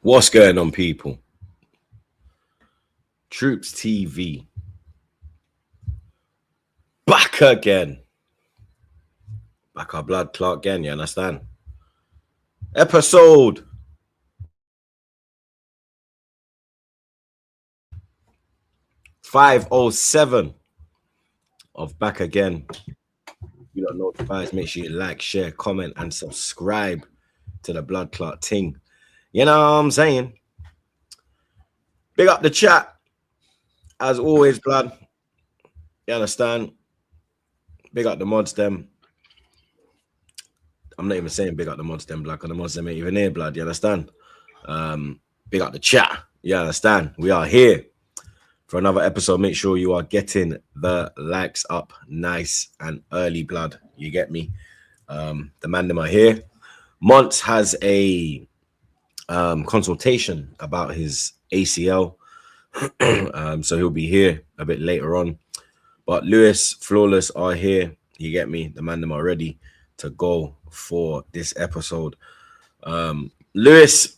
What's going on, people? TroopzTV back again. Back our blood clot again, you understand? Episode 507 of Back Again. If you don't know the guys, make sure you like, share, comment, and subscribe to the blood clot ting. You know what I'm saying? Big up the chat. As always, blood. You understand? Big up the mods, them. I'm not even saying big up the mods, them, blood, because the mods, them ain't even here, blood. You understand? Big up the chat. You understand? We are here for another episode. Make sure you are getting the likes up nice and early, blood. You get me? The man them are here. Monts has a consultation about his ACL. So he'll be here a bit later on. But Lewis, Flawless are here. You get me? The man them are ready to go for this episode. Lewis,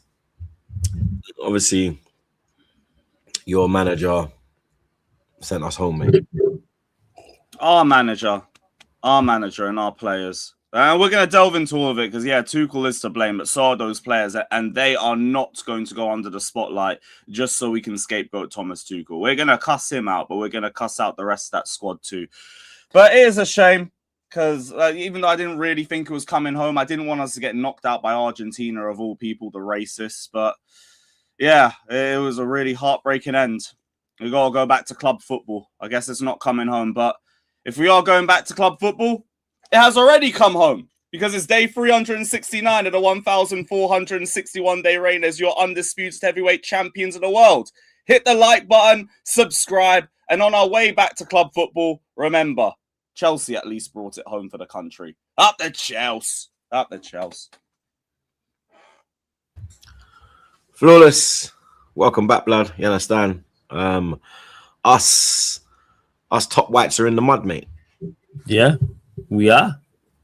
obviously, your manager sent us home, mate. Our manager and our players. We're going to delve into all of it because, yeah, Tuchel is to blame, but so are those players, and they are not going to go under the spotlight just so we can scapegoat Thomas Tuchel. We're going to cuss him out, but we're going to cuss out the rest of that squad too. But it is a shame because even though I didn't really think it was coming home, I didn't want us to get knocked out by Argentina, of all people, the racists. But, yeah, it was a really heartbreaking end. We got to go back to club football. I guess it's not coming home, but if we are going back to club football, it has already come home because it's day 369 of the 1,461-day reign as your undisputed heavyweight champions of the world. Hit the like button, subscribe, and on our way back to club football, remember, Chelsea at least brought it home for the country. Up the Chelsea. Up the Chelsea. Flawless, welcome back, blood. You understand? Us top whites are in the mud, mate. Yeah, we are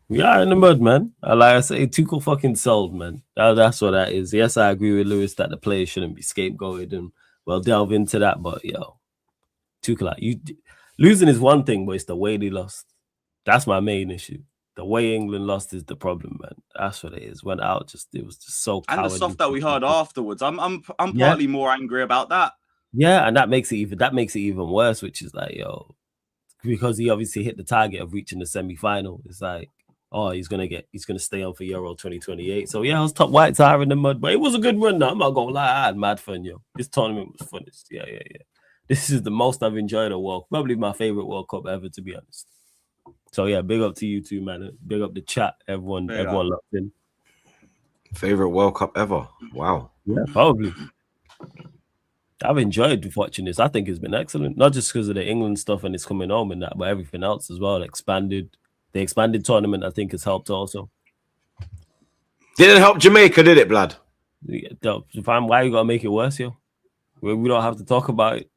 in the mud, man. Like I say, Tuchel fucking sold, man. That's what that is. Yes, I agree with Lewis that the players shouldn't be scapegoated, and we'll delve into that. But yo, Tuchel, like, losing is one thing, but it's the way they lost. That's my main issue. The way England lost is the problem, man. That's what it is. Went out, it was just so cowardly. And the stuff that we heard afterwards, I'm partly more angry about that. Yeah, and that makes it even worse, which is like, yo, because he obviously hit the target of reaching the semi-final. It's like, oh, he's gonna stay on for Euro 2028. So yeah, I was top whites are in the mud, but it was a good run. Now I'm not gonna lie, I had mad fun, yo. This tournament was fun. Yeah. This is the most I've enjoyed a World, probably my favorite World Cup ever, to be honest. So yeah, big up to you too, man. Big up the chat, everyone locked in. Favorite World Cup ever. Wow. Yeah, probably. I've enjoyed watching this. I think it's been excellent, not just because of the England stuff and it's coming home and that, but everything else as well. The expanded tournament, I think, has helped also. Didn't help Jamaica, did it, blood? Why you gotta make it worse, yo? We don't have to talk about it.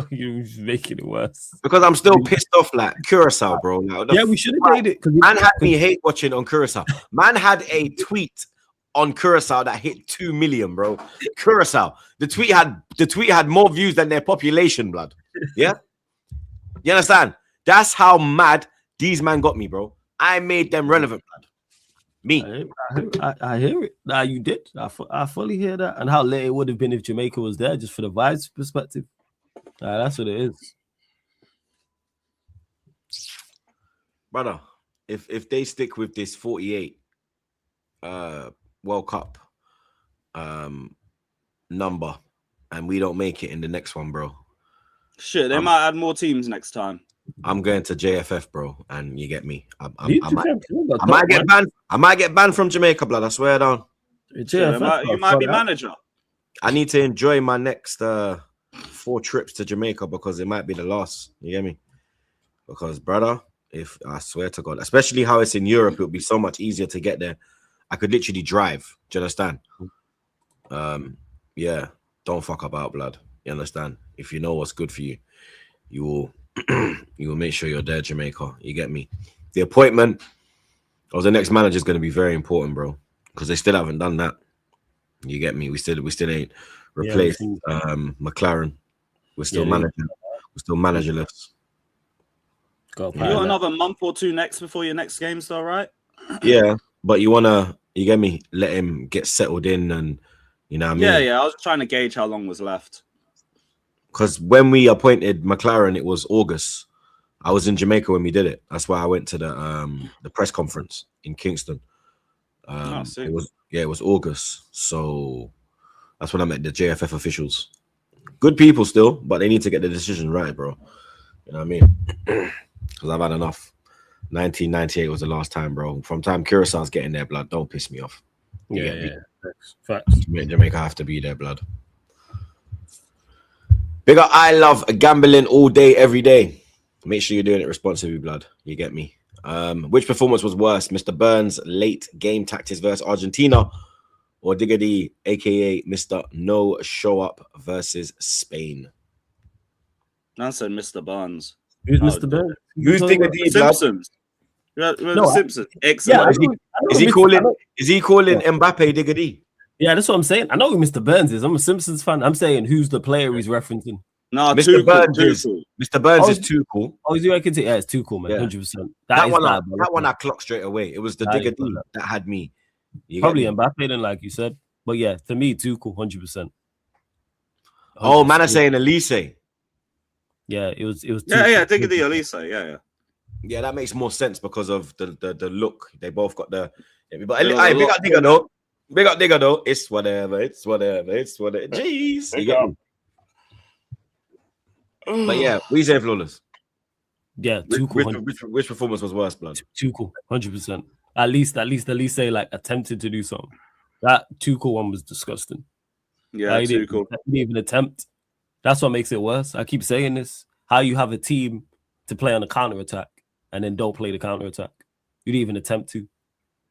You're making it worse. Because I'm still pissed off, like Curacao, bro. Like, we should have made it. Man had me hate watching on Curacao. Man had a tweet on Curacao that hit 2 million, bro. Curacao. The tweet had more views than their population, blood. Yeah? You understand? That's how mad these man got me, bro. I made them relevant, blood. Me. I hear it. Nah, you did. I fully hear that. And how late it would have been if Jamaica was there, just for the vibes perspective. That's what it is. Brother, if they stick with this 48 World Cup number and we don't make it in the next one, bro. Shit, they might add more teams next time. I'm going to JFF, bro, and you get me. I might get banned. I might get banned from Jamaica, blood. I swear down. JFF, you might be manager. I need to enjoy my next 4 trips to Jamaica because it might be the last. You get me? Because, brother, if I swear to God, especially how it's in Europe, it would be so much easier to get there. I could literally drive. Do you understand? Yeah. Don't fuck about, blood. You understand? If you know what's good for you, you will make sure you're there, Jamaica. You get me? The appointment of the next manager is going to be very important, bro, because they still haven't done that. You get me? We still ain't replaced McLaren. We're still managing. We're still managerless. You got another month or two next before your next game, still, right? Yeah, but you get me? Let him get settled in, and you know what I mean? Yeah. I was trying to gauge how long was left. Because when we appointed McLaren, it was August. I was in Jamaica when we did it. That's why I went to the press conference in Kingston. It was August. So that's when I met the JFF officials. Good people still, but they need to get the decision right, bro. You know what I mean? Because I've had enough. 1998 was the last time, bro. From time Curaçao's getting their blood, don't piss me off. Facts. Jamaica have to be their blood. Big up, I love gambling all day, every day. Make sure you're doing it responsibly, blood. You get me? Which performance was worse? Mr. Burns' late game tactics versus Argentina, or Diggity, aka Mr. No Show Up versus Spain? I said Mr. Burns. Who's Mr. Burns? Who's Diggity? Simpsons. Simpsons. Excellent. Is he calling Mbappe Diggity? Yeah, that's what I'm saying. I know who Mr. Burns is. I'm a Simpsons fan. I'm saying who's the player he's referencing. No, Mr. Burns is too cool. Oh, is he reckon? Yeah, it's too cool, man. 100%. That one I clocked straight away. It was the Diggity that had me. Probably Mbappe then, like you said. But yeah, to me, too cool, 100%. Oh, man, I'm saying Elise. Yeah, it was. Yeah, Diggity Elise. Yeah. Yeah, that makes more sense because of the look. They both got the. But big up Digger though. Big up Digger though. It's whatever. Jeez. You get me? But yeah, we say flawless. Yeah, too cool. Which performance was worse, blood? Too cool, 100%. At least say like attempted to do something. That too cool one was disgusting. Yeah, too cool. He didn't even attempt. That's what makes it worse. I keep saying this. How you have a team to play on a counter attack and then don't play the counter attack. You didn't even attempt to.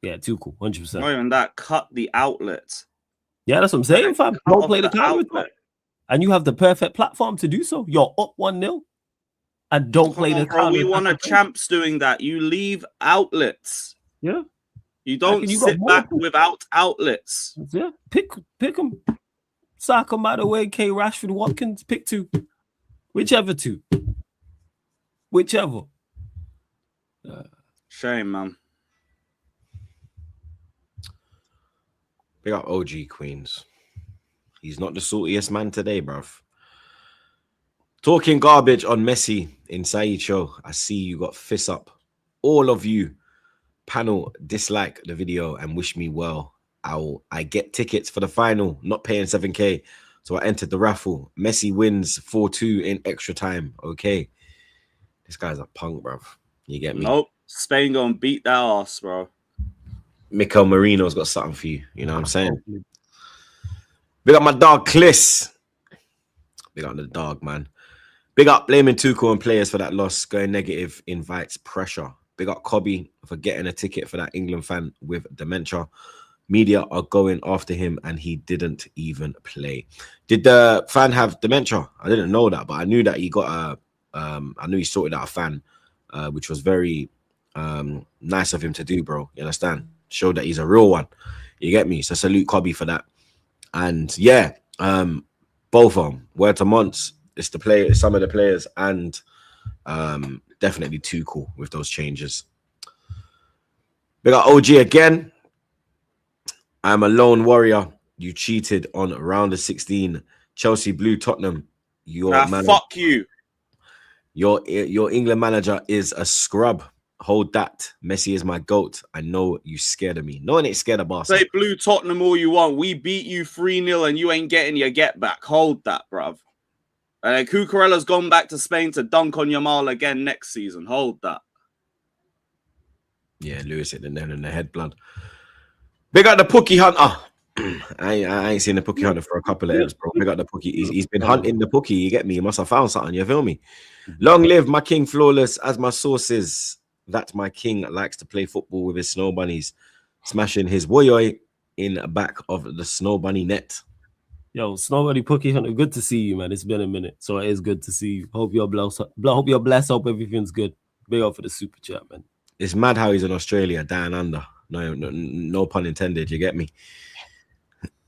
Yeah, too cool, 100%. Not even that. Cut the outlet. Yeah, that's what I'm saying, fam. Don't play the counter attack. And you have the perfect platform to do so. You're up 1-0 and don't play the counter. We won a champs doing that. You leave outlets. Yeah. You don't sit back without outlets. Yeah. Pick them. Saka, by the way, K, Rashford, Watkins, pick two. Whichever two. Shame, man. Big up OG Queens. He's not the saltiest man today, bruv. Talking garbage on Messi in Saeed show. I see you got fists up. All of you panel dislike the video and wish me well. I get tickets for the final, not paying 7K. So I entered the raffle. Messi wins 4-2 in extra time. Okay. This guy's a punk, bruv. You get me? Nope. Spain gonna beat that ass, bro. Mikel Marino's got something for you. You know what I'm saying? Big up my dog, Kliss. Big up the dog, man. Big up blaming Tuchel and players for that loss. Going negative invites pressure. Big up Cobby for getting a ticket for that England fan with dementia. Media are going after him and he didn't even play. Did the fan have dementia? I didn't know that, but I knew that he got I knew he sorted out a fan, which was very nice of him to do, bro. You understand? Showed that he's a real one. You get me? So salute Cobby for that. And yeah, both of them. Word to Monts, it's the player, some of the players, and definitely too cool with those changes. Big up OG again. I'm a lone warrior. You cheated on round of 16. Chelsea blew Tottenham. Fuck you. Your England manager is a scrub. Hold that. Messi is my GOAT. I know you scared of me. No one ain't scared of Barcelona. Say blew Tottenham all you want. We beat you 3-0 and you ain't getting your get back. Hold that, bruv. And then Cucurella's gone back to Spain to dunk on Yamal again next season. Hold that. Yeah, Lewis hit the nail in the head, blood. Big up the Pookie Hunter. I ain't seen the Pookie Hunter for a couple of years, bro. Big up the Pookie. He's been hunting the Pookie. You get me? He must have found something. You feel me? Long live my king, flawless as my sources. That my king likes to play football with his snow bunnies, smashing his woyoy in the back of the snow bunny net. Yo, Snow Bunny Pookie Hunter, good to see you, man. It's been a minute, so it is good to see you. Hope you're blessed. Hope you're blessed. Hope everything's good. Big up for the super chat, man. It's mad how he's in Australia, down under. No pun intended. You get me?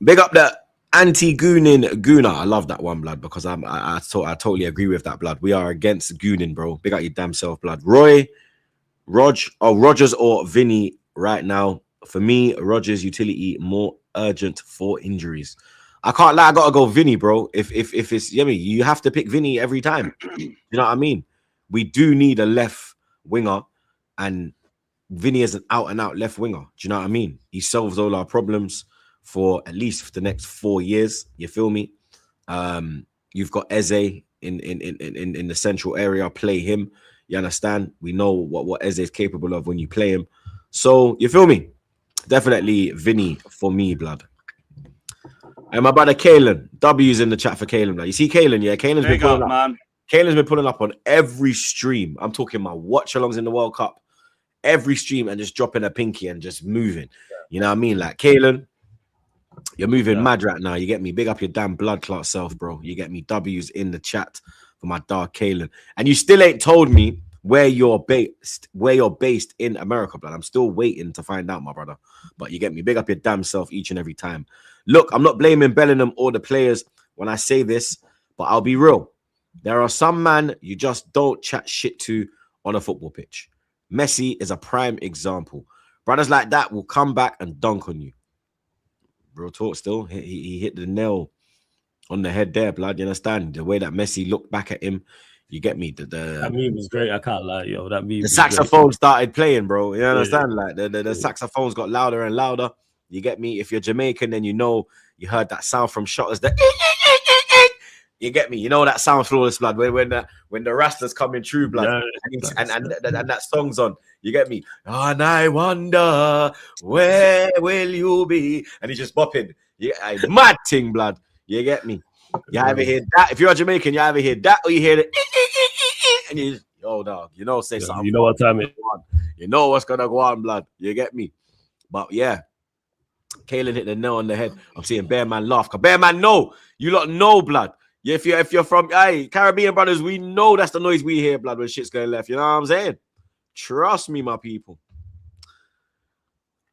Big up the anti-gooning gooner. I love that one, blood, because I totally agree with that, blood. We are against gooning, bro. Big up your damn self, blood. Rogers or Vinny right now. For me, Rogers utility more urgent for injuries. I can't lie, I gotta go Vinny, bro. If it's you have to pick Vinny every time. You know what I mean? We do need a left winger, and Vinny is an out and out left winger. Do you know what I mean? He solves all our problems for at least the next 4 years. You feel me? You've got Eze in the central area. Play him. You understand? We know what Eze is capable of when you play him. So you feel me? Definitely Vinny for me, blood. And my brother Kalen, W's in the chat for Kalen. Like, you see Kalen, yeah? Kalen's been pulling up, man. Kalen's been pulling up on every stream. I'm talking my watch-alongs in the World Cup, every stream, and just dropping a pinky and just moving. You know what I mean? Like, Kalen, you're moving mad right now. You get me? Big up your damn blood clot self, bro. You get me? W's in the chat for my dog Kalen. And you still ain't told me where you're based in America, blood. I'm still waiting to find out, my brother. But you get me? Big up your damn self each and every time. Look, I'm not blaming Bellingham or the players when I say this, but I'll be real. There are some man you just don't chat shit to on a football pitch. Messi is a prime example. Brothers like that will come back and dunk on you. Real talk still. He hit the nail on the head there, blood. You understand? The way that Messi looked back at him, you get me? That meme was great. I can't lie, yo. That meme. The saxophone started playing, bro. You understand? Like the saxophones got louder and louder. You get me? If you're Jamaican, then you know you heard that sound from Shotters. You get me? You know that sound, Flawless Blood. When the Rastas coming true, blood, and that song's on. You get me? And I wonder where will you be? And he's just bopping. Yeah, mad thing, blood. You get me? You either hear that. If you're a Jamaican, you either hear that or you hear the and you, yo, dog. You know, say something. You know what time it on. You know what's gonna go on, blood. You get me? But yeah. Kalen hit the nail on the head. I'm seeing Bear Man laugh. Cause Bear Man, no, you lot know, blood. Yeah, if you're from Caribbean brothers, we know that's the noise we hear, blood, when shit's going left. You know what I'm saying? Trust me, my people.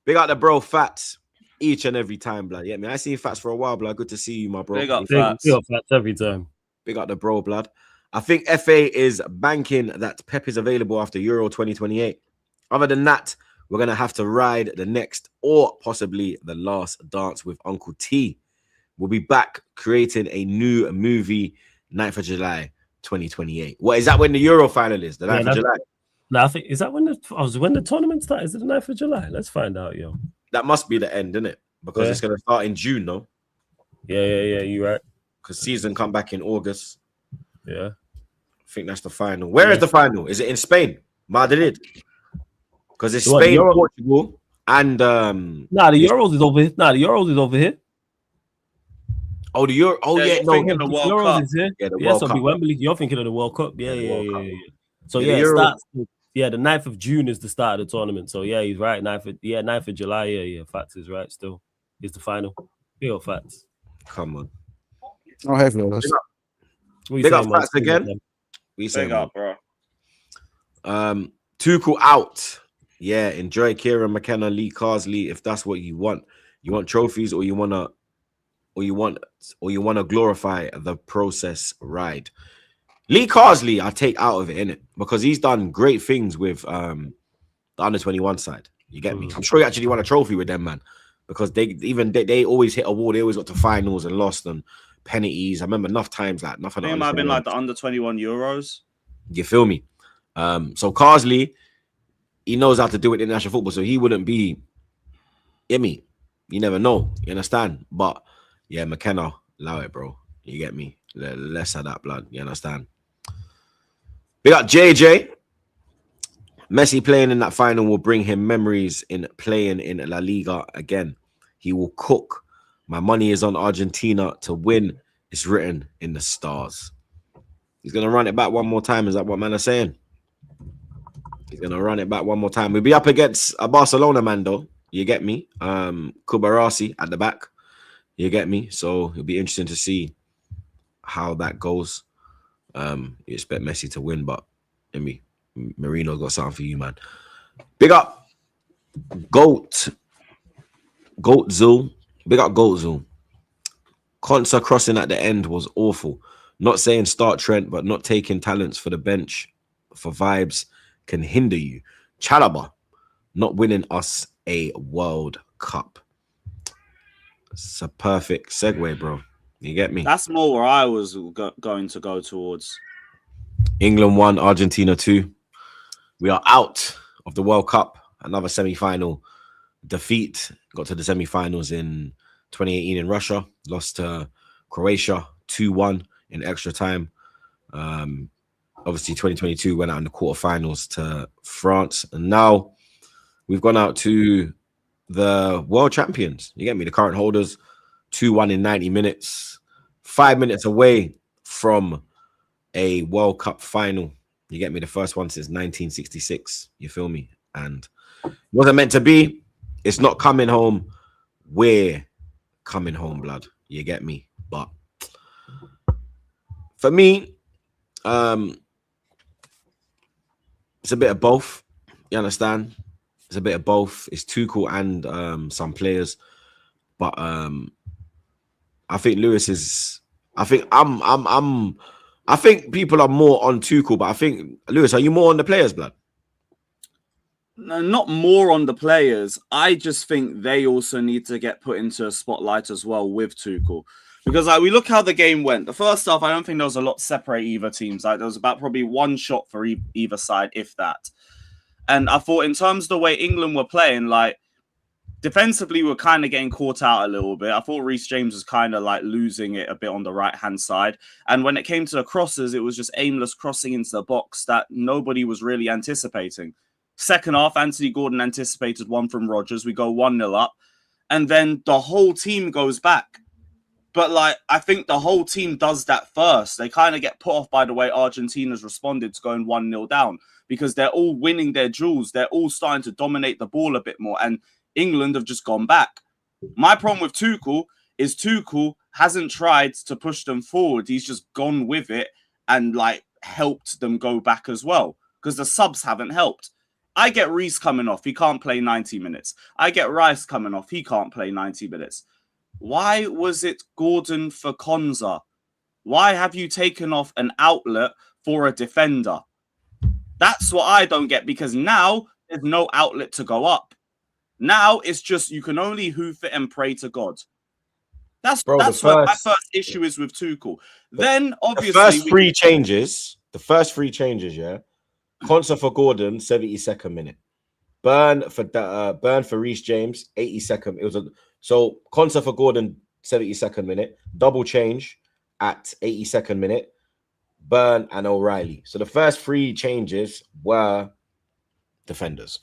Big up the bro Fats each and every time, blood. Yeah, man. I seen Fats for a while, blood. Good to see you, my bro. Big up Fats. Big up Fats every time. Big up the bro, blood. I think FA is banking that Pep is available after Euro 2028. Other than that, we're going to have to ride the next or possibly the last dance with Uncle T. We'll be back creating a new movie 9th of July 2028. What is that when the Euro final is? The 9th of July? No, I think, is that when the tournament starts? Is it the 9th of July? Let's find out, yo. That must be the end, isn't it? Because it's going to start in June, no? Yeah, you're right. Because season come back in August. Yeah. I think that's the final. Where is the final? Is it in Spain? Madrid? Because it's Spain, Portugal, and the Euros is over here. The Euros is over here. Oh, the Euro. Oh, yeah. No, the World Cup. Is here. Yeah, the World Cup. Wembley. You're thinking of the World Cup. Yeah. So yeah, it starts. Yeah, the 9th of June is the start of the tournament. So yeah, he's right. 9th of July. Yeah. Fats is right. Still, it's the final. Big up Fats. Come on. Oh, hey, Flawless. Big up Fats again. Big up, bro. Tuchel out. Yeah, enjoy Kieran McKenna, Lee Carsley. If that's what you want trophies, or you wanna glorify the process ride. Lee Carsley, I take out of it, innit? Because he's done great things with the under-21 side. You get me? I'm sure he actually won a trophy with them, man. Because they always hit a wall. They always got to finals and lost and penalties. I remember enough times like nothing. It might have been like the under-21 Euros. You feel me? So Carsley, he knows how to do it in international football, so he wouldn't be. Me, you never know. You understand? But yeah, McKenna, allow it, bro. You get me? Less of that, blood. You understand? We got JJ. Messi playing in that final will bring him memories in playing in La Liga again. He will cook. My money is on Argentina to win. It's written in the stars. He's gonna run it back one more time. Is that what man is saying? He's gonna run it back one more time. We'll be up against a Barcelona man, though. You get me? Kubarasi at the back. You get me? So it'll be interesting to see how that goes. You expect Messi to win, but Marino got something for you, man. Big up Goat Zoo. Big up Goat Zoo. Konsa crossing at the end was awful. Not saying start Trent, but not taking talents for the bench for vibes can hinder you. Chalaba not winning us a World Cup. It's a perfect segue, bro. You get me? That's more where I was going to go towards. England 1, Argentina 2. We are out of the World Cup. Another semi-final defeat. Got to the semi-finals in 2018 in Russia. Lost to Croatia 2-1 in extra time. Obviously, 2022 went out in the quarterfinals to France. And now we've gone out to the world champions. You get me? The current holders, 2-1 in 90 minutes. 5 minutes away from a World Cup final. You get me? The first one since 1966. You feel me? And it wasn't meant to be. It's not coming home. We're coming home, blood. You get me? But for me, it's a bit of both. You understand? It's a bit of both. It's Tuchel and some players. But I think Lewis is. I think I think people are more on Tuchel, but I think Lewis, are you more on the players, blood? No, not more on the players. I just think they also need to get put into a spotlight as well with Tuchel. Because we look how the game went. The first half, I don't think there was a lot to separate either teams. There was about probably one shot for either side, if that. And I thought in terms of the way England were playing, defensively, we're kind of getting caught out a little bit. I thought Reece James was kind of losing it a bit on the right-hand side. And when it came to the crosses, it was just aimless crossing into the box that nobody was really anticipating. Second half, Anthony Gordon anticipated one from Rodgers. We go 1-0 up. And then the whole team goes back. But, I think the whole team does that first. They kind of get put off by the way Argentina's responded to going 1-0 down because they're all winning their duels. They're all starting to dominate the ball a bit more. And England have just gone back. My problem with Tuchel is Tuchel hasn't tried to push them forward. He's just gone with it and, helped them go back as well because the subs haven't helped. I get Reece coming off. He can't play 90 minutes. I get Rice coming off. He can't play 90 minutes. Why was it Gordon for Konsa? Why have you taken off an outlet for a defender? That's what I don't get because now there's no outlet to go up. Now it's just you can only hoof it and pray to God. That's what my first issue is with Tuchel. Then obviously the first three changes, yeah. Konsa for Gordon, 72nd minute. Burn for Reece James, 82nd. So Konsa for Gordon, 72nd minute. Double change at 82nd minute. Burn and O'Reilly. So the first three changes were defenders.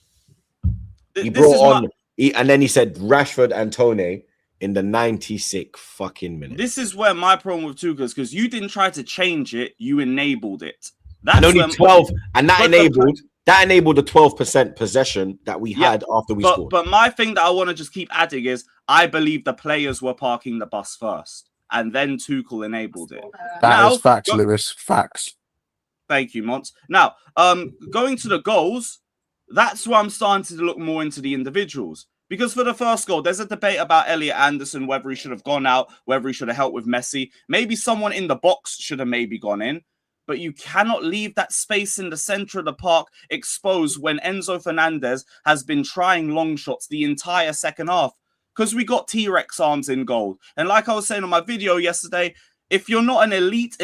He brought on, and then he said Rashford and Tone in the 96th fucking minute. This is where my problem with Tuchel is because you didn't try to change it, you enabled it. That's and only 12, and that enabled the 12% possession that we had after we scored. But my thing that I want to just keep adding is I believe the players were parking the bus first, and then Tuchel enabled it. That is facts, Lewis. Facts. Thank you, Mont. Now, going to the goals, that's where I'm starting to look more into the individuals. Because for the first goal, there's a debate about Elliot Anderson, whether he should have gone out, whether he should have helped with Messi. Maybe someone in the box should have maybe gone in. But you cannot leave that space in the center of the park exposed when Enzo Fernandez has been trying long shots the entire second half. Because we got T-Rex arms in goal. And like I was saying on my video yesterday, if you're not an elite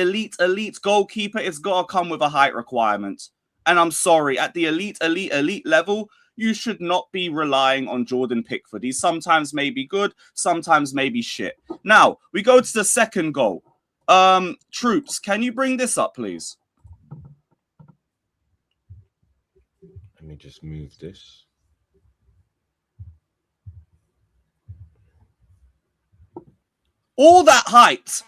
goalkeeper, it's got to come with a height requirement. And I'm sorry, at the elite level, you should not be relying on Jordan Pickford. He sometimes may be good, sometimes may be shit. Now, we go to the second goal. Troops, can you bring this up, please? Let me just move this. All that height,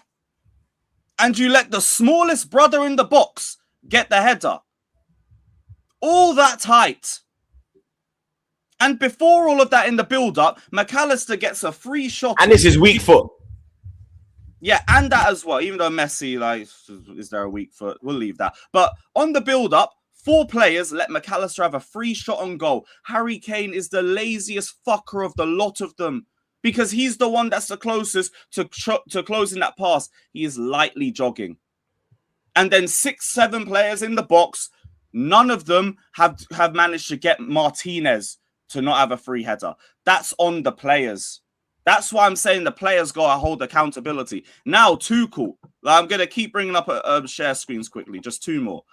and you let the smallest brother in the box get the header. All that height. And before all of that in the build-up, McAllister gets a free shot. And this is weak foot. Yeah, and that as well. Even though Messi, is there a weak foot? We'll leave that. But on the build-up, 4 players let McAllister have a free shot on goal. Harry Kane is the laziest fucker of the lot of them. because he's the one that's the closest to closing that pass. He is lightly jogging. And then 6-7 players in the box, none of them have managed to get Martinez to not have a free header. That's on the players. That's why I'm saying the players got to hold accountability. Now, Tuchel, I'm going to keep bringing up share screens quickly, just 2 more.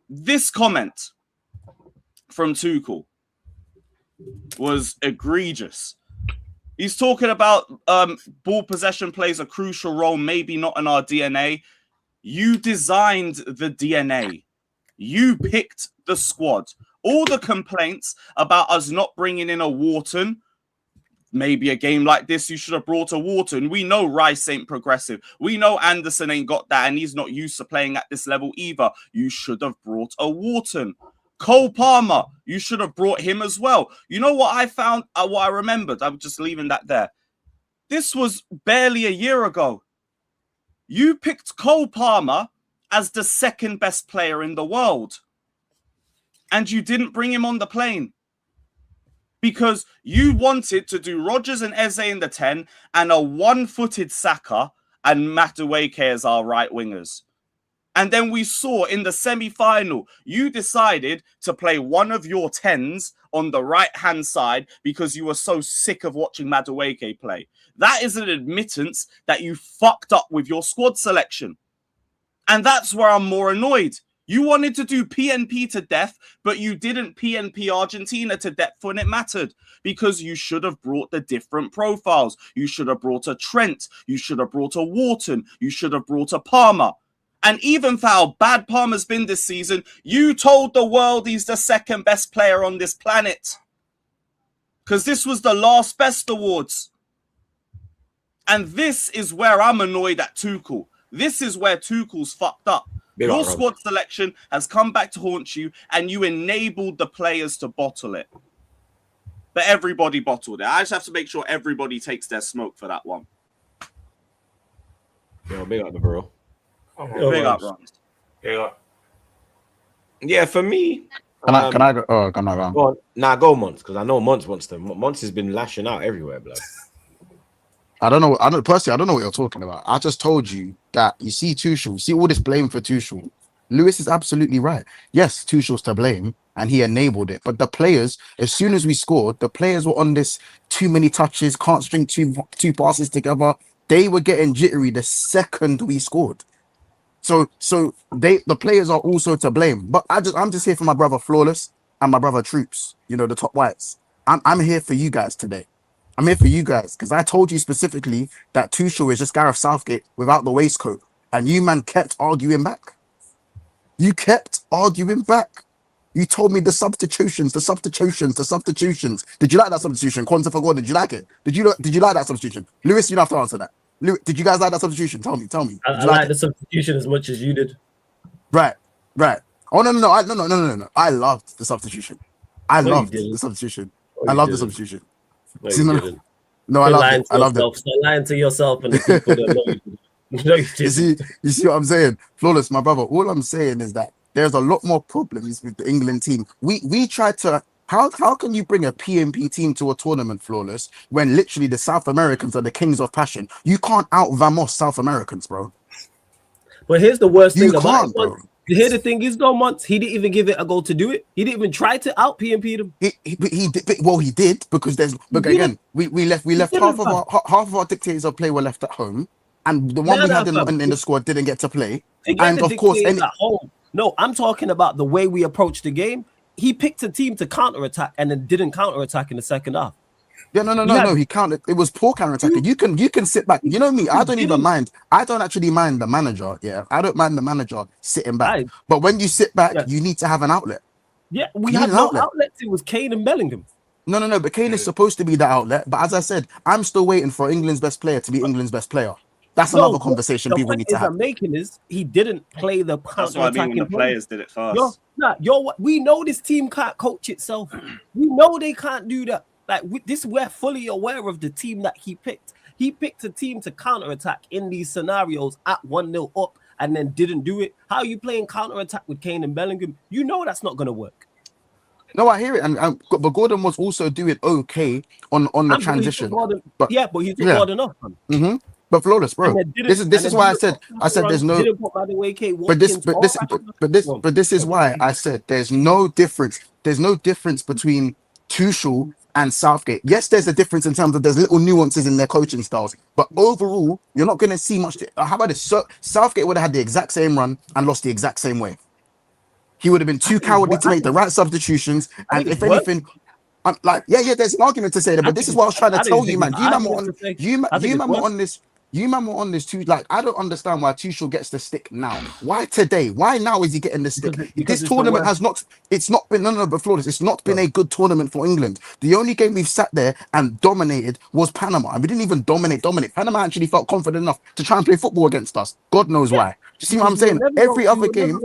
This comment from Tuchel was egregious. He's talking about ball possession plays a crucial role, maybe not in our DNA. You designed the DNA. You picked the squad. All the complaints about us not bringing in a Wharton, maybe a game like this, you should have brought a Wharton. We know Rice ain't progressive. We know Anderson ain't got that, and he's not used to playing at this level either. You should have brought a Wharton. Cole Palmer, you should have brought him as well. You know what I found, what I remembered? I'm just leaving that there. This was barely a year ago. You picked Cole Palmer as the second best player in the world. And you didn't bring him on the plane. Because you wanted to do Rodgers and Eze in the 10 and a one-footed Saka and Madueke as our right wingers. And then we saw in the semi-final, you decided to play one of your 10s on the right-hand side because you were so sick of watching Madueke play. That is an admittance that you fucked up with your squad selection. And that's where I'm more annoyed. You wanted to do PNP to death, but you didn't PNP Argentina to death when it mattered, because you should have brought the different profiles. You should have brought a Trent. You should have brought a Wharton. You should have brought a Palmer. And even for how bad Palmer's been this season, you told the world he's the second best player on this planet. Because this was the last best awards. And this is where I'm annoyed at Tuchel. This is where Tuchel's fucked up. Your squad selection has come back to haunt you, and you enabled the players to bottle it. But everybody bottled it. I just have to make sure everybody takes their smoke for that one. Yo, big up the bro. Big up, Runs. Yeah, for me. Can I go? Oh, I'm not wrong. Go Monts, because I know Monts wants to. Monts has been lashing out everywhere, blood. I don't know what you're talking about. I just told you that you see Tuchel, you see all this blame for Tuchel. Lewis is absolutely right. Yes, Tuchel's to blame, and he enabled it. But the players, as soon as we scored, the players were on this too many touches, can't string two passes together. They were getting jittery the second we scored. So the players are also to blame. But I'm just here for my brother Flawless and my brother Troops, the top whites. I'm here for you guys today. I'm here for you guys because I told you specifically that Tuchel is just Gareth Southgate without the waistcoat, and you man kept arguing back. You kept arguing back. You told me the substitutions. Did you like that substitution? Quanta for God, did you like it? Did you like that substitution? Lewis, you don't have to answer that. Lewis, did you guys like that substitution? Tell me. I like the substitution as much as you did. Right. Oh no. I loved the substitution. I loved the substitution. I loved the substitution. No, I loved it. I loved it. Stop lying to yourself and the people that know you. No, you see what I'm saying? Flawless, my brother. All I'm saying is that there's a lot more problems with the England team. We tried to. How can you bring a PMP team to a tournament, Flawless, when literally the South Americans are the kings of passion? You can't out Vamos South Americans, bro. But here's the worst thing about it. Bro. Here the thing is, though, Monts, he didn't even give it a go to do it. He didn't even try to out PMP them. He did. Well, he did because we left half of our dictators of play were left at home, and the one we had in the squad didn't get to play. And of course, at home. No, I'm talking about the way we approached the game. He picked a team to counterattack and then didn't counterattack in the second half. Yeah, no. He counted. It was poor counterattacking. You can sit back. You know me. I don't even mind. I don't actually mind the manager. Yeah, I don't mind the manager sitting back. But when you sit back, you need to have an outlet. Yeah, we had no outlets. It was Kane and Bellingham. No. But Kane is supposed to be the outlet. But as I said, I'm still waiting for England's best player to be England's best player. That's another conversation people need to have. The making is he didn't play the counter-attacking. That's what I mean when the players did it first. We know this team can't coach itself. We know they can't do that. We're fully aware of the team that he picked. He picked a team to counterattack in these scenarios at 1-0 up and then didn't do it. How are you playing counterattack with Kane and Bellingham? You know that's not going to work. No, I hear it, but Gordon was also doing okay on the And transition. Gordon, But but he took Gordon off. Man. But flawless, bro. This is why I said there's no. Didn't put Madueke, But Watkins, this is why I said there's no difference. There's no difference between Tuchel and Southgate. Yes, there's a difference in terms of there's little nuances in their coaching styles, but overall, you're not going to see much. How about this? Southgate would have had the exact same run and lost the exact same way. He would have been too cowardly to make the right substitutions, and if anything. I'm like, yeah, there's an argument to say that, but this is what I was trying to tell you, man. You man were on this. You man were on this too. Like, I don't understand why Tuchel gets the stick now. Why today? Why now is he getting the stick? Because this tournament has not. It's not been but flawless. It's not been a good tournament for England. The only game we've sat there and dominated was Panama, and we didn't even dominate. Panama actually felt confident enough to try and play football against us. God knows why. You see what I'm saying? Every other game,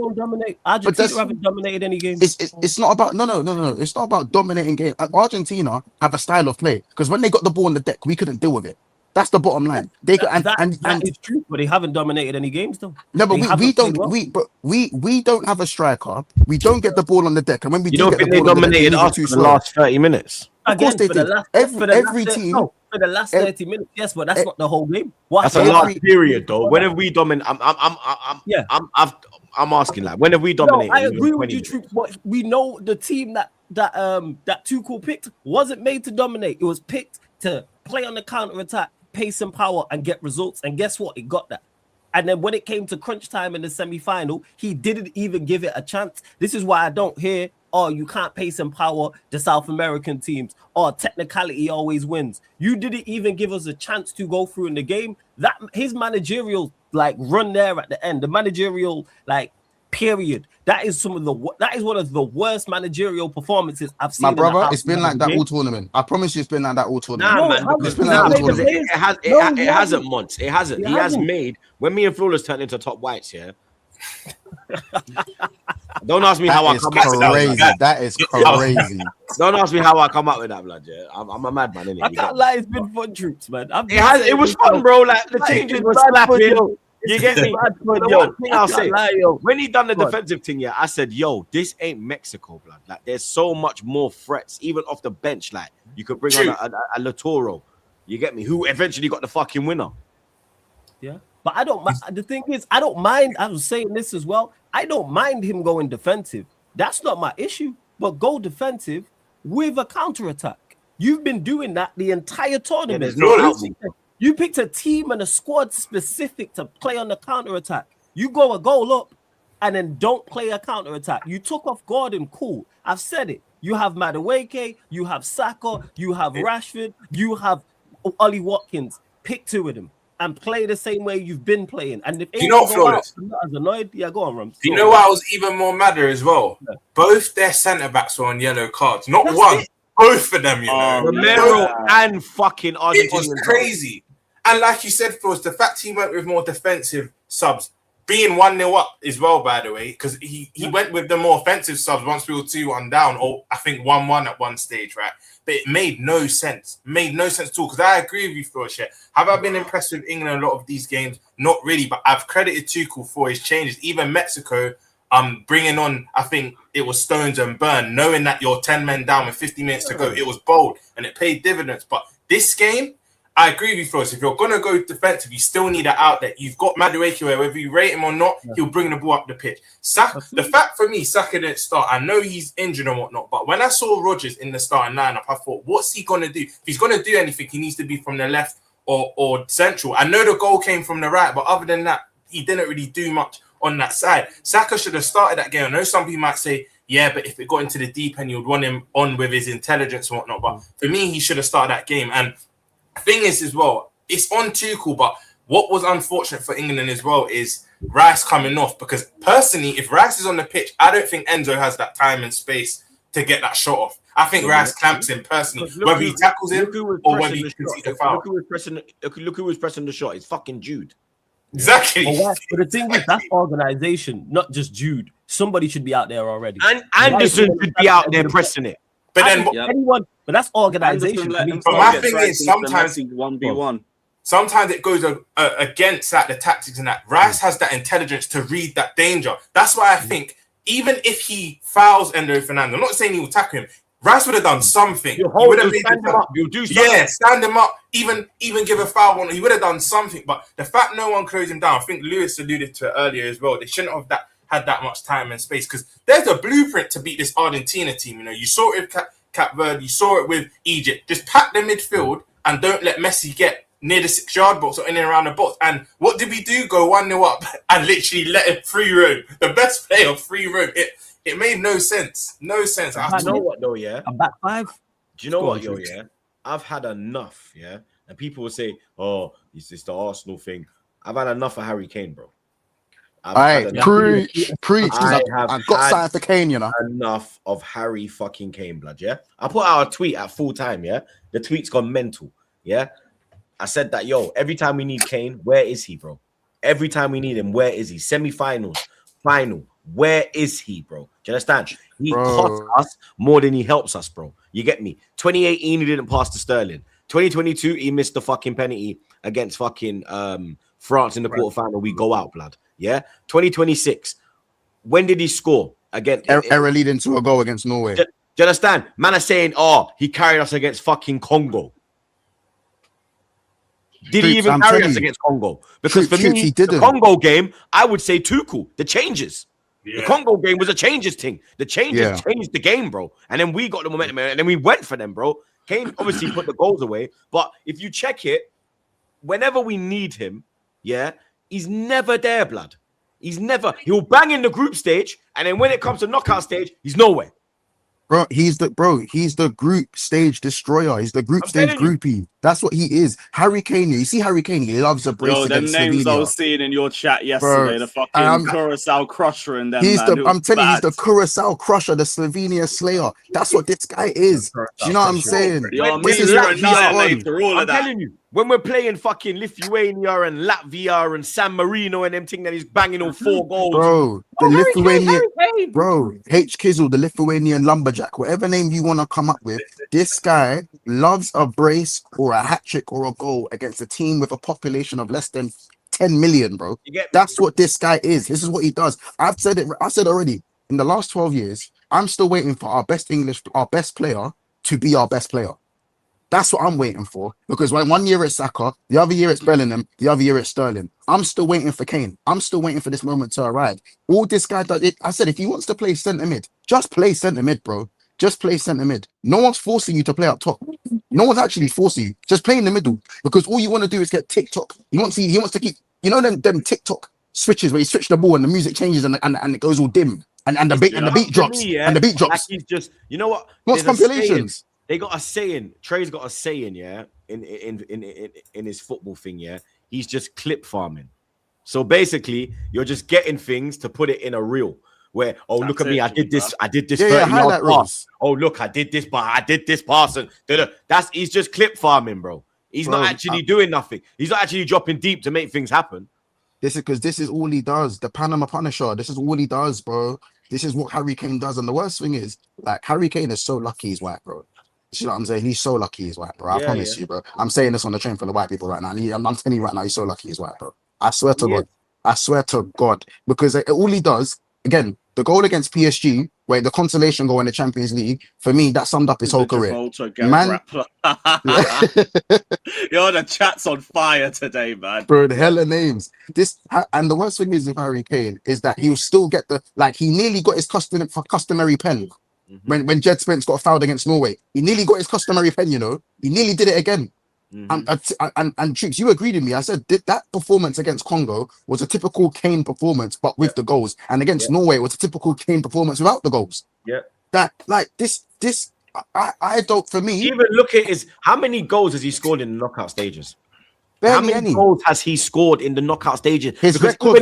Argentina haven't dominated any game. It's not about no. It's not about dominating game. Argentina have a style of play because when they got the ball on the deck, we couldn't deal with it. That's the bottom line. They that is true, but they haven't dominated any games though. No, but we don't have a striker. We don't get the ball on the deck, and when we don't think they dominated us for the last 30 minutes. Of course they did. Every team. For the last 30 minutes, yes, but that's not the whole game. That's a last period, though. When have we dominated? I'm asking, like, when have we dominated? No, I agree with you, Troop. But we know the team that Tuchel picked wasn't made to dominate. It was picked to play on the counter attack, pace and power, and get results. And guess what? It got that. And then when it came to crunch time in the semi-final, he didn't even give it a chance. This is why I don't hear, oh, you can't pace and power the South American teams, or technicality always wins. You didn't even give us a chance to go through in the game. That his managerial run there at the end, the managerial period. That is one of the worst managerial performances I've seen. My brother, it's been like that all tournament. I promise you, it's been like that all tournament. Nah, man, it's been like that all tournament. It hasn't, Mons. It hasn't. He has made when me and Flawless turned into top whites. Yeah. Don't ask me how I come up with that. That is crazy. Don't ask me how I come up with that, blood. Yeah, I'm a madman. Innit? I can't lie, it's been fun, Troops, man. It was fun, bro. Like the changes were slapping. You get me? I'll say, when he done the defensive thing, yeah, I said, yo, this ain't Mexico, blood. Like, there's so much more threats, even off the bench. Like, you could bring on a Latoro. You get me? Who eventually got the fucking winner. Yeah. But I don't. The thing is, I don't mind. I was saying this as well. I don't mind him going defensive. That's not my issue. But go defensive with a counterattack. You've been doing that the entire tournament. You picked a team and a squad specific to play on the counterattack. You go a goal up and then don't play a counterattack. You took off Gordon, cool. I've said it. You have Madueke, you have Saka, you have Rashford, you have Ollie Watkins. Pick two of them and play the same way you've been playing. And if you know, Flawless, I'm not as annoyed. Yeah, go on, Rums. You know what I was even more madder as well? Yeah. Both their centre backs were on yellow cards. Not that's one, both of them, you know. Romero and fucking Argentina. It was crazy. And like you said, Flawless, the fact he went with more defensive subs, being 1-0 up as well, by the way, because he went with the more offensive subs once we were 2-1 down, or I think 1-1 at one stage, right? But it made no sense. Made no sense at all. Because I agree with you, Flawless. Have I been impressed with England a lot of these games? Not really, but I've credited Tuchel for his changes. Even Mexico, bringing on, I think it was Stones and Byrne, knowing that you're 10 men down with 50 minutes to go. It was bold and it paid dividends. But this game, I agree with you, Flawless. If you're going to go defensive, you still need an outlet. You've got Madueke, whether you rate him or not, he'll bring the ball up the pitch. The fact for me, Saka didn't start. I know he's injured and whatnot, but when I saw Rodgers in the starting lineup, I thought, what's he going to do? If he's going to do anything, he needs to be from the left or central. I know the goal came from the right, but other than that, he didn't really do much on that side. Saka should have started that game. I know some people might say, yeah, but if it got into the deep end, you'd want him on with his intelligence and whatnot. But for me, he should have started that game. And thing is as well, it's on Tuchel, but what was unfortunate for England as well is Rice coming off, because personally, if Rice is on the pitch, I don't think Enzo has that time and space to get that shot off. I think Rice clamps him personally, whether he tackles him or whether he concedes the foul. Look who was pressing the shot. It's fucking Jude. Exactly. But the thing is, that's organization, not just Jude. Somebody should be out there already. And Anderson should be out there pressing it. But then anyone, but that's organization. But my thing is, sometimes 1v1. Sometimes it goes against the tactics and that. Rice has that intelligence to read that danger. That's why I think even if he fouls Endo Fernando, I'm not saying he will tackle him. Rice would have done something. You He would have stand him up. You do something. yeah, stand him up. Even give a foul on. He would have done something. But the fact no one closed him down, I think Lewis alluded to it earlier as well. They shouldn't have had that much time and space because there's a blueprint to beat this Argentina team. You know, you saw it with Cape Verde, you saw it with Egypt. Just pack the midfield and don't let Messi get near the 6-yard box or in and around the box. And what did we do? Go 1-0 up and literally let him free roam. The best player free roam. It made no sense. No sense. You know what though, yeah? I'm back 5. Do you know what, yo, yeah? I've had enough, yeah? And people will say, oh, it's just the Arsenal thing. I've had enough of Harry Kane, bro. Preach. I I've got something for Kane, you know. Enough of Harry fucking Kane, blood, yeah? I put out a tweet at full time, yeah? The tweet's gone mental, yeah? I said that, yo, every time we need Kane, where is he, bro? Every time we need him, where is he? Semi-finals, final, where is he, bro? Do you understand? He costs us more than he helps us, bro. You get me? 2018, he didn't pass to Sterling. 2022, he missed the fucking penalty against fucking France in the quarterfinal. We go out, blood. Yeah. 2026. When did he score? Again, error leading to a goal against Norway. Do you understand? Man are saying, oh, he carried us against fucking Congo. Did he even carry us against Congo? Because for me, the Congo game, I would say Tuchel, the changes. Yeah. The Congo game was a changes thing. The changes changed the game, bro. And then we got the momentum, and then we went for them, bro. Kane obviously put the goals away, but if you check it, whenever we need him, yeah, he's never there, blood. He'll bang in the group stage, and then when it comes to knockout stage, he's nowhere. Bro, he's the group stage destroyer. He's the group stage groupie. That's what he is. Harry Kane, you see Harry Kane, he loves a brace against them names Slovenia. I was seeing in your chat yesterday, the fucking Curacao Crusher and them. I'm telling you, he's the Curacao Crusher, the Slovenia Slayer. That's what this guy is. Do you know what I'm saying? This is what he's on. I'm telling you, when we're playing fucking Lithuania and Latvia and San Marino and them thing that he's banging on 4 goals. Bro, the Lithuanian, bro, H. Kizzle, the Lithuanian lumberjack, whatever name you want to come up with, this guy loves a brace or a hat trick or a goal against a team with a population of less than 10 million, bro. That's what this guy is. This is what he does. I said already, in the last 12 years, I'm still waiting for our best player to be our best player. That's what I'm waiting for. Because when 1 year it's Saka, the other year it's Bellingham, the other year it's Sterling. I'm still waiting for Kane. I'm still waiting for this moment to arrive. All this guy does, I said, if he wants to play centre mid, just play centre mid, bro. Just play centre mid. No one's forcing you to play up top. No one's actually forcing you. Just play in the middle. Because all you want to do is get TikTok. He wants to keep, you know, them TikTok switches where you switch the ball and the music changes and it goes all dim. And the beat drops. And the beat drops. Like he's just, you know what? What's compilations? They got a saying. Trey's got a saying, yeah, in his football thing, yeah. He's just clip farming. So basically, you're just getting things to put it in a reel. Where look at me, I did this 30-yard pass. Oh look, I did this, but I did this pass, and he's just clip farming, bro. He's not actually doing nothing. He's not actually dropping deep to make things happen. This is all he does. The Panama Punisher. This is all he does, bro. This is what Harry Kane does. And the worst thing is, like, Harry Kane is so lucky he's white, bro. You know what I'm saying? He's so lucky he's white, bro. I promise you, bro. I'm saying this on the train for the white people right now. I'm telling you right now, he's so lucky he's white, bro. I swear to God. I swear to God. Because all he does, again, the goal against PSG, where the consolation goal in the Champions League, for me, that summed up his whole career. Man, yo, the chat's on fire today, man. Bro, the hella names. And the worst thing is with Harry Kane is that he'll still get he nearly got his customary pen. When Jed Spence got fouled against Norway, he nearly got his customary pen, you know. He nearly did it again. And Troops, you agreed with me. I said that performance against Congo was a typical Kane performance, but with the goals. And against Norway, it was a typical Kane performance without the goals. Yeah. That, like, I don't, for me. Even look at how many goals has he scored in the knockout stages? How many goals has he scored in the knockout stages? His record,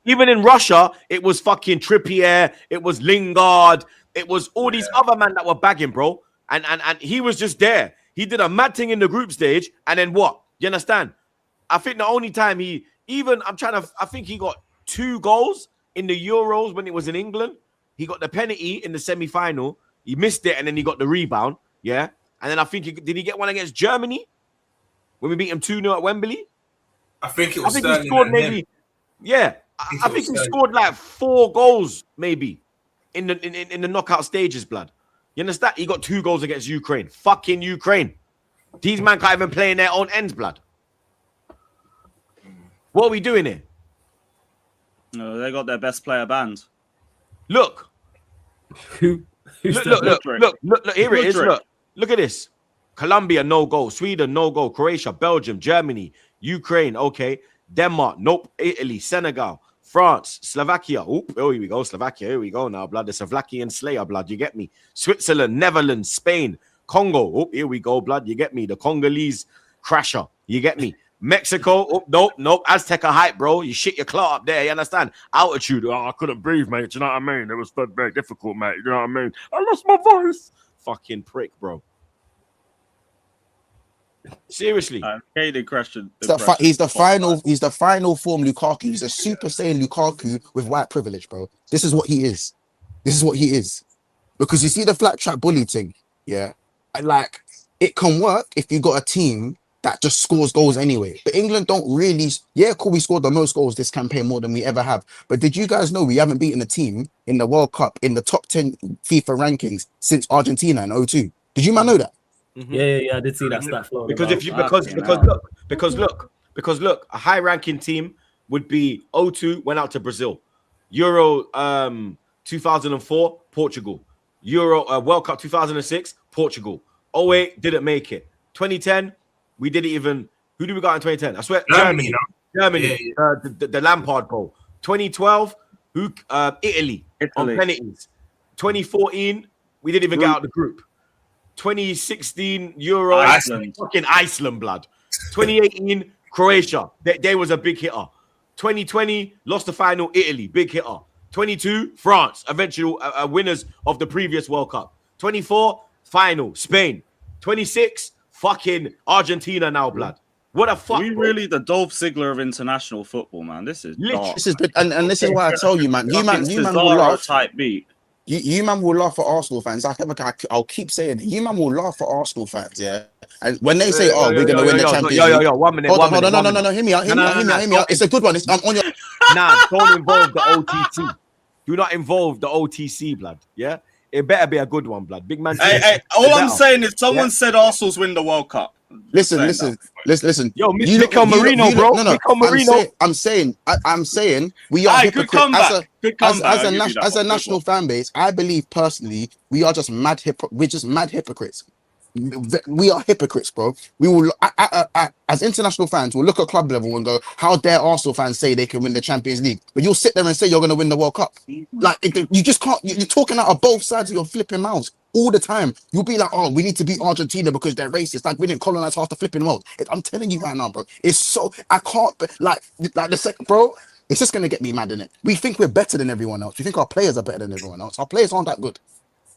even in Russia, it was fucking Trippier, it was Lingard, it was all these other men that were bagging, bro. And he was just there. He did a mad thing in the group stage, and then what? You understand? I think the only time I think he got 2 goals in the Euros when it was in England. He got the penalty in the semi-final. He missed it, and then he got the rebound. Yeah. And then I think did he get one against Germany when we beat him 2-0 at Wembley? I think it was. he scored maybe. Yeah, I think he scored like 4 goals, maybe, in the knockout stages, blood. You understand? He got 2 goals against Ukraine. Fucking Ukraine. These man can't even play in their own ends, blood. What are we doing here? No, they got their best player banned. Look. Look. Look, here it is. Look at this. Colombia, no goal. Sweden, no goal. Croatia, Belgium, Germany, Ukraine, okay. Denmark, nope. Italy, Senegal, France, Slovakia. Oop, oh, here we go. Slovakia, here we go now, blood. The Slovakian Slayer, blood. You get me? Switzerland, Netherlands, Spain, Congo. Oh, here we go, blood. You get me? The Congolese Crasher. You get me? Mexico. Oh, nope. Azteca hype, bro. You shit your clout up there. You understand? Altitude. Oh, I couldn't breathe, mate. Do you know what I mean? It was very difficult, mate. You know what I mean? I lost my voice. Fucking prick, bro. Seriously. Kaden question. He's the final form Lukaku. He's a Super Saiyan Lukaku with white privilege, bro. This is what he is. Because you see the flat track bully thing, yeah? Like, it can work if you got a team that just scores goals anyway. But England don't really... Yeah, cool, we scored the most goals this campaign, more than we ever have. But did you guys know we haven't beaten a team in the World Cup in the top 10 FIFA rankings since Argentina in 2002? Did you man know that? Mm-hmm. Yeah, I did see that stat. Because look, a high-ranking team would be 2002 went out to Brazil, Euro 2004 Portugal, Euro World Cup 2006 Portugal, 08 didn't make it, 2010 we didn't even. Who did we got in 2010? I swear Germany. Yeah. The Lampard goal. 2012 Italy on penalties. 2014 we didn't even get out of the group. 2016 Euro, fucking Iceland, blood. 2018 Croatia, they was a big hitter. 2020 lost the final, Italy, big hitter. 22 France, eventual winners of the previous World Cup. 24 final, Spain. 26 fucking Argentina now, blood. What a fuck. We really the Dolph Ziggler of international football, man. This is dark. This is and this is why I tell you, man. You man will laugh. Type beat. You man will laugh at Arsenal fans. I'll keep saying it. You man will laugh at Arsenal fans, yeah. And when they say, "Oh, we're gonna win the Champions League," yo, 1 minute. Hold on, no, hear me out. It's a good one. I'm on your. Nah, don't involve the OTT. Do not involve the OTC, blood. Yeah, it better be a good one, blood. Big man. Hey, all I'm saying is, someone said Arsenal's win the World Cup. Listen. Yo, Mikel Marino, bro. Mikel Marino. I'm saying we are hypocrites. As a national fan base, I believe personally we are just mad hypocrites. We are hypocrites, bro. We will, as international fans, we'll look at club level and go, "How dare Arsenal fans say they can win the Champions League?" But you'll sit there and say you're going to win the World Cup. Like you just can't. You're talking out of both sides of your flipping mouths all the time. You'll be like, "Oh, we need to beat Argentina because they're racist. Like we didn't colonize half the flipping world." I'm telling you right now, bro. It's so I can't like the second, bro. It's just gonna get me mad, innit? We think we're better than everyone else. We think our players are better than everyone else. Our players aren't that good.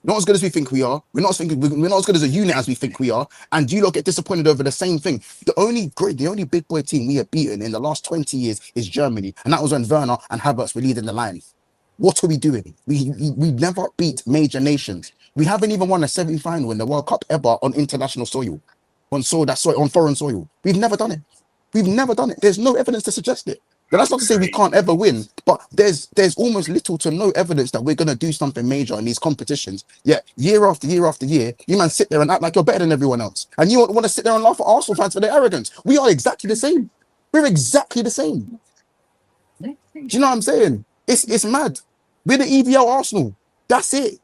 Not as good as we think we are. We're not as good as a unit as we think we are. And you lot get disappointed over the same thing. The only big boy team we have beaten in the last 20 years is Germany. And that was when Werner and Havertz were leading the line. What are we doing? We never beat major nations. We haven't even won a semi-final in the World Cup ever on international soil. On foreign soil. We've never done it. There's no evidence to suggest it. But that's not to say we can't ever win, but there's almost little to no evidence that we're going to do something major in these competitions. Yeah, year after year after year, you man sit there and act like you're better than everyone else. And you want to sit there and laugh at Arsenal fans for their arrogance. We are exactly the same. We're exactly the same. Do you know what I'm saying? It's mad. We're the EVL Arsenal. That's it.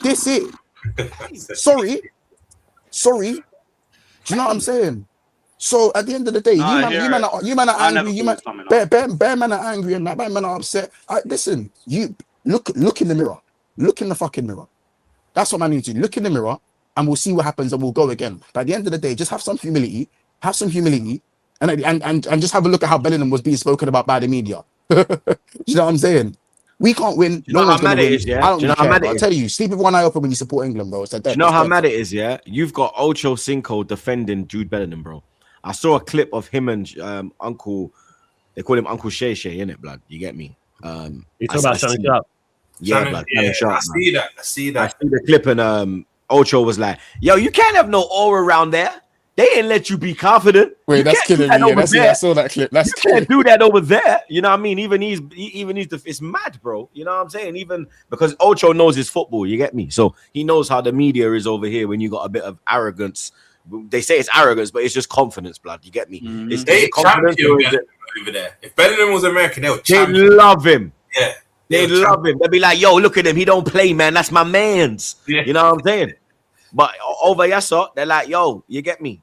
That's it. Sorry. Do you know what I'm saying? So at the end of the day, you man are angry. Bear man are angry and bear man are upset. Listen, you look in the mirror. Look in the fucking mirror. That's what man needs to do. Look in the mirror, and we'll see what happens, and we'll go again. But at the end of the day, just have some humility. And just have a look at how Bellingham was being spoken about by the media. You know what I'm saying? We can't win. No one's gonna win. I don't care. I tell you, sleep with one eye open when you support England, bro. You know how mad it is, yeah? You've got Ocho Cinco defending Jude Bellingham, bro. I saw a clip of him and Uncle. They call him Uncle Shay Shay, innit, blood? You get me? You talking about Shannon Sharp? Yeah, blood. Yeah, I see that. I see the clip, and Ocho was like, "Yo, you can't have no aura around there. They ain't let you be confident. Wait, You that's can't do killing that me. over Yeah, there. I saw that clip. That's You killing can't do that over there. You know what I mean? Even he's it's mad, bro. You know what I'm saying? Even because Ocho knows his football, you get me? So he knows how the media is over here when you got a bit of arrogance. They say it's arrogance, but it's just confidence, blood. You get me? Is They it confidence champion or is it? over there. If Bellingham was American, they would They champion. love him. Yeah. They love him. They'll be like, yo, look at him. He don't play, man. That's my man's. Yeah. You know what I'm saying? But over Yassa, they're like, yo, you get me?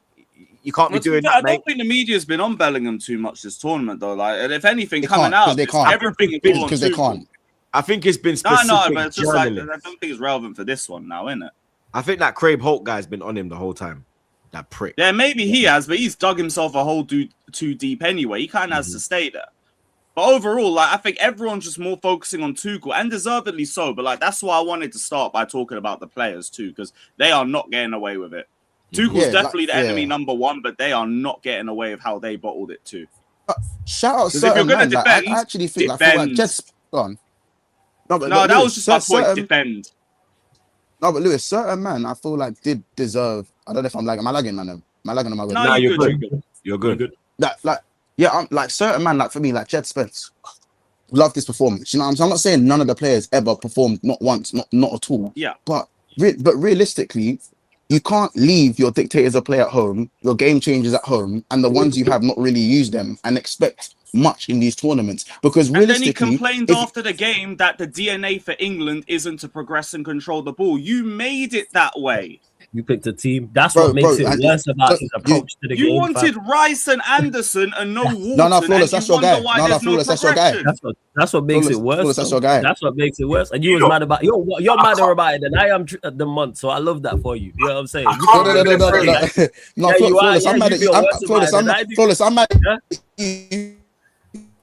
You can't be doing that, I mate. don't think the media's been on Bellingham too much this tournament, though. Like, and if anything, They coming can't, out, 'cause they it's can't. everything is all on Because they Tuchel. can't. I think it's been No, specific but it's just like, I journalists. don't think it's relevant for this one now, isn't it? I think that Craig Holt guy's been on him the whole time. That prick. Yeah, maybe he has, but he's dug himself a hole too deep anyway. He kind of has to stay there. But overall, like, I think everyone's just more focusing on Tuchel, and deservedly so. But like, that's why I wanted to start by talking about the players too, because they are not getting away with it. Tuchel's definitely the enemy number one, but they are not getting away with how they bottled it too. Shout out If you're certain gonna man. Like, I defend, actually think like, I feel like defend. Jed's gone. No, but No, that Lewis, was just my point. certain- Defend. No, but Lewis, certain man, I feel like did deserve. I don't know if I'm lagging. Am I lagging, man? Am I lagging? Am I good? No, Nah, you're you're good. good. You're good. Like, yeah, I'm like certain man, like for me, like Jed Spence, love this performance. You know what I'm saying? I'm not saying none of the players ever performed, not once, not at all. Yeah. But realistically, you can't leave your dictators of play at home, your game changers at home, and the ones you have not really use them and expect much in these tournaments. Because And then he realistically, complained after the game that the DNA for England isn't to progress and control the ball. You made it that way. You picked a team. That's Bro, what makes bro, it and worse about look, his approach to the You game. wanted fam. Rice and Anderson and no Wharton. No, Flawless, and that's you your guy. wonder why No, there's Flawless, that's your guy. progression. That's what makes it Flawless, worse. that's though. your guy. That's what makes it worse. And you was mad about you're madder about it than I am the month. So I love that for you. You know what I'm saying? You No, can't no, really no. say that. No, Yeah, you are. Flawless, Yeah, I'm mad you at feel you. worse Flawless, about it than I do. Flawless, I'm mad Yeah? at you.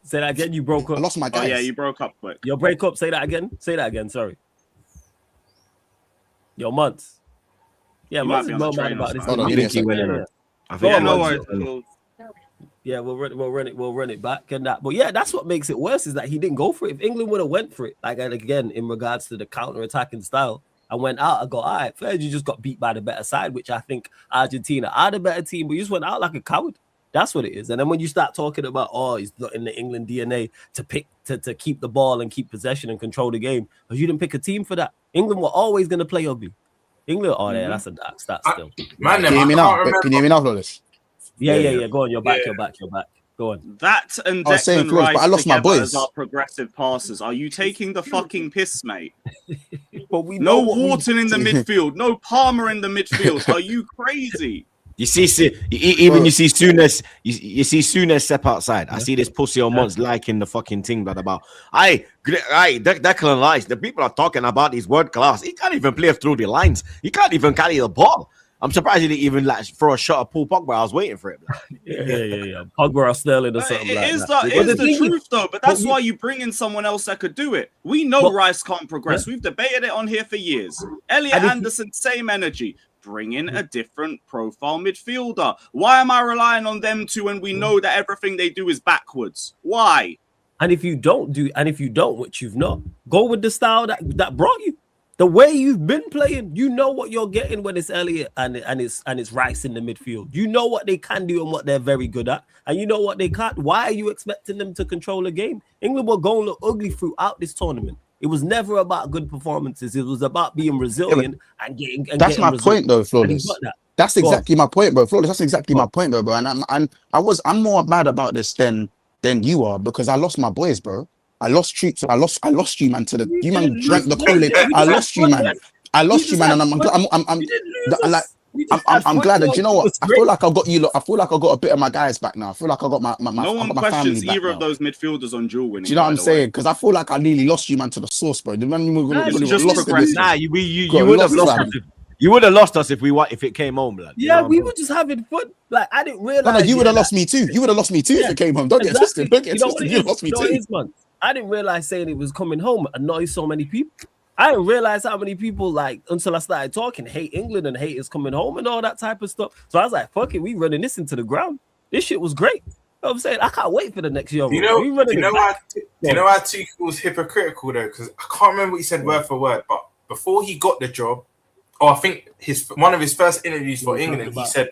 Say that again. You broke I up. lost my Oh, guys. yeah, you broke up quick. Your breakup. Say that again. Say that again. Sorry. Your months. Yeah, You months might is be on more the mad train about or this. something. than Hold on, you. give me a He went Yeah, in. yeah. I Go think Yeah, on, no Monty. worries. Yeah, we'll run it back and that. But yeah, that's what makes it worse is that he didn't go for it. If England would have went for it, like, and again in regards to the counter-attacking style, and went out, I go, all right, fair, you just got beat by the better side, which I think Argentina are the better team, but you just went out like a coward. That's what it is. And then when you start talking about, oh, he's not in the England DNA to keep the ball and keep possession and control the game, because you didn't pick a team for that. England were always going to play ugly. England, yeah, that's a dark stat still. Man, Can you hear me now? Can you hear me now, Flawless? Yeah. Go on, you're back. Go on. That and I was saying Declan Flawless, Rice but I lost my together boys. as our progressive passes. Are you taking the fucking piss, mate? But we No know what we- Wharton in the midfield. No Palmer in the midfield. Are you crazy? You see, you see Souness, you see Souness step outside. I see this pussy on once liking the fucking thing that about. Declan Rice. The people are talking about his world class. He can't even play through the lines. He can't even carry the ball. I'm surprised he didn't even like throw a shot at Paul Pogba. I was waiting for it. Yeah. Pogba or Sterling or something It like is that. the, But it's the thing is- truth, though. But that's why you bring in someone else that could do it. We know But- Rice can't progress. We've debated it on here for years. Elliot And if- Anderson, same energy. Bring in a different profile midfielder. Why am I relying on them two when we know that everything they do is backwards? Why? And if you don't, which you've not, go with the style that brought you. The way you've been playing, you know what you're getting when it's Elliot and it's Rice in the midfield. You know what they can do and what they're very good at, and you know what they can't. Why are you expecting them to control the game? England were going to look ugly throughout this tournament. It was never about good performances. It was about being resilient and getting. And That's getting my results. point, though, And he Flawless. got that. That's exactly my point, bro. Flawless. That's exactly Go my on. point, though, bro. And I'm more mad about this than you are because I lost my boys, bro. I lost Troops. I lost you, man. You man drank the Kool-Aid. I lost you, man. I lost you, man. And I'm glad that you know what. I feel like I got you. I feel like I got a bit of my guys back now. I feel like I got my No one I got my family questions back either now. of those midfielders on dual winning. Do you know what by I'm the way. saying? Because I feel like I nearly lost you, man, to the source, bro. The man you were Nah, it's gonna just lost in this. progressive. Nah, you Got would have lost, lost fam. us. You would have lost us if it came home, blood. You Yeah, know what we I'm were just having fun. Like I didn't realize. No, you would have yeah, lost me too. You would have lost me too if it came home. Don't get twisted. Don't get twisted. You lost me what it too. is, man? I didn't realize saying it was coming home annoys so many people. I didn't realize how many people, like, until I started talking, hate England and hate is coming home and all that type of stuff. So I was like, fuck it, we running this into the ground. This shit was great. You know what I'm saying? I can't wait for the next year. Do you know why Tuchel was hypocritical though? Because I can't remember what he said word for word, but before he got the job, I think one of his first interviews for England, he said,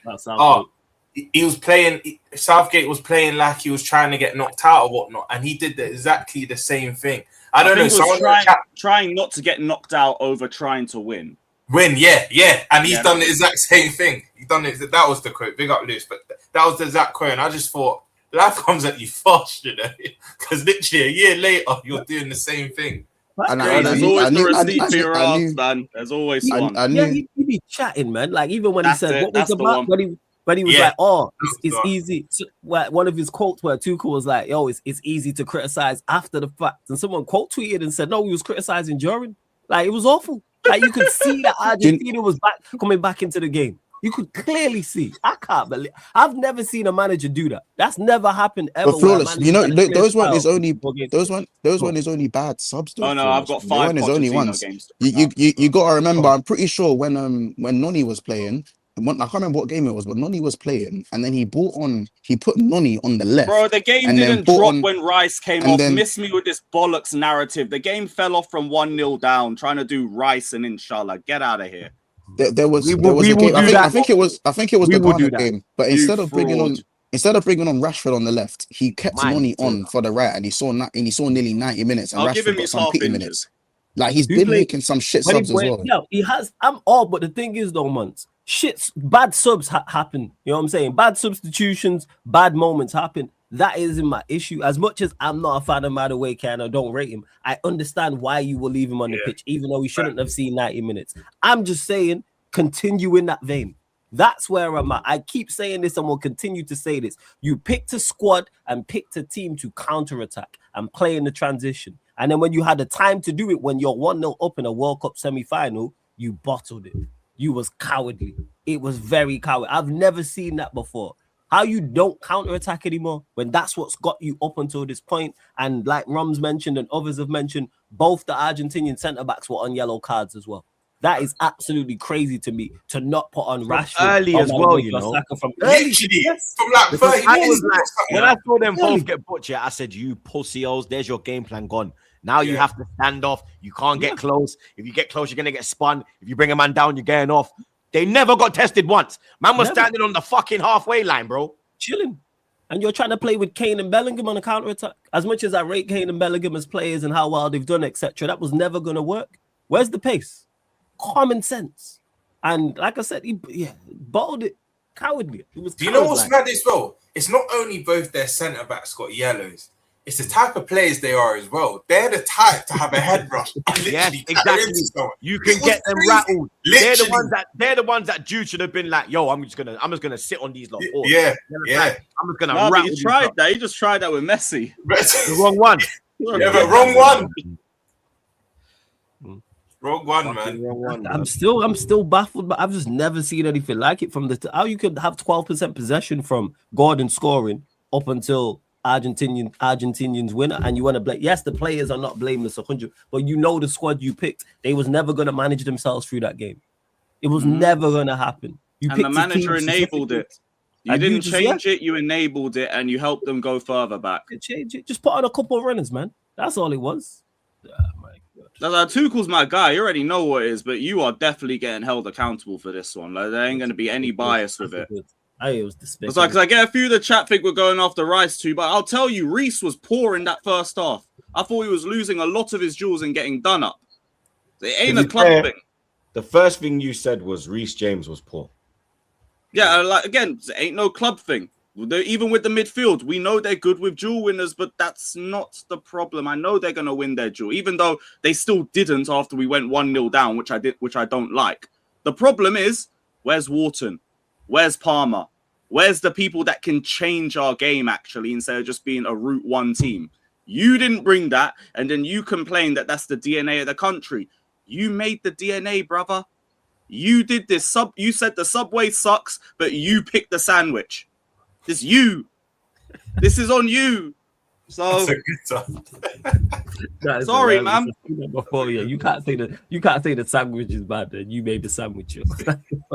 he was playing. Southgate was playing like he was trying to get knocked out or whatnot, and he did exactly the same thing. I don't know. He was trying not to get knocked out over trying to win. Yeah, and he's done the exact same thing. He done it. That was the quote. Big up, Luce, but that was the exact quote. And I just thought, life comes at you fast, you know, because literally a year later you're doing the same thing. There's always the receipt for your ass, man. There's always one. He'd be chatting, man. Like even when he said, "What was the mark?" When he was like, "Oh, it's easy." So, one of his quotes where Tuchel was like, "Yo, it's easy to criticize after the fact," and someone quote tweeted and said, "No, he was criticizing during." Like it was awful. Like you could see that Argentina was coming back into the game. You could clearly see. I can't believe. I've never seen a manager do that. That's never happened ever. But Flawless, you know, those one is only bad subs. Oh no, I've got 5 only ones. You got to remember. I'm pretty sure when Noni was playing, I can't remember what game it was, but Noni was playing, and then he put Noni on the left. Bro, the game didn't drop when Rice came off. Miss me with this bollocks narrative. The game fell off from 1-0 down, trying to do Rice and Inshallah. Get out of here. There was a game. I think it was the Ghana game. But instead of bringing on Rashford on the left, he kept Noni on for the right, and he saw nearly 90 minutes, and Rashford got some pity minutes. Like he's been making some shit subs as well. Yeah, he has. I'm all, but the thing is, though, months bad subs happen. You know what I'm saying? Bad substitutions, bad moments happen. That isn't my issue. As much as I'm not a fan of Madueke and I don't rate him, I understand why you will leave him on the pitch, even though he shouldn't have seen 90 minutes. I'm just saying, continue in that vein. That's where I'm at. I keep saying this and will continue to say this. You picked a squad and picked a team to counterattack and play in the transition. And then when you had the time to do it, when you're 1-0 up in a World Cup semi-final, you bottled it. You was cowardly. It was very cowardly. I've never seen that before. How you don't counterattack anymore when that's what's got you up until this point. And like Rums mentioned and others have mentioned, both the Argentinian centre-backs were on yellow cards as well. That is absolutely crazy to me to not put on Rashford early as well, you know. From like 30 minutes. When I saw them both get butchered, I said, "You pussy-os, there's your game plan gone. Now you have to stand off. You can't get close. If you get close, you're gonna get spun. If you bring a man down, you're getting off." They never got tested once. Man was standing on the fucking halfway line, bro. Chilling. And you're trying to play with Kane and Bellingham on a counter-attack. As much as I rate Kane and Bellingham as players and how well they've done, etc., that was never going to work. Where's the pace? Common sense. And like I said, he bottled it cowardly. It was. Do you know what's mad as well? It's not only both their centre-backs got yellows. It's the type of players they are as well. They're the type to have a head rush. Yes, exactly. You can get them rattled. They're the ones that Jude should have been like, "Yo, I'm just gonna sit on these lot." Yeah. I'm just gonna rattle. He tried that. He just tried that with Messi. The wrong one. Yeah, but wrong one. Wrong one, man. Wrong one, I'm still baffled, but I've just never seen anything like it from how you could have 12% possession from Gordon scoring up until Argentinians win, and you want to blame. Yes, the players are not blameless 100, but you know the squad you picked, they was never going to manage themselves through that game. It was never going to happen. And the manager enabled it. You didn't change it, you enabled it, and you helped them go further back. Change it. Just put on a couple of runners, man. That's all it was. Oh my God. Tuchel's my guy. You already know what it is, but you are definitely getting held accountable for this one. Like, there ain't going to be any bias with it. It was despicable. It's like, because I get a few of the chat think we're going after Rice too, but I'll tell you, Reece was poor in that first half. I thought he was losing a lot of his jewels and getting done up. It ain't a club thing. The first thing you said was Reece James was poor. Yeah, like again, it ain't no club thing. Even with the midfield, we know they're good with jewel winners, but that's not the problem. I know they're going to win their jewel, even though they still didn't after we went 1-0 down, which I don't like. The problem is, where's Wharton? Where's Palmer? Where's the people that can change our game, actually, instead of just being a Route 1 team? You didn't bring that, and then you complain that that's the DNA of the country. You made the DNA, brother. You did this. You said the Subway sucks, but you picked the sandwich. This you. This is on you. So sorry, man. You can't say the sandwich is bad. Then you made the sandwich.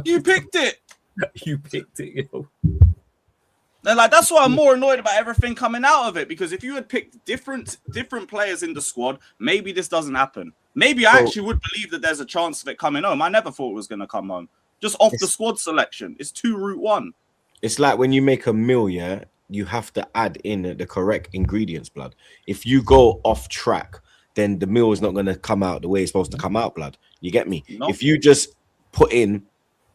You picked it. You picked it, yo. And like that's why I'm more annoyed about everything coming out of it, because if you had picked different players in the squad, maybe this doesn't happen. Maybe I actually would believe that there's a chance of it coming home. I never thought it was going to come home. Just off the squad selection. It's 2 route 1. It's like when you make a meal, yeah, you have to add in the correct ingredients, blood. If you go off track, then the meal is not going to come out the way it's supposed to come out, blood. You get me? No. If you just put in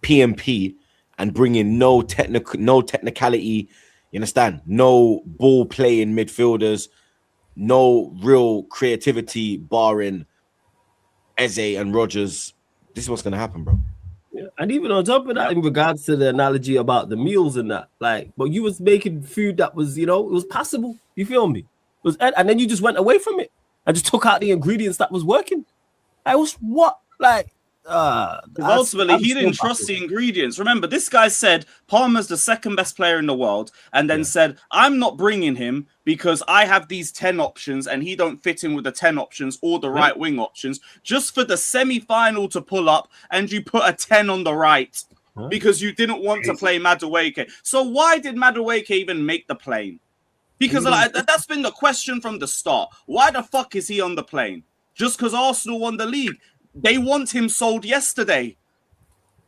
P and bring in no technicality, you understand? No ball playing midfielders, no real creativity, barring Eze and Rogers. This is what's going to happen, bro. Yeah. And even on top of that, in regards to the analogy about the meals and that, like, but you was making food that was, it was passable. You feel me? It was, and then you just went away from it and just took out the ingredients that was working. I was what? Like, ultimately, he didn't trust the ingredients. Remember, this guy said Palmer's the second best player in the world, and then said, I'm not bringing him because I have these 10 options and he don't fit in with the 10 options or the right wing options, just for the semi-final to pull up, and you put a 10 on the right because you didn't want to play Madueke. So why did Madueke even make the plane? Because that's been the question from the start. Why the fuck is he on the plane? Just because Arsenal won the league? They want him sold yesterday.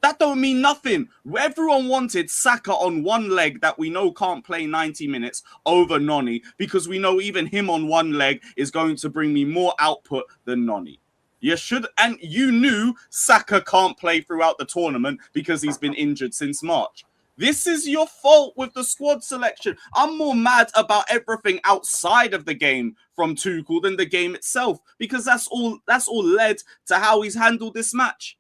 That don't mean nothing. Everyone wanted Saka on one leg that we know can't play 90 minutes over Noni, because we know even him on one leg is going to bring me more output than Noni. And you knew Saka can't play throughout the tournament because he's been injured since March. This is your fault with the squad selection. I'm more mad about everything outside of the game from Tuchel than the game itself, because that's all led to how he's handled this match.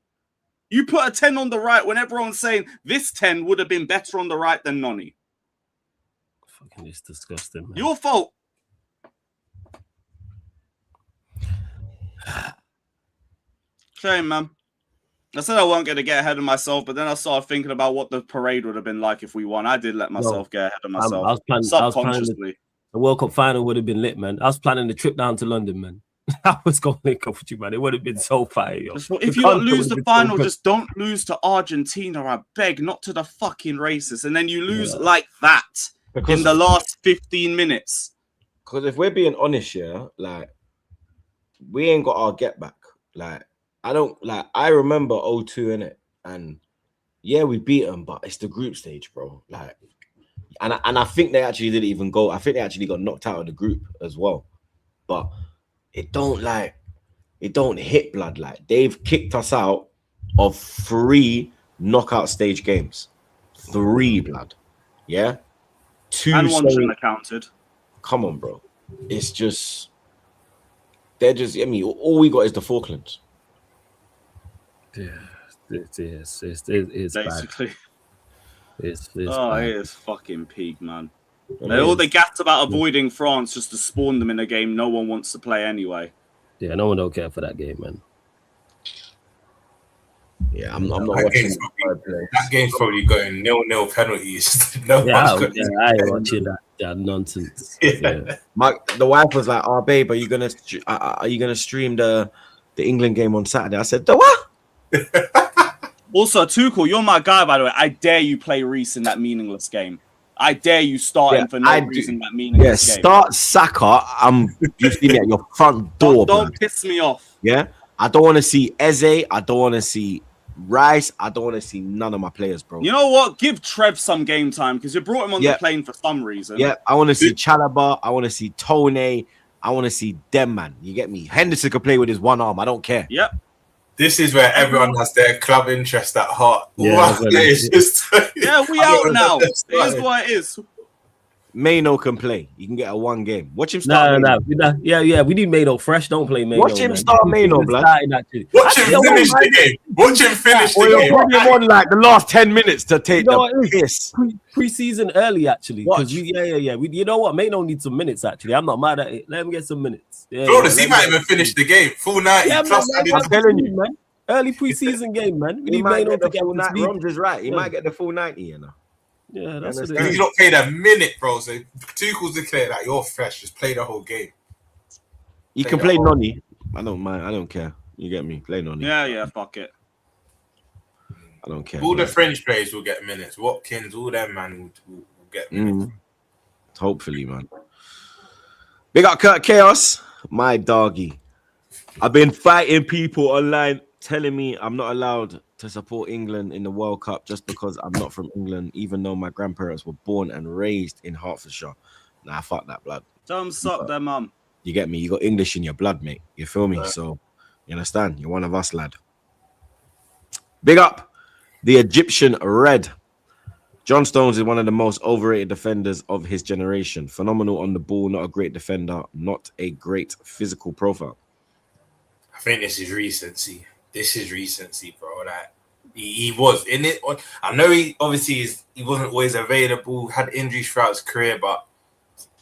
You put a 10 on the right when everyone's saying this 10 would have been better on the right than Noni. Fucking, it's disgusting, man. Your fault. Shame, man. I said I wasn't going to get ahead of myself, but then I started thinking about what the parade would have been like if we won. I did let myself get ahead of myself. I was planning, subconsciously. The World Cup final would have been lit, man. I was planning the trip down to London, man. I was going to link up with you, man. It would have been so fire, yo. If you don't lose the final, just don't lose to Argentina, I beg, not to the fucking racists. And then you lose like that in the last 15 minutes. Because if we're being honest, yeah, like, we ain't got our get back. Like, I remember 0-2 in it, and yeah, we beat them, but it's the group stage, bro. Like, and I think they actually didn't even go. I think they actually got knocked out of the group as well. But it don't hit, blood. Like, they've kicked us out of 3 knockout stage games. 3, blood. Yeah, 2 and 1 shouldn't have counted. Come on, bro. It's just all we got is the Falklands. Yeah, it's basically bad. It's it bad. is fucking peak, man. All they gassed about avoiding France just to spawn them in a game no one wants to play anyway. Yeah, no one don't care for that game, man. Yeah, I'm not watching that game's probably going 0-0 penalties. I ain't watching that nonsense. Yeah. The wife was like, "Oh, babe, are you gonna stream the England game on Saturday?" I said, "The what?" Also, Tuchel, you're my guy, by the way. I dare you play Reece in that meaningless game. I dare you start him for no reason that meaningless game. Start Saka. You see me at your front door. Don't piss me off. Yeah, I don't want to see Eze. I don't want to see Rice. I don't want to see none of my players, bro. You know what? Give Trev some game time because you brought him on the plane for some reason. Yeah, I want to see Chalobah. I want to see Tone. I want to see them, man. You get me? Henderson can play with his one arm. I don't care. Yep. This is where everyone has their club interest at heart. Yeah, we out now. It is what it is. Maino can play. You can get a 1 game. Watch him start. Yeah. We need Maino fresh. Don't play Maino. Watch him start Maino, blood. Watch him finish the game. Watch him finish the game. Put him on like the last 10 minutes to take the piss. Pre-season early, actually. You know what? Maino needs some minutes, actually. I'm not mad at it. Let him get some minutes. He might even finish the game. Full 90 plus. I'm telling you, man. Early pre-season game, man. We need Maino to get the speed. Rom's is right. He might get the full 90, you know. Yeah, that's what it is. He's not played a minute, bro. So Tuchel's declared that you're fresh. Just play the whole game. You can play Noni. I don't mind. I don't care. You get me? Play Noni. Yeah. Fuck it. I don't care. All the French players will get minutes. Watkins, all them, man, will get minutes. Hopefully, man. Big up Kurt Chaos, my doggy. I've been fighting people online telling me I'm not allowed to support England in the World Cup just because I'm not from England, even though my grandparents were born and raised in Hertfordshire. Nah, fuck that, blood. Tell them suck their mum. You get me? You got English in your blood, mate. You feel me? Right. So, you understand? You're one of us, lad. Big up the Egyptian Red. John Stones is one of the most overrated defenders of his generation. Phenomenal on the ball, not a great defender, not a great physical profile. I think this is recency. This is recency, bro. Like he was in it. I know he wasn't always available, had injuries throughout his career, but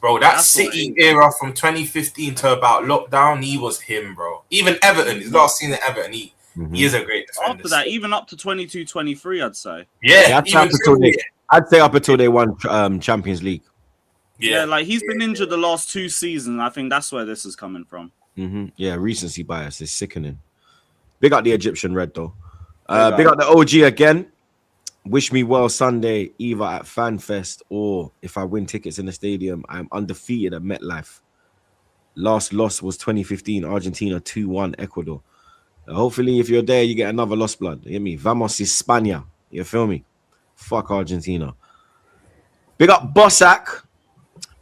bro, that City era from 2015 to about lockdown, he was him, bro. Even Everton, his last season at Everton, he is a great defender. After that, even up to 22-23, I'd say. Yeah, I'd say up until they won Champions League. Yeah, like he's been injured the last 2 seasons. I think that's where this is coming from. Yeah, recency bias is sickening. Big up the Egyptian Red, though. Big up the OG again. Wish me well Sunday, either at FanFest or if I win tickets in the stadium. I'm undefeated at MetLife. Last loss was 2015, Argentina 2-1 Ecuador. Hopefully, if you're there, you get another lost blood. You hear me? Vamos España. You feel me? Fuck Argentina. Big up Bossack.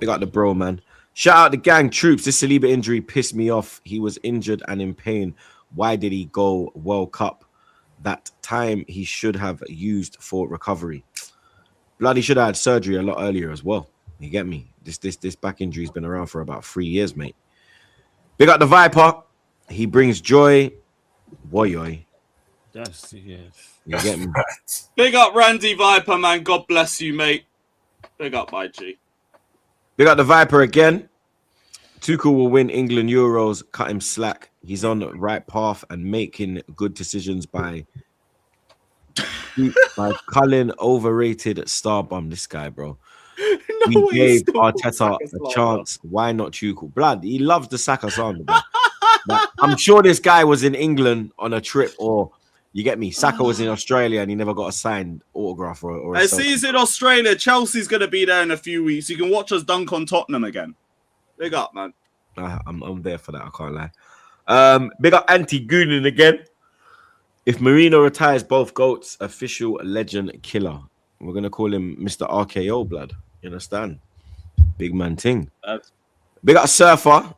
Big up the bro, man. Shout out the gang troops. This Saliba injury pissed me off. He was injured and in pain. Why did he go World Cup? That time he should have used for recovery. Bloody should have had surgery a lot earlier as well. You get me? This back injury's been around for about 3 years, mate. Big up the Viper. He brings joy. Woyoy. That's You get me? Big up Randy Viper, man. God bless you, mate. Big up, my G. Big up the Viper again. Tuchel will win England Euros. Cut him slack. He's on the right path and making good decisions by Cullen overrated star bum. This guy, bro. He gave Arteta a chance. Why not Tuchel? Blood. He loves the Saka sound. Like, I'm sure this guy was in England on a trip, or you get me. Saka was in Australia and he never got a signed autograph or I see he's in Australia. Chelsea's gonna be there in a few weeks. You can watch us dunk on Tottenham again. Big up, man. I'm there for that. I can't lie. Big up Anti-Goonin again. If Marino retires both GOATs, official legend killer. We're gonna call him Mr. RKO, blood. You understand? Big man ting. Big up Surfer.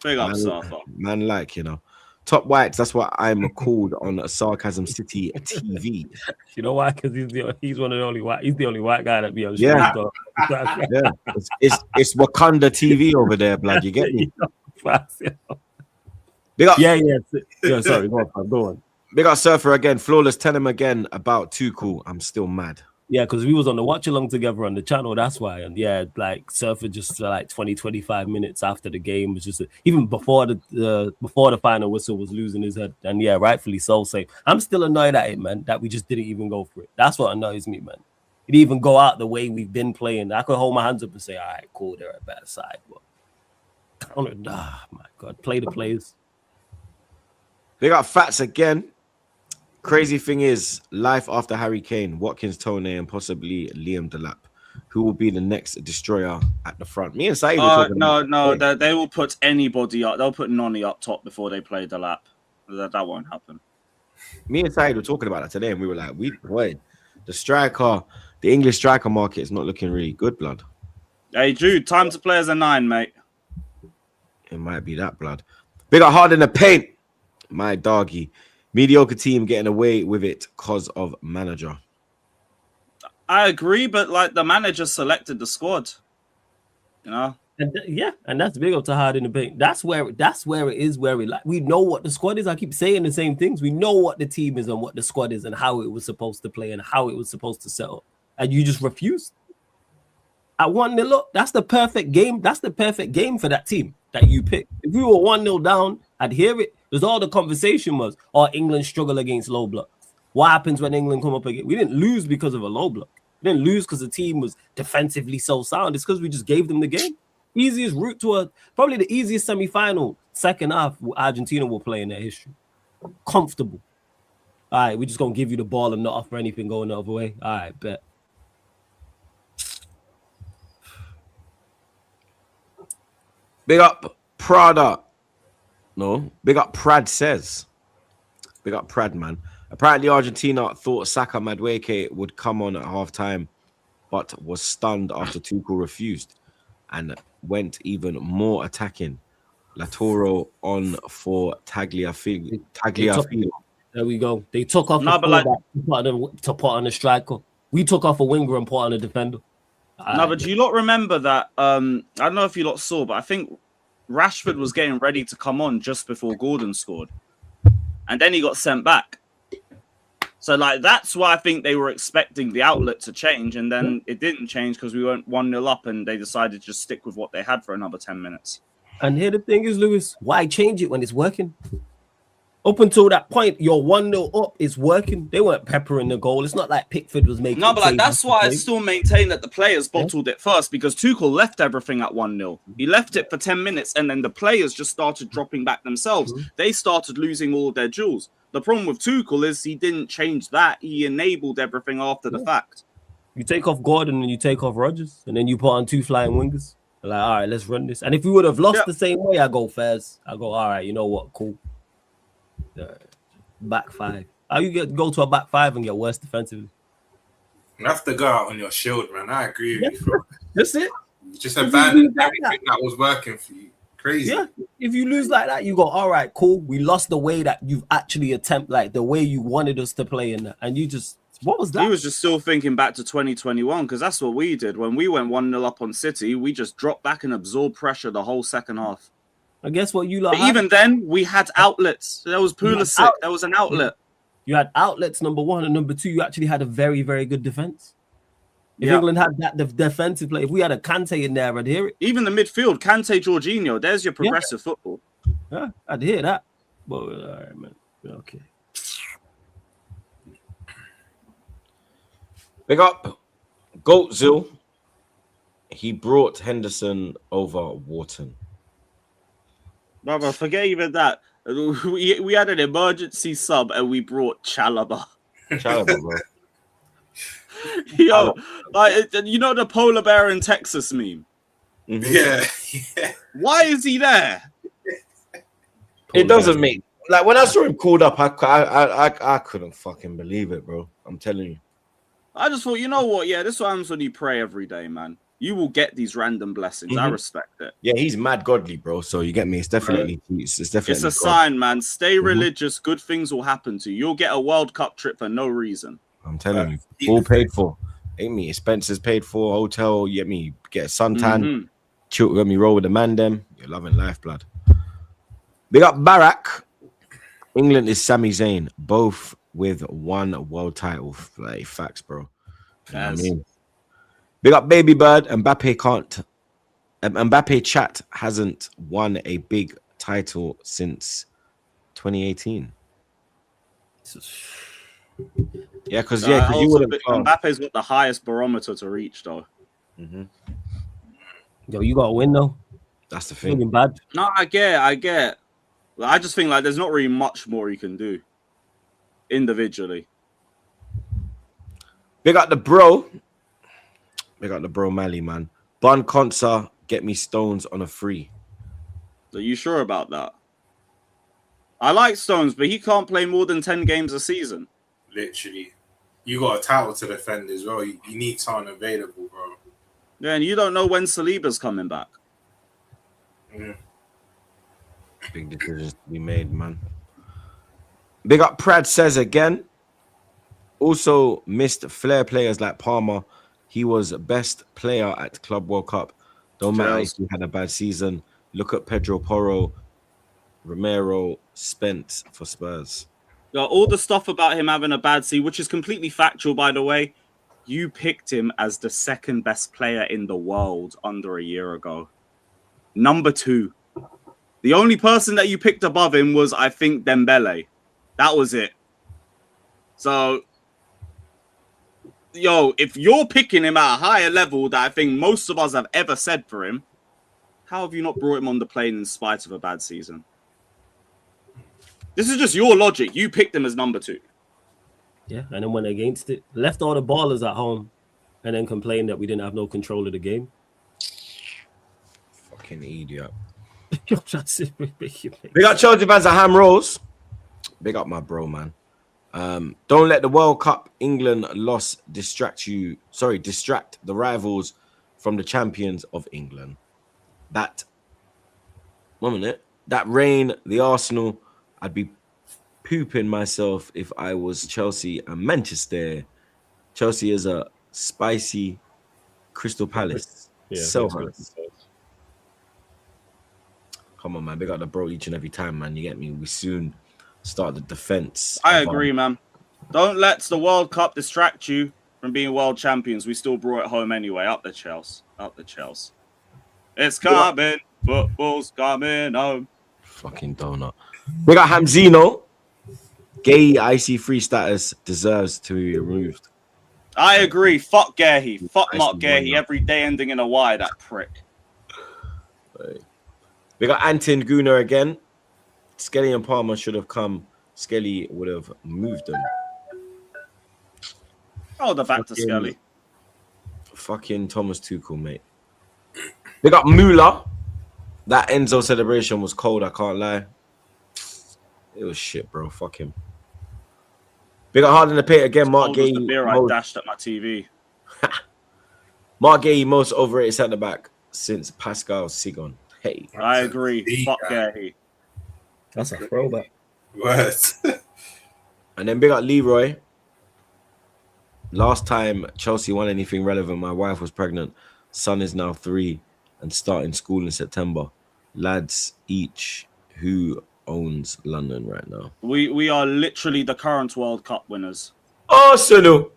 Big up Surfer. Man, like, you know. Top whites, that's what I'm called on Sarcasm City TV. You know why? Because he's one of the only white. He's the only white guy that be on. Yeah, yeah. It's Wakanda TV over there, blood. You get me? Big up. Yeah. Sorry, go on. Big up Surfer again. Flawless. Tell him again about Tuchel. I'm still mad. Yeah, because we was on the watch along together on the channel. That's why. And yeah, like Surfer just like 20-25 minutes after the game was just even before the final whistle was losing his head. And yeah, rightfully so. Same. I'm still annoyed at it, man, that we just didn't even go for it. That's what annoys me, man. It didn't even go out the way we've been playing. I could hold my hands up and say, all right, cool, they're a better side. But my God, play the players. Big up Fats again. Crazy thing is, life after Harry Kane, Watkins, Tone, and possibly Liam Delap. Who will be the next destroyer at the front? Me and Saeed were talking about they will put anybody up. They'll put Noni up top before they play Delap. That won't happen. Me and Saeed were talking about that today, and we were like, the English striker market is not looking really good, blood. Hey, Jude, time to play as a 9, mate. It might be that, blood. Big up hard in the paint, my doggy. Mediocre team getting away with it because of manager. I agree, but like the manager selected the squad, you know. And that's big up to hard in the paint. That's where it is. We know what the squad is. I keep saying the same things. We know what the team is and what the squad is and how it was supposed to play and how it was supposed to set up. And you just refused. At 1-0 up, that's the perfect game. That's the perfect game for that team that you pick. If we were 1-0 down, I'd hear it. Because all the conversation was, England struggle against low block. What happens when England come up again? We didn't lose because of a low block. We didn't lose because the team was defensively so sound. It's because we just gave them the game. Easiest route to probably the easiest semi-final second half Argentina will play in their history. Comfortable. All right, we're just going to give you the ball and not offer anything going the other way. All right, bet. Big up Prada. No, big up Prad says. Big up Prad, man. Apparently, Argentina thought Saka Madueke would come on at halftime, but was stunned after Tuchel refused and went even more attacking. Latoro on for Tagliafico. There we go. They took off No, a but like- fullback to put on a striker. We took off a winger and put on a defender. No, but do you lot remember that? I don't know if you lot saw, but I think Rashford was getting ready to come on just before Gordon scored, and then he got sent back. So, like, that's why I think they were expecting the outlet to change, and then it didn't change because we went 1-0 up, and they decided to just stick with what they had for another 10 minutes. And here the thing is, Lewis, why change it when it's working? Up until that point, your 1-0 up is working. They weren't peppering the goal. It's not like Pickford was making. No, but like, that's why I still maintain that the players bottled it first, because Tuchel left everything at 1-0. He left it for 10 minutes, and then the players just started dropping back themselves. They started losing all their jewels. The problem with Tuchel is he didn't change that. He enabled everything after the fact. You take off Gordon and you take off Rodgers, and then you put on 2 flying wingers. Like, all right, let's run this. And if we would have lost the same way, I go Fairs. I go, all right, you know what? Cool. Back 5. How you go to a back 5 and get worse defensively? You have to go out on your shield, man. I agree with you, bro. That's it. You just abandoned everything that was working for you. Crazy. Yeah. If you lose like that, you go, all right, cool. We lost the way that you've actually attempted, like the way you wanted us to play in that. And you just, what was that? He was just still thinking back to 2021, because that's what we did. When we went 1-0 up on City, we just dropped back and absorbed pressure the whole second half. I guess what you like. But even then, we had outlets. There was Pulisic. There was an outlet. You had outlets, number 1, and number 2, you actually had a very, very good defense. If Yeah. England had that defensive play, if we had a Kante in there, I'd hear it. Even the midfield, Kante, Jorginho, there's your progressive football. Yeah, I'd hear that. But all right, man. Okay. Big up Goatzil. He brought Henderson over Wharton. Brother, forget even that. We had an emergency sub and we brought Chalobah. Chalobah, bro. Yo, like, you know the polar bear in Texas meme? Yeah. Why is he there? It doesn't make, like, when I saw him called up, I couldn't fucking believe it, bro. I'm telling you. I just thought, you know what? Yeah, this is what happens when you pray every day, man. You will get these random blessings. I respect it. Yeah, he's mad godly, bro. So you get me. It's definitely, it's definitely. It's a sign, man. Stay religious. Good things will happen to you. You'll get a World Cup trip for no reason. I'm telling you, all paid for. Ain't me? Expenses paid for. Hotel. You get me? Get a suntan. Chill. Get me roll with the man. Them. You're loving life, blood. Big up Barak. England is Sami Zayn, both with 1 world title. Like, facts, bro. You know what I mean? Big up Baby Bird. Mbappe chat hasn't won a big title since 2018. Yeah, because you would have. Mbappe's got the highest barometer to reach, though. Yo, you got to win, though. That's the thing. Looking bad. No, I get. Like, I just think like there's not really much more you can do individually. Big up the bro. Big up the bro Mally, man. Bun Consa, get me Stones on a free. Are you sure about that? I like Stones, but he can't play more than 10 games a season. Literally. You got a title to defend as well. You need someone available, bro. Yeah, and you don't know when Saliba's coming back. Big decisions to be made, man. Big up Prad says again. Also missed flair players like Palmer. He was best player at Club World Cup. Don't matter if he had a bad season. Look at Pedro Porro, Romero, spent for Spurs. All the stuff about him having a bad season, which is completely factual, by the way. You picked him as the second best player in the world under a year ago. Number 2. The only person that you picked above him was, I think, Dembele. That was it. So, yo, if you're picking him at a higher level that I think most of us have ever said for him, how have you not brought him on the plane in spite of a bad season? This is just your logic. You picked him as number 2. Yeah, and then went against it. Left all the ballers at home and then complained that we didn't have no control of the game. Fucking idiot. You're trying to make it make Big up Chelsea fans at Ham Rolls. Big up my bro, man. Don't let the World Cup England loss distract the rivals from the champions of England. That rain, the Arsenal, I'd be pooping myself if I was Chelsea and Manchester. Chelsea is a spicy Crystal Palace. Yeah, so that's hard. Come on, man. Big up the bro each and every time, man. You get me? We soon start the defense. I agree, man. Don't let the World Cup distract you from being world champions. We still brought it home anyway. Up the Chelsea. Up the Chelsea. It's coming. Football's coming home. Fucking donut. We got Hamzino. Gay IC3 status deserves to be removed. I agree. Fuck Gehi. Fuck Mark Gehi. Every day ending in a Y, that prick. We got Anton Gunnar again. Skelly and Palmer should have come. Skelly would have moved them. Oh, the back to Skelly. Fucking Thomas Tuchel, mate. We got Muller. That Enzo celebration was cold, I can't lie. It was shit, bro. Fuck him. Big up hard in the paint again. Mark Gay. The beer I dashed at my TV. Mark Gay, most overrated centre back since Pascal Sigon. Hey, I agree. Fuck Gay. That's a throwback. Words. And then big up Leroy. Last time Chelsea won anything relevant, my wife was pregnant. Son is now 3 and starting school in September. Lads, each who owns London right now. We are literally the current World Cup winners. Arsenal,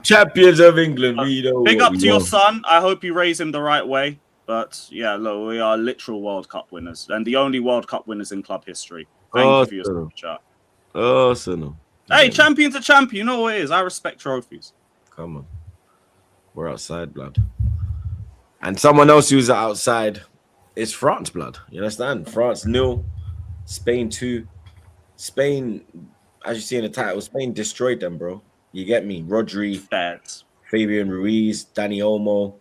champions of England. Big up to your son. I hope you raise him the right way. But yeah, look, we are literal World Cup winners and the only World Cup winners in club history. Thank you for your super chat. Arsenal. Hey, champion's a champion. You know what it is. I respect trophies. Come on. We're outside, blood. And someone else who's outside is France, blood. You understand? France 0, Spain 2. Spain, as you see in the title, Spain destroyed them, bro. You get me? Rodri, Fabian Ruiz, Dani Olmo.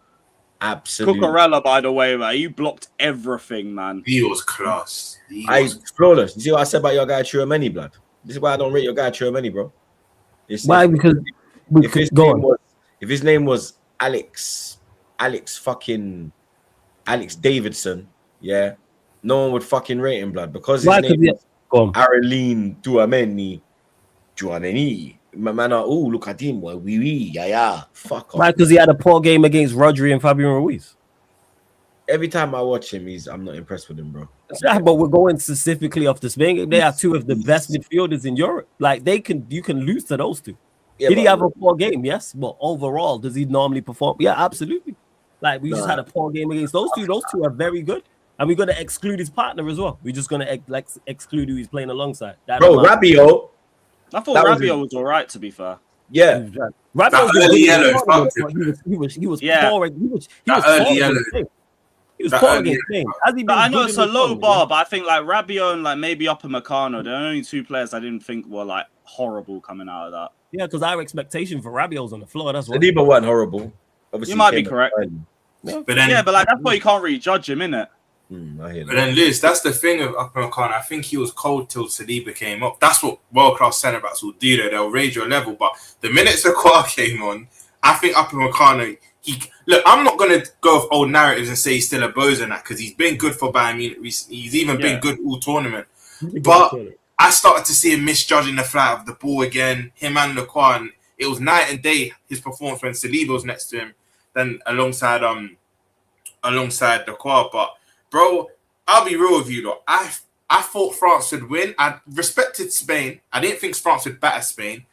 Absolutely. Cucurella, by the way, man. You blocked everything, man. He was class. Flawless. You see what I said about your guy, Chouameni, blood? This is why I don't rate your guy, Chouameni, bro. Why? Because if his name was Alex Davidson, yeah, no one would fucking rate him, blood, because his name is Areline Chouameni. Man, look at him, yeah, fuck off. Why? Because he had a poor game against Rodri and Fabian Ruiz. Every time I watch him, I'm not impressed with him, bro. Yeah, but we're going specifically off the Spain game. They are two of the best midfielders in Europe. Like you can lose to those two. Yeah, Did he have a poor game? Yes, but overall, does he normally perform? Yeah, absolutely. Like we just had a poor game against those two. Those two are very good, and we're gonna exclude his partner as well. We're just gonna exclude who he's playing alongside. Rabiot. I thought Rabiot was all right, to be fair. Yeah, Rabiot was yellow. He was yeah. poor. He was poor against Spain. I know it's a low bar, but I think like Rabiot and like maybe Upamecano, the only two players I didn't think were like horrible coming out of that. Yeah, because our expectation for Rabiot's on the floor. That's what. Saliba wasn't horrible. Obviously, you might be correct. But like that's why you can't really judge him, innit? I hear that. But then, Lewis, that's the thing with Upamecano. I think he was cold till Saliba came up. That's what world-class centre backs will do. They'll raise your level. But the minute Sakwa came on, I think Upamecano. Look, I'm not going to go with old narratives and say he's still a bozo and that because he's been good for Bayern Munich. He's even been good all tournament. But I started to see him misjudging the flight of the ball again. Him and Lacroix, and it was night and day his performance when Saliba was next to him. Then alongside Lacroix, but. Bro, I'll be real with you, though. I thought France would win. I respected Spain. I didn't think France would batter Spain,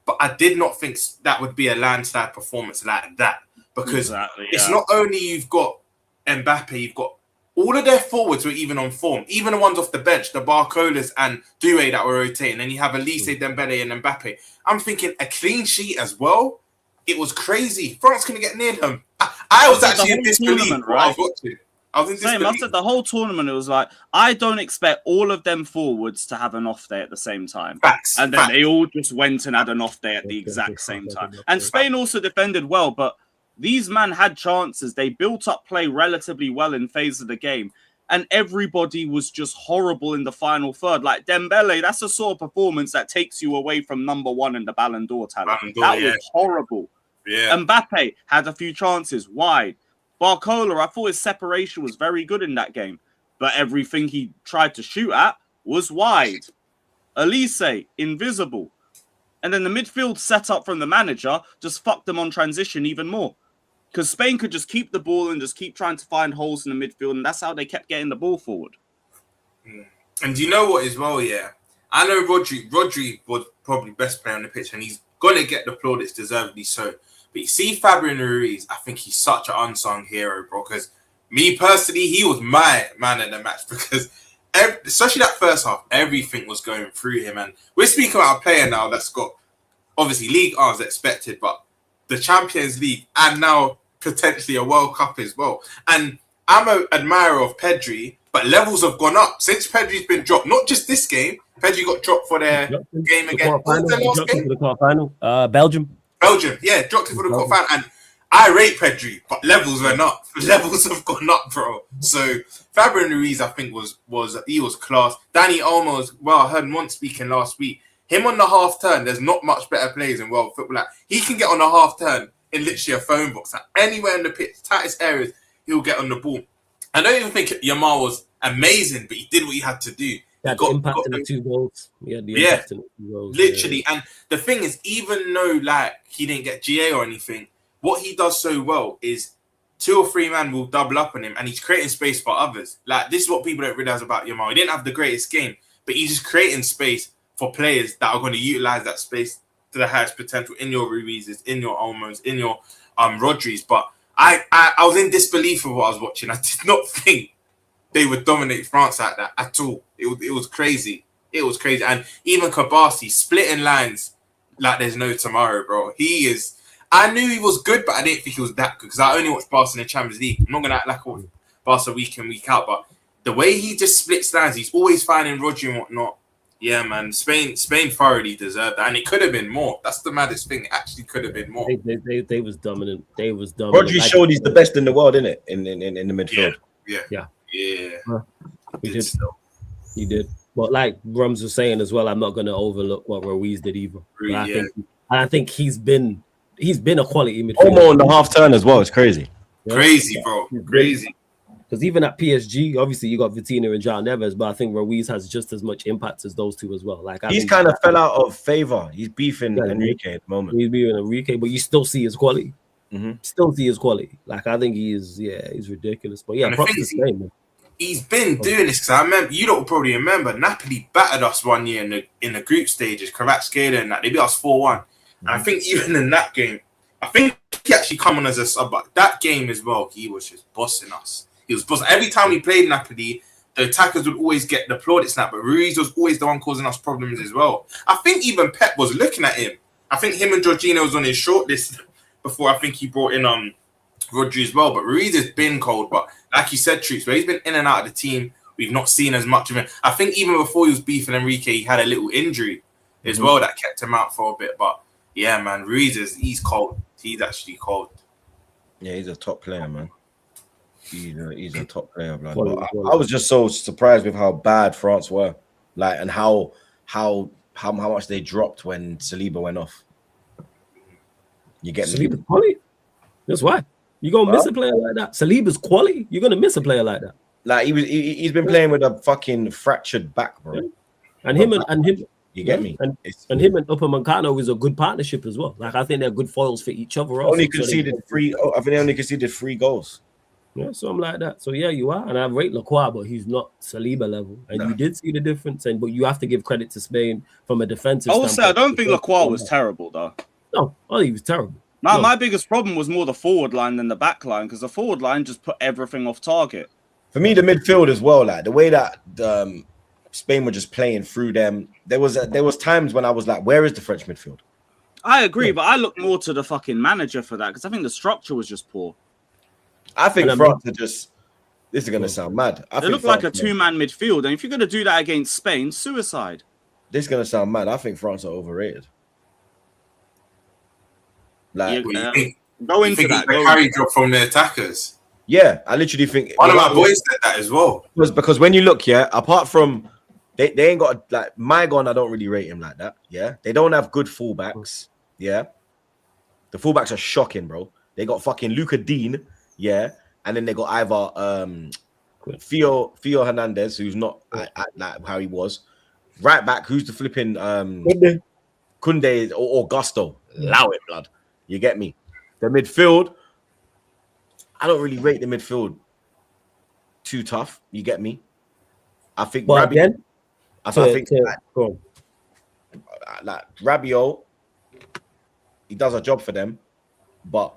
but I did not think that would be a landslide performance like that. Because it's not only you've got Mbappe, you've got all of their forwards were even on form. Even the ones off the bench, the Barcolas and Doué that were rotating. Then you have Elise, Dembele and Mbappe. I'm thinking a clean sheet as well. It was crazy. France couldn't get near them. I was actually in disbelief what I was watching. I said the whole tournament, it was like, I don't expect all of them forwards to have an off day at the same time. And then they all just went and had an off day at the exact same time. And Spain also defended well, but these men had chances. They built up play relatively well in phase of the game. and everybody was just horrible in the final third. Like Dembele, that's a sort of performance that takes you away from number one in the Ballon d'Or talent. That was horrible. Yeah. Mbappe had a few chances wide. Barcola, I thought his separation was very good in that game, but everything he tried to shoot at was wide. Elise, invisible. And then the midfield set up from the manager just fucked them on transition even more. Because Spain could just keep the ball and just keep trying to find holes in the midfield, and that's how they kept getting the ball forward. And you know what as well, yeah? I know Rodri was probably best player on the pitch, and he's going to get the plaudits deservedly so. But you see Fabian Ruiz, I think he's such an unsung hero, bro, because me personally, he was my man in the match because especially that first half, everything was going through him. And we're speaking about a player now that's got, obviously, League A as expected, but the Champions League and now potentially a World Cup as well. And I'm an admirer of Pedri, but levels have gone up since Pedri's been dropped. Not just this game. Pedri got dropped for their game again. What was the last game? The quarterfinal. Belgium. Yeah, dropped it for the quarterfinal. And I rate Pedri, but levels went up. Levels have gone up, bro. So Fabian Ruiz, I think, was class. Danny Olmo, well, I heard Mont speaking last week. Him on the half turn, there's not much better players in world football. Like, he can get on the half turn in literally a phone box. Like, anywhere in the pitch, tightest areas, he'll get on the ball. I don't even think Yamal was amazing, but he did what he had to do. He got impact in the 2 goals. Literally. And the thing is, even though like he didn't get GA or anything, what he does so well is 2 or 3 men will double up on him, and he's creating space for others. Like, this is what people don't realize about Yamal. He didn't have the greatest game, but he's just creating space for players that are going to utilize that space to the highest potential in your Ruizes, in your Olmos, in your Rodris. But I was in disbelief of what I was watching. I did not think they would dominate France like that at all. It was crazy. It was crazy. And even Kabasi splitting lines like there's no tomorrow, bro. He is. I knew he was good, but I didn't think he was that good because I only watched Barca in the Champions League. I'm not going to act like I watch Barca week in, week out, but the way he just splits lines, he's always finding Rodri and whatnot. Yeah, man, Spain thoroughly deserved that, and it could have been more. That's the maddest thing. It actually could have been more. They was dominant. They was dominant. Rodri showed he's the best in the world, innit? In the midfield. Yeah. He did. But like Rums was saying as well, I'm not going to overlook what Ruiz did either. I think he's been a quality midfielder. Almost on the half turn as well. It's crazy. Crazy, bro. Crazy. Because even at PSG, obviously you got Vitinha and João Neves, but I think Ruiz has just as much impact as those two as well. Like he's kind of fell out of favor. He's beefing Enrique at the moment. He's beefing Enrique, but you still see his quality. Mm-hmm. Still see his quality. Like I think he's ridiculous. But yeah, props to Spain, man. He's been doing this because I remember you don't probably remember Napoli battered us one year in the group stages, Kvaratskhelia and that they beat us 4-1. And I think even in that game, I think he actually come on as a sub, but that game as well, he was just bossing us. He was bossing. Every time we played Napoli, the attackers would always get the plaudits snap, but Ruiz was always the one causing us problems as well. I think even Pep was looking at him. I think him and Jorginho was on his short list before I think he brought in Rodri as well. But Ruiz has been cold, but like you said, Troops, where he's been in and out of the team, we've not seen as much of him. I think even before he was beefing Enrique, he had a little injury as well that kept him out for a bit. But yeah, man, Ruiz he's cold. He's actually cold. Yeah, he's a top player, man. He's a top player, blood. I was just so surprised with how bad France were, like, and how much they dropped when Saliba went off. You get Saliba's quality. That's why you gonna miss a player like that. Saliba's quality. You're gonna miss a player like that. Like he's been playing with a fucking fractured back, bro. Yeah. And him. You get me? And him and Upamecano is a good partnership as well. Like I think they're good foils for each other. I think they only conceded 3 goals. Yeah, something like that. So yeah, you are, and I rate Lacroix, but he's not Saliba level. And you did see the difference, but you have to give credit to Spain from a defensive. I will say I don't think Lacroix was terrible though. No, I think he was terrible. My biggest problem was more the forward line than the back line because the forward line just put everything off target. For me, the midfield as well, like the way that Spain were just playing through them. There was times when I was like, where is the French midfield? I agree, but I look more to the fucking manager for that because I think the structure was just poor. I think France are just. This is going to sound mad. They look like a 2-man midfield, and if you're going to do that against Spain, suicide. This is going to sound mad. I think France are overrated. Like, go into that. The carry drop from the attackers. Yeah, I literally think One of my boys said that as well. Because when you look, yeah, apart from they ain't got like Mygon, I don't really rate him like that. Yeah, they don't have good fullbacks. Yeah, the fullbacks are shocking, bro. They got fucking Luca Dean, yeah, and then they got either Theo Hernandez, who's not like how he was, right back, who's the flipping Kunde or Gusto. Allow it, blood. You get me? The midfield, I don't really rate the midfield too tough. You get me? I think But again, like Rabiot, he does a job for them, but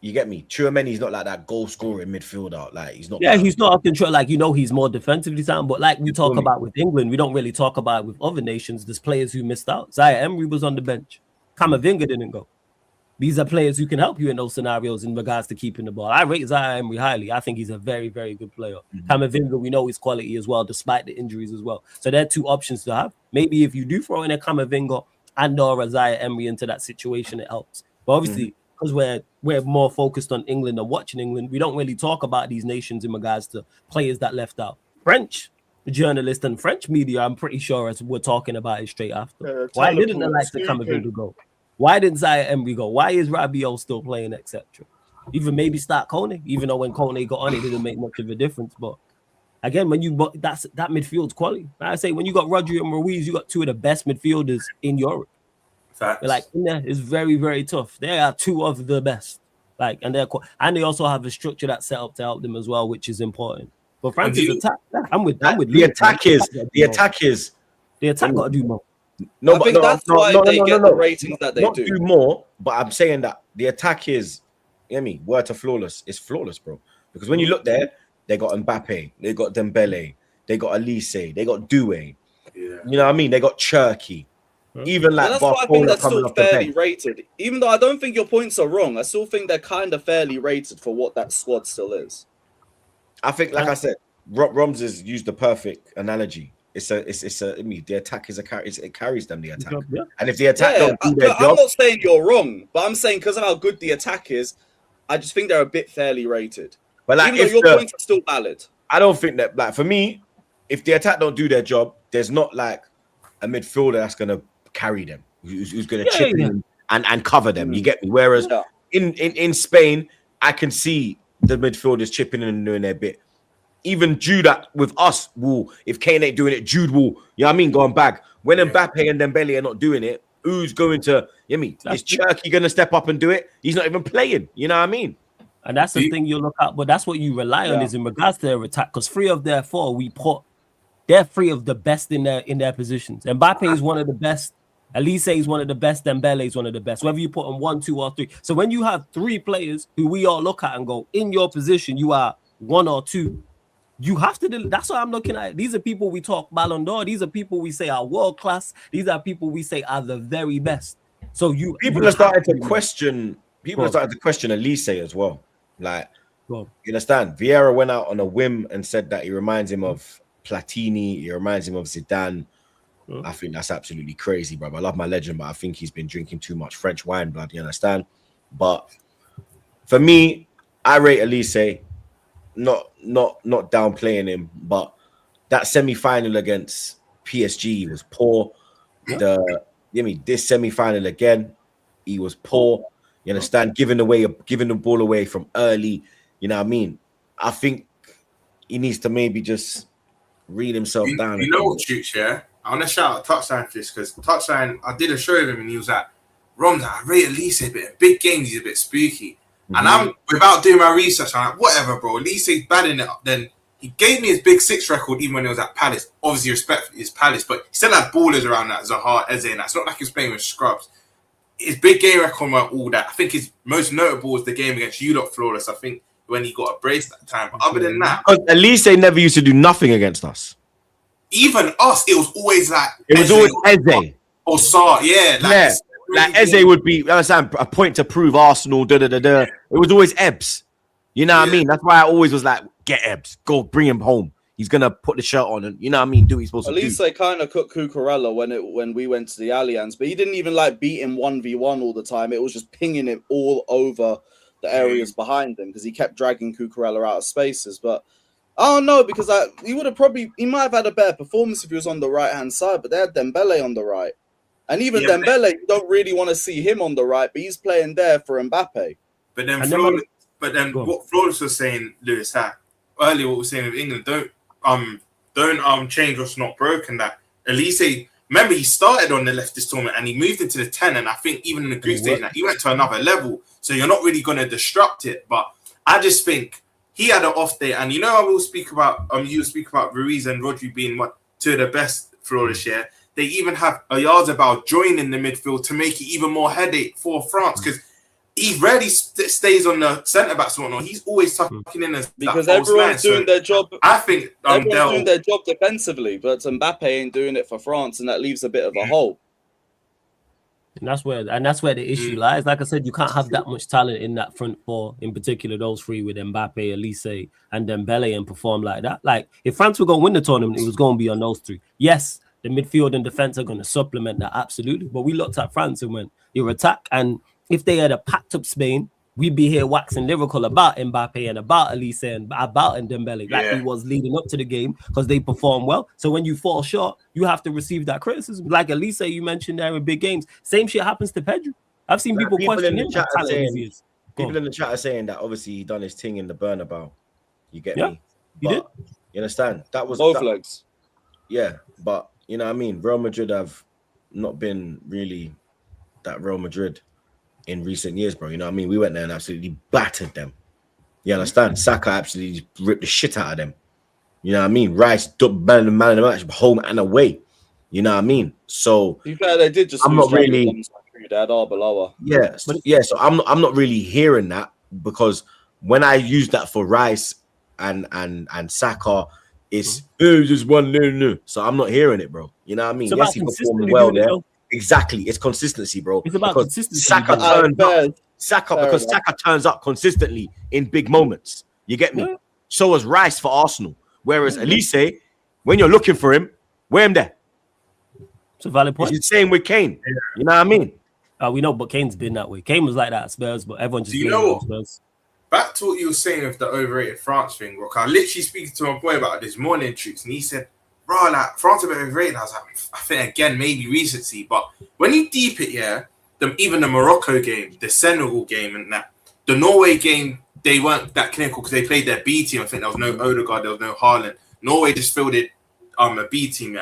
you get me. Tchouameni's not like that goal scoring midfielder. Like he's not. Yeah, he's not up control. Like he's more defensively sound. But like we talk about with England, we don't really talk about with other nations. There's players who missed out. Zaire Emery was on the bench. Camavinga didn't go. These are players who can help you in those scenarios in regards to keeping the ball. I rate Zaire Emery highly. I think he's a very, very good player. Camavinga, we know his quality as well, despite the injuries as well. So there are two options to have. Maybe if you do throw in a Camavinga and or a Zaire Emery into that situation, it helps. But obviously, because we're more focused on England and watching England, we don't really talk about these nations in regards to players that left out. French journalists and French media, I'm pretty sure, as we're talking about it straight after. Why didn't the likes of Camavinga go? Why didn't Zaire Emery go? Why is Rabiot still playing, etc.? Even maybe start Kone, even though when Kone got on, it didn't make much of a difference. But again, that midfield's quality. I say when you got Rodri and Ruiz, you got two of the best midfielders in Europe. Facts. Like in there is very, very tough. They are two of the best. Like, and they also have a structure that's set up to help them as well, which is important. But France's attack, I'm with the attack is the attack got to do more. No, I think that's why they get the ratings that they not do. do more, but I'm saying that the attack is, you know what I mean, word to flawless. It's flawless, bro. Because when you look there, they got Mbappe, they got Dembele, they got Elise, they got Doué. Yeah. You know what I mean? They got Cherky. Even like that's why I think they're still fairly rated. Even though I don't think your points are wrong, I still think they're kind of fairly rated for what that squad still is. I think, like I said, Roms has used the perfect analogy. I mean, the attack is it carries them, the attack. Yeah. And if the attack don't do their job, I'm not saying you're wrong, but I'm saying because of how good the attack is, I just think they're a bit fairly rated. But like, even though your points are still valid. I don't think that, like, for me, if the attack don't do their job, there's not like a midfielder that's gonna carry them, who's gonna chip in and cover them. You get me? Whereas in Spain, I can see the midfielders chipping in and doing their bit. Even Jude with us, if Kane ain't doing it, Jude will, you know what I mean, going back. When Mbappe and Dembele are not doing it, who's going to, you know what I mean, is Cherky going to step up and do it? He's not even playing, you know what I mean? And that's the thing you look at, but that's what you rely on is in regards to their attack, because 3 of their 4, they're 3 of the best in their positions. Mbappe is one of the best. Elise is one of the best. Dembele is one of the best. Whether you put them 1, 2, or 3. So when you have 3 players who we all look at and go, in your position, you are 1 or 2. You have to. That's what I'm looking at. These are people we talk Ballon d'Or. These are people we say are world class. These are people we say are the very best. So people are starting to question. People are starting to question Elise as well. Like, you understand? Vieira went out on a whim and said that he reminds him of Platini. He reminds him of Zidane. I think that's absolutely crazy, bro. I love my legend, but I think he's been drinking too much French wine, blood. You understand? But for me, I rate Elise. Not downplaying him, but that semi-final against PSG was poor. This semi-final again, he was poor. You understand? Giving the ball away from early. You know what I mean? I think he needs to maybe just reel himself down. You know what, Chooch, yeah? I want to shout out Touchline for this because Touchline, I did a show with him and he was like, Roms, I rate Elise a bit. In big games, he's a bit spooky. And I'm, without doing my research, I'm like, whatever, bro. Elise's bad in it. Then he gave me his Big 6 record even when he was at Palace. Obviously, respect his Palace, but he still had ballers around that, Zaha, Eze, and that. It's not like he was playing with scrubs. His big game record went all that. I think his most notable was the game against Utd Flawless, I think, when he got a brace that time. But other than that... Elise never used to do nothing against us. Even us, it was always like... It was always Eze. Or Saar, yeah. Like Eze would be, I understand, a point to prove Arsenal, It was always Ebbs. You know what I mean? That's why I always was like, get Ebbs. Go bring him home. He's going to put the shirt on and, you know what I mean, do what he's supposed to do. Elise kind of cooked Cucurella when we went to the Allianz, but he didn't even like beat him 1v1 all the time. It was just pinging him all over the areas behind him because he kept dragging Cucurella out of spaces. But I don't know, because he might have had a better performance if he was on the right-hand side, but they had Dembele on the right. And even Dembele, you don't really want to see him on the right, but he's playing there for Mbappe. But then, what Flores was saying, Lewis, earlier what we were saying with England, don't change what's not broken. That Elise, remember, he started on the left this tournament and he moved into the 10, and I think even in the group stage, he went to another level. So you're not really going to disrupt it. But I just think he had an off day, and I will speak about you speak about Ruiz and Rodri being two of the best Flores here. They even have a yards about joining the midfield to make it even more headache for France, because he rarely stays on the centre backs or whatnot. He's always tucking in because everyone's doing their job. I think everyone's doing their job defensively, but Mbappe ain't doing it for France, and that leaves a bit of a hole. And that's where the issue lies. Like I said, you can't have that much talent in that front four, in particular those three with Mbappe, Elise, and Dembele, and perform like that. Like, if France were going to win the tournament, it was going to be on those three. Yes, the midfield and defense are going to supplement that, absolutely. But we looked at France and went, your attack, and if they had a packed up Spain, we'd be here waxing lyrical about Mbappe and about Elise and about Dembele, like he was leading up to the game, because they perform well. So when you fall short, you have to receive that criticism. Like Elise, you mentioned there in big games. Same shit happens to Pedro. I've seen people question him. People in the chat are saying that obviously he done his thing in the Bernabeu. You get me? He did. You understand? That was both legs. Yeah, but you know what I mean? Real Madrid have not been really that Real Madrid in recent years, bro. You know what I mean? We went there and absolutely battered them. You understand? Saka absolutely ripped the shit out of them. You know what I mean? Rice, man of the match, home and away. You know what I mean? So they did just. I'm not really. Yeah, So I'm not really hearing that, because when I use that for Rice and Saka, it's just one no. So I'm not hearing it, bro. You know what I mean? Yes, he performed well there. Exactly, it's consistency, bro. It's about consistency. Saka turns up consistently in big moments. You get me? So was Rice for Arsenal. Whereas Elise, when you're looking for him, where him there? It's a valid point. It's the same with Kane. You know what I mean? We know, but Kane's been that way. Kane was like that at Spurs, but everyone just. Do you know what? Spurs. Back to what you were saying with the overrated France thing, Rock. I literally speaking to my boy about it this morning, Troops, and he said, bro, like, France are a bit overrated. I was like, I think again, maybe recency, but when you deep it, even the Morocco game, the Senegal game, and that, the Norway game, they weren't that clinical because they played their B team. I think there was no Odegaard, there was no Haaland. Norway just fielded a B team,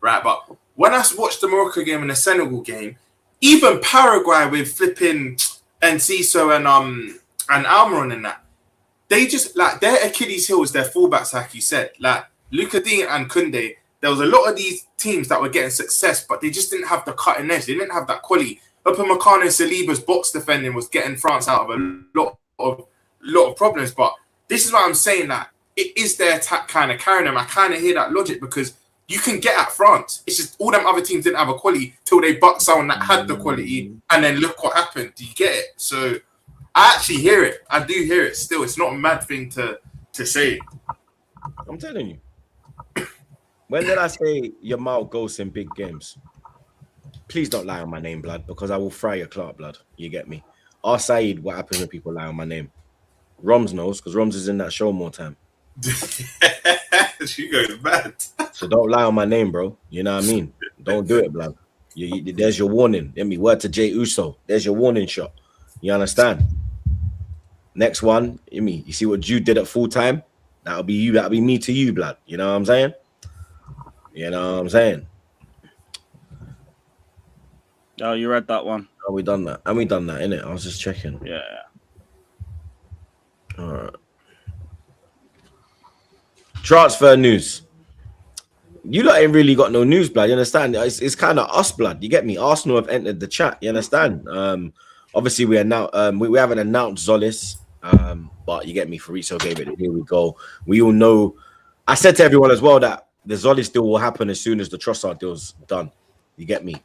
right? But when I watched the Morocco game and the Senegal game, even Paraguay with flipping Enciso and Almiron and that, they just, like, their Achilles heel is their fullbacks, like you said. Like, Luka Dean and Koundé, there was a lot of these teams that were getting success, but they just didn't have the cutting edge. They didn't have that quality. Upamecano and Saliba's box defending was getting France out of a lot of problems. But this is why I'm saying that it is their attack kind of carrying them. I kind of hear that logic, because you can get at France. It's just all them other teams didn't have a quality till they bucked someone that had the quality, and then look what happened. Do you get it? So I actually hear it. I do hear it still. It's not a mad thing to say. I'm telling you. When did I say your mouth goes in big games? Please don't lie on my name, blood, because I will fry your Clark, blood. You get me? Ask Saeed what happens when people lie on my name. Roms knows, because Roms is in that show more time. She goes bad. So don't lie on my name, bro. You know what I mean? Don't do it, blood. There's your warning. Let me word to Jay Uso. There's your warning shot. You understand? Next one, you see what Jude did at full time? That'll be you. That'll be me to you, blood. You know what I'm saying? You know what I'm saying? Oh, you read that one. Oh, we done that. And we done that, innit? I was just checking. Yeah. All right. Transfer news. You lot ain't really got no news, blood. You understand? It's kind of us, blood. You get me? Arsenal have entered the chat. You understand? Obviously, we haven't announced Zolis, but you get me? Fabrizio gave it. Here we go. We all know. I said to everyone as well that the Zolis deal will happen as soon as the Trossard deal's done. You get me?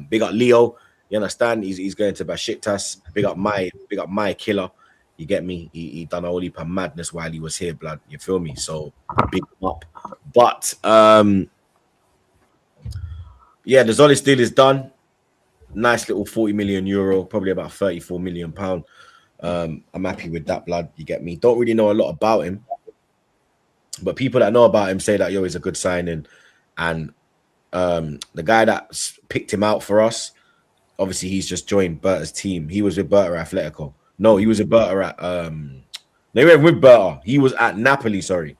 Big up Leo. You understand? He's going to Besiktas. Big up my killer. You get me? He done a whole heap of madness while he was here, blood. You feel me? So big up. But yeah, the Zolis deal is done. Nice little 40 million euro, probably about 34 million pound. I'm happy with that, blood. You get me? Don't really know a lot about him, but people that know about him say that he's a good signing, and the guy that picked him out for us, obviously he's just joined Berta's team. He was with Berta at Atletico. No, he was with Berta at they were with Berta. He was at Napoli, sorry.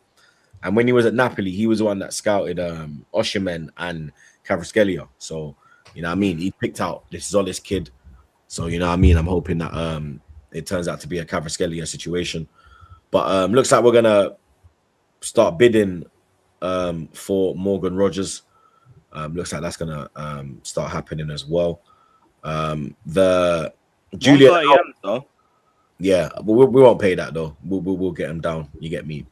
And when he was at Napoli, he was the one that scouted Osimhen and Kvaratskhelia. So, you know what I mean? He picked out this kid. So, you know what I mean? I'm hoping that it turns out to be a Kvaratskhelia situation. But looks like we're going to start bidding for Morgan Rogers. Looks like that's going to start happening as well. The Julian... though. Yeah, but we won't pay that, though. We'll get him down. You get me?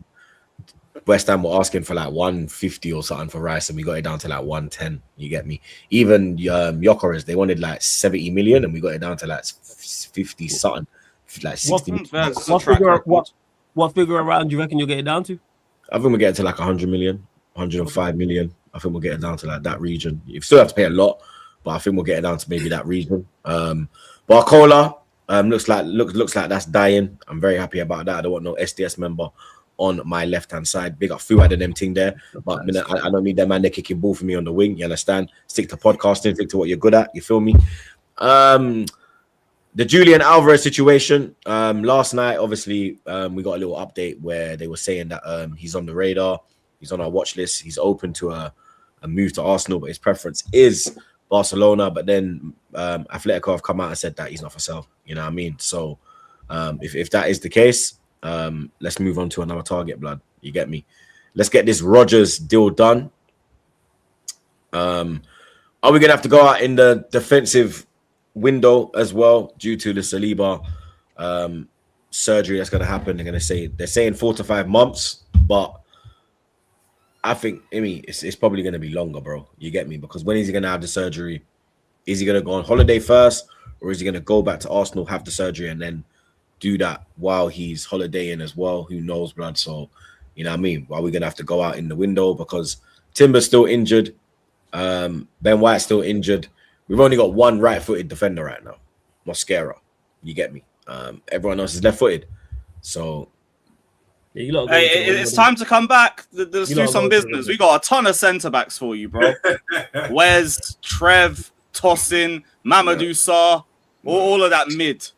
West Ham were asking for like 150 or something for Rice, and we got it down to like 110. You get me? Even Gyökeres, they wanted like 70 million, and we got it down to like 50 something, like 60 million. What figure around do you reckon you'll get it down to? I think we'll get it to like 100 million, 105 million. I think we'll get it down to like that region. You still have to pay a lot, but I think we'll get it down to maybe that region. Barcola looks like that's dying. I'm very happy about that. I don't want no SDS member on my left-hand side. Big up Fuad and them thing there. But I don't need them man, they're kicking ball for me on the wing. You understand? Stick to podcasting, stick to what you're good at. You feel me? The Julian Alvarez situation. Last night, obviously, we got a little update where they were saying that he's on the radar. He's on our watch list. He's open to a move to Arsenal, but his preference is Barcelona. But then Atletico have come out and said that he's not for sale. You know what I mean? So if that is the case, let's move on to another target, blood. You get me? Let's get this Rogers deal done. Are we gonna have to go out in the defensive window as well due to the Saliba surgery that's gonna happen? They're saying 4 to 5 months, but I think it's probably gonna be longer, bro. You get me? Because when is he gonna have the surgery? Is he gonna go on holiday first, or is he gonna go back to Arsenal, have the surgery, and then do that while he's holidaying as well? Who knows, blood? So, you know what I mean? Are we going to have to go out in the window? Because Timber's still injured. Ben White's still injured. We've only got one right-footed defender right now. Mosquera. You get me? Everyone else is left-footed. So... Yeah, it's time to come back. Let's do some business. We got a ton of centre-backs for you, bro. Wes, Trev, Tosin, Mamadou Sarr, all of that mid.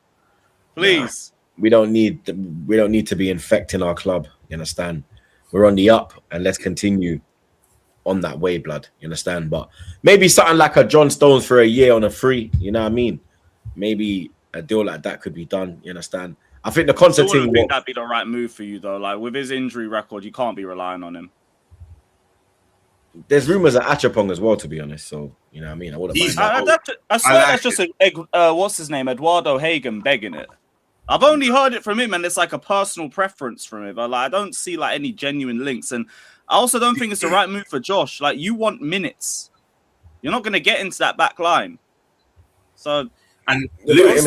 Please. We don't need to be infecting our club. You understand? We're on the up, and let's continue on that way, blood. You understand? But maybe something like a John Stones for a year on a free. You know what I mean? Maybe a deal like that could be done. You understand? I think the concert I thing. think that'd be the right move for you, though. Like with his injury record, you can't be relying on him. There's rumors of Achapong as well, to be honest. So you know what I mean? I wouldn't mind that. I swear that's just what's his name, Eduardo Hagen begging it. I've only heard it from him, and it's like a personal preference from him. But like, I don't see like any genuine links, and I also don't think it's the right move for Josh. Like, you want minutes. You're not going to get into that back line. So, and Lewis,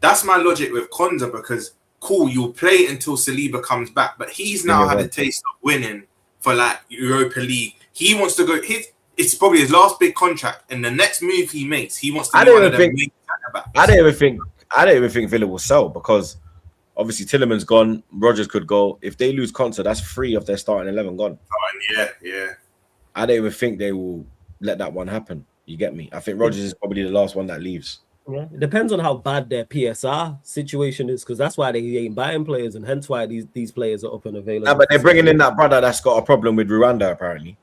that's my logic with Konza, because cool, you'll play until Saliba comes back, but he's now had a taste of winning for like Europa League. He wants to go. It's probably his last big contract, and the next move he makes, he wants to. I don't even think Villa will sell, because obviously Tillerman's gone, Rogers could go. If they lose Konsa, that's 3 of their starting 11 gone. Yeah. I don't even think they will let that one happen. You get me? I think Rogers is probably the last one that leaves. Yeah, it depends on how bad their PSR situation is, because that's why they ain't buying players, and hence why these players are up and available. Nah, but they're bringing in that brother that's got a problem with Rwanda, apparently.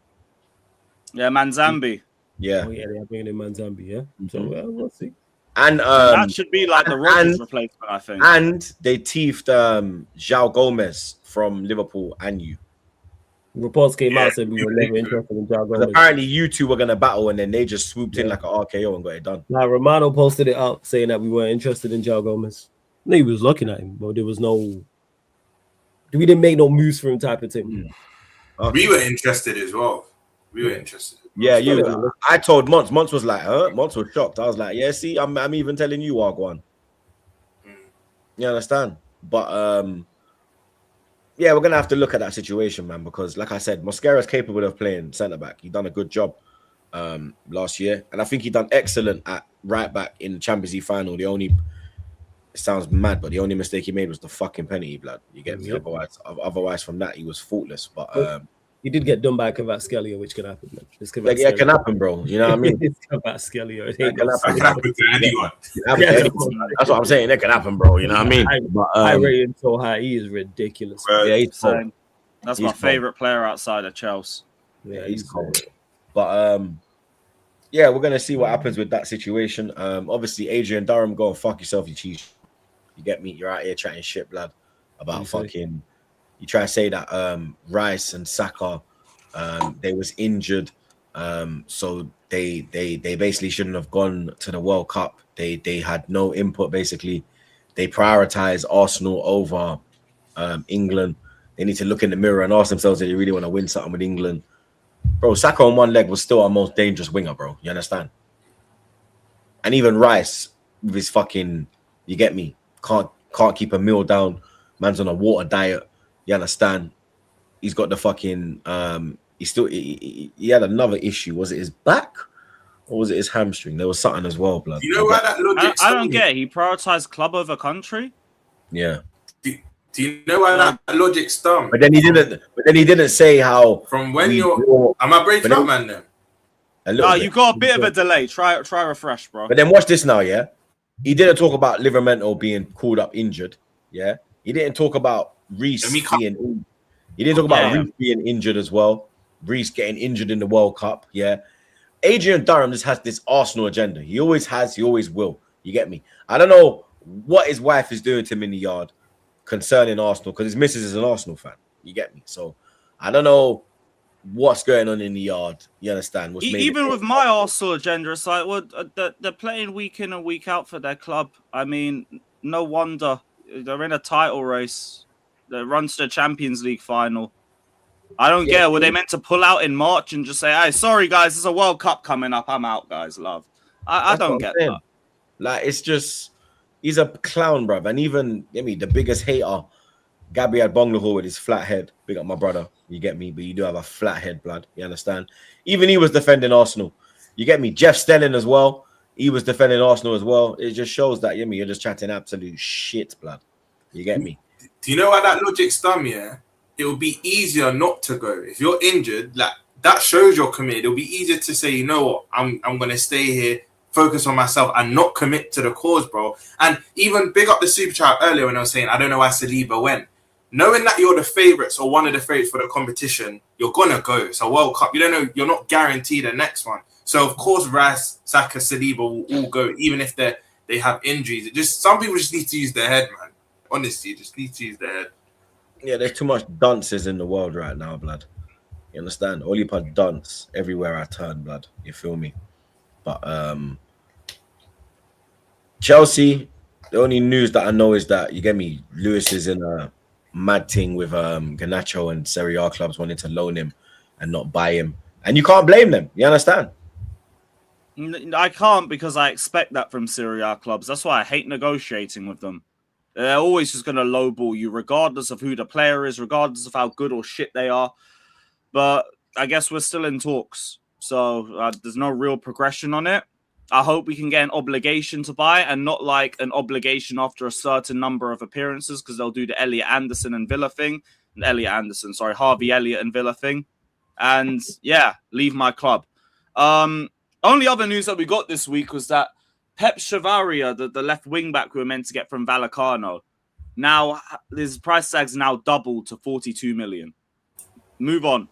Yeah, Manzambi. Yeah. Oh, yeah, they're bringing in Manzambi, yeah. So we'll see. And that should be like the Rodgers replacement, I think. And they teethed João Gomez from Liverpool and you. Reports came out said we were never interested in João Gomez. Apparently, you two were gonna battle, and then they just swooped in like an RKO and got it done. Now Romano posted it out saying that we weren't interested in João Gomez. No, he was looking at him, but there was no. We didn't make no moves for him, type of thing. Okay. We were interested as well. Yeah, I told Monts. Monts was like, huh? Monts was shocked. I was like, yeah, see, I'm even telling you, Wagwan. You understand? But yeah, we're gonna have to look at that situation, man, because like I said, Mosquera is capable of playing centre back. He done a good job last year, and I think he done excellent at right back in the Champions League final. The only it sounds mad, but the only mistake he made was the fucking penalty, blood. You get me? Yep. Otherwise, from that, he was faultless. But He did get done by Kvaratskhelia, which can happen, man. This it can happen, bro. You know what I mean? It's Kvaratskhelia. It That ain't can no happen. That can happen to anyone. It can happen to anyone. That's what I'm saying. It can happen, bro. You know what I mean? But high rating so high, he is ridiculous. yeah, he's cold. Same. That's He's my cold. favorite player outside of Chelsea. Yeah, He's cold. But yeah, we're gonna see what happens with that situation. Obviously, Adrian Durham, go and fuck yourself, you cheat. You get me? You're out here chatting shit, blood, about fucking. You try to say that Rice and Saka, they was injured, so they basically shouldn't have gone to the World Cup. They had no input. Basically, they prioritize Arsenal over England. They need to look in the mirror and ask themselves if they really want to win something with England. Bro, Saka on one leg was still our most dangerous winger, bro. You understand? And even Rice with his fucking, you get me, can't keep a meal down. Man's on a water diet. You understand? He's got the fucking he had another issue. Was it his back or was it his hamstring? There was something as well, blood. You know why that logic? I don't get it. He prioritized club over country. Yeah. Do you know why that logic stump? But then he didn't say how From when am I breaking up, man? Then No, you got a bit of a delay. Try refresh, bro. But then watch this now, yeah. He didn't talk about Livramento being called up injured, yeah. He didn't talk about Reece being. He didn't talk about Reece being injured as well. Reece getting injured in the World Cup, yeah. Adrian Durham just has this Arsenal agenda. He always has. He always will. You get me? I don't know what his wife is doing to him in the yard concerning Arsenal because his missus is an Arsenal fan. You get me? So I don't know what's going on in the yard. You understand? Even with my Arsenal agenda, it's like, well, they're playing week in and week out for their club. I mean, no wonder they're in a title race. They run to the Champions League final. I don't get it. Were they meant to pull out in March and just say, "Hey, sorry guys, there's a World Cup coming up. I'm out, guys. Love." I don't get that. Like, it's just he's a clown, bruv. And even the biggest hater, Gabriel Bonglahor with his flat head. Big up my brother. You get me? But you do have a flat head, blood. You understand? Even he was defending Arsenal. You get me? Jeff Stelling as well. He was defending Arsenal as well. It just shows that you're just chatting absolute shit, blood. You get me? Do you know why that logic stum? Yeah, it will be easier not to go if you're injured. Like that shows you're committed. It'll be easier to say, you know what, I'm gonna stay here, focus on myself, and not commit to the cause, bro. And even big up the super chat earlier when I was saying I don't know why Saliba went. Knowing that you're the favourites or one of the favourites for the competition, you're gonna go. It's a World Cup. You don't know. You're not guaranteed the next one. So of course, Rice, Saka, Saliba will all go, even if they have injuries. Some people just need to use their head, man. Honestly, just need to use their head. Yeah, there's too much dunces in the world right now, blood. You understand? Only put dunce everywhere I turn, blood. You feel me? But Chelsea, the only news that I know is that you get me. Lewis is in a mad thing with Garnacho and Serie A clubs wanting to loan him and not buy him, and you can't blame them. You understand? I can't because I expect that from Serie A clubs. That's why I hate negotiating with them. They're always just going to lowball you, regardless of who the player is, regardless of how good or shit they are. But I guess we're still in talks, so there's no real progression on it. I hope we can get an obligation to buy and not like an obligation after a certain number of appearances because they'll do the Harvey Elliott and Villa thing. And yeah, leave my club. Only other news that we got this week was that Pep Chavaria, the left wing back we were meant to get from Vallecano, now his price tag's now doubled to 42 million. Move on.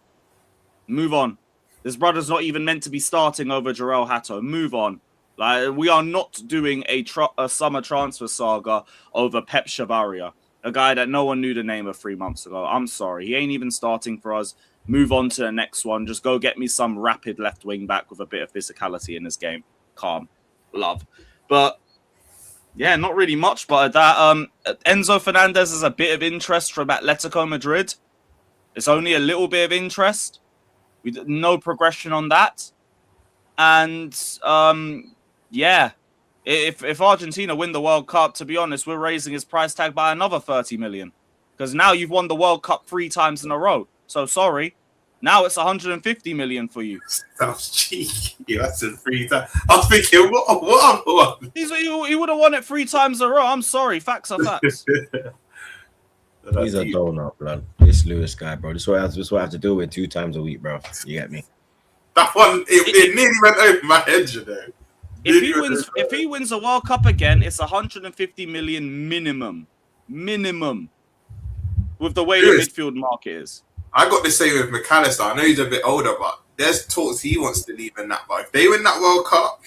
This brother's not even meant to be starting over Jarrell Hatto. Move on. Like, we are not doing a summer transfer saga over Pep Chavaria, a guy that no one knew the name of 3 months ago. I'm sorry. He ain't even starting for us. Move on to the next one. Just go get me some rapid left wing back with a bit of physicality in his game. Calm. Love. But yeah, not really much but that. Enzo Fernandez is a bit of interest from Atletico Madrid. It's only a little bit of interest. No progression on that. And yeah, if Argentina win the World Cup, to be honest, we're raising his price tag by another 30 million. Because now you've won the World Cup 3 times in a row. So sorry, Now it's 150 million for you. That was cheeky. That's a 3 times. I was thinking, what? He would have won it 3 times in a row. I'm sorry. Facts are facts. He's a donut, blood. This Lewis guy, bro. This is what I have to deal with 2 times a week, bro. You get me? That one, it nearly went over my head, you know. If he wins a World Cup again, it's 150 million minimum. With the way the midfield market is. I got the same with McAllister. I know he's a bit older, but there's talks he wants to leave in that. But if they win that World Cup,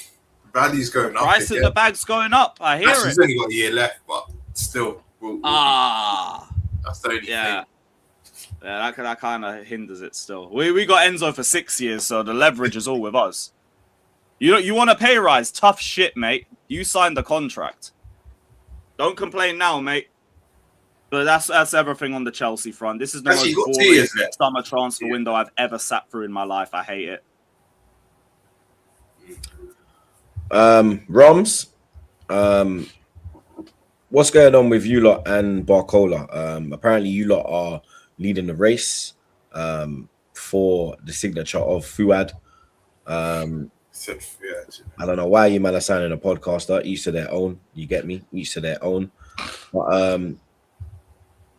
value's going up. Price in the bag's going up. I hear He's only got a year left, but still. That's the only thing. Yeah, that kind of hinders it still. We got Enzo for 6 years, so the leverage is all with us. You want a pay rise? Tough shit, mate. You signed the contract. Don't complain now, mate. But that's everything on the Chelsea front. This is the most boring summer transfer window I've ever sat through in my life. I hate it. Roms, what's going on with you lot and Barcola? Apparently you lot are leading the race for the signature of Fuad. I don't know why you man are signing a podcaster. Each to their own. You get me? Each to their own. But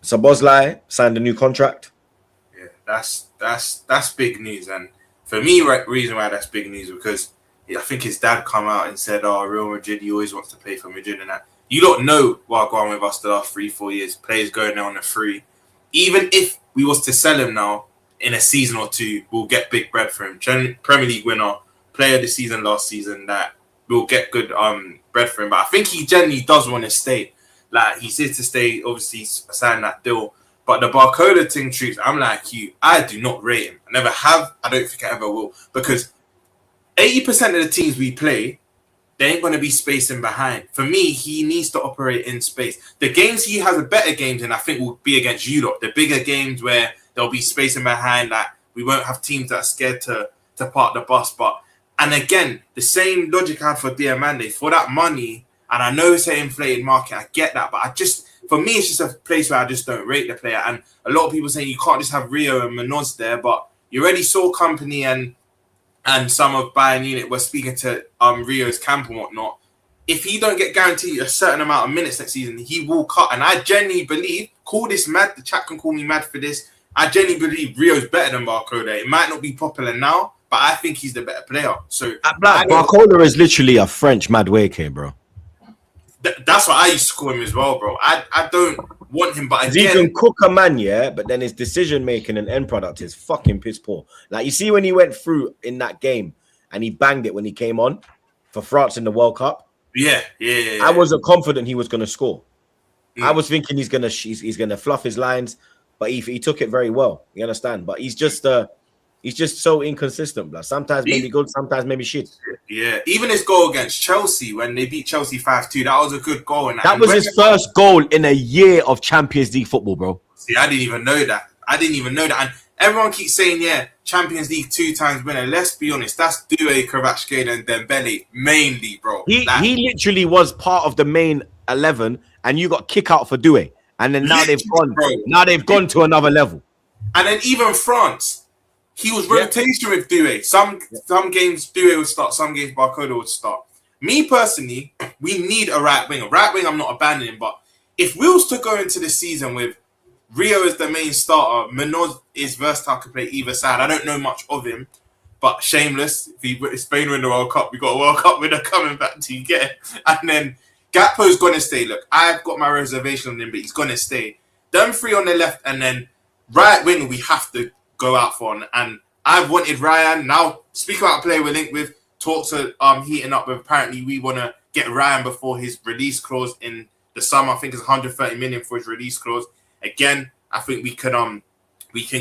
Szoboszlai signed a new contract. Yeah, that's big news, and for me, reason why that's big news because I think his dad come out and said, "Oh, Real Madrid, he always wants to play for Madrid," and that you don't know what going with us the last 3-4 years. Players going there on a free. Even if we was to sell him now in a season or 2, we'll get big bread for him. Premier League winner, player of the season last season. That we'll get good bread for him. But I think he genuinely does want to stay. Like, he says to stay, obviously, sign that deal. But the Barcola thing, Troops, I'm like you. I do not rate him. I never have. I don't think I ever will. Because 80% of the teams we play, they ain't going to be spacing behind. For me, he needs to operate in space. The games he has a better games in, I think, will be against you lot. The bigger games where there'll be spacing behind, that we won't have teams that are scared to park the bus. And again, the same logic I had for Diamande. For that money, and I know it's an inflated market, I get that, but for me, it's just a place where I just don't rate the player. And a lot of people saying you can't just have Rio and Munoz there, but you already saw Company and some of Bayern Munich were speaking to Rio's camp and whatnot. If he don't get guaranteed a certain amount of minutes next season, he will cut. And I genuinely believe, call this mad, the chat can call me mad for this, I genuinely believe Rio's better than Barcola. It might not be popular now, but I think he's the better player. So Barcola is literally a French Madueke, bro. That's what I used to call him as well, bro. I don't want him, but again, he can cook a man, yeah, but then his decision making and end product is fucking piss poor. Like, you see when he went through in that game and he banged it when he came on for France in the World Cup. Yeah. I wasn't confident he was going to score. I was thinking he's gonna fluff his lines, but he took it very well. You understand? But he's just so inconsistent, bro. Sometimes maybe good, sometimes maybe shit. Yeah, even his goal against Chelsea when they beat Chelsea 5-2, that was a good goal. And that was his first goal in a year of Champions League football, bro. See, I didn't even know that. And everyone keeps saying, yeah, Champions League 2 times winner. Let's be honest, that's Doué, Kvaratskhelia, and Dembele mainly, bro. He literally was part of the main 11, and you got kick out for Doué, and then now they've gone. Bro. Now they've gone to another level. And then even France. He was rotation with Doué. Some games Doué would start, some games Barcola would start. Me personally, we need a right wing. A right wing I'm not abandoning, but if we was to go into the season with Rio as the main starter, Munoz is versatile, can play either side. I don't know much of him, but shameless. If Spain win the World Cup, we got a World Cup winner coming back to get. And then Gakpo's going to stay. Look, I've got my reservation on him, but he's going to stay. Them 3 on the left, and then right wing we have to go out for. And I've wanted Ryan. Now, speaking about a player we're linked with, talks are heating up. But apparently, we want to get Ryan before his release clause in the summer. I think it's 130 million for his release clause. Again, I think we can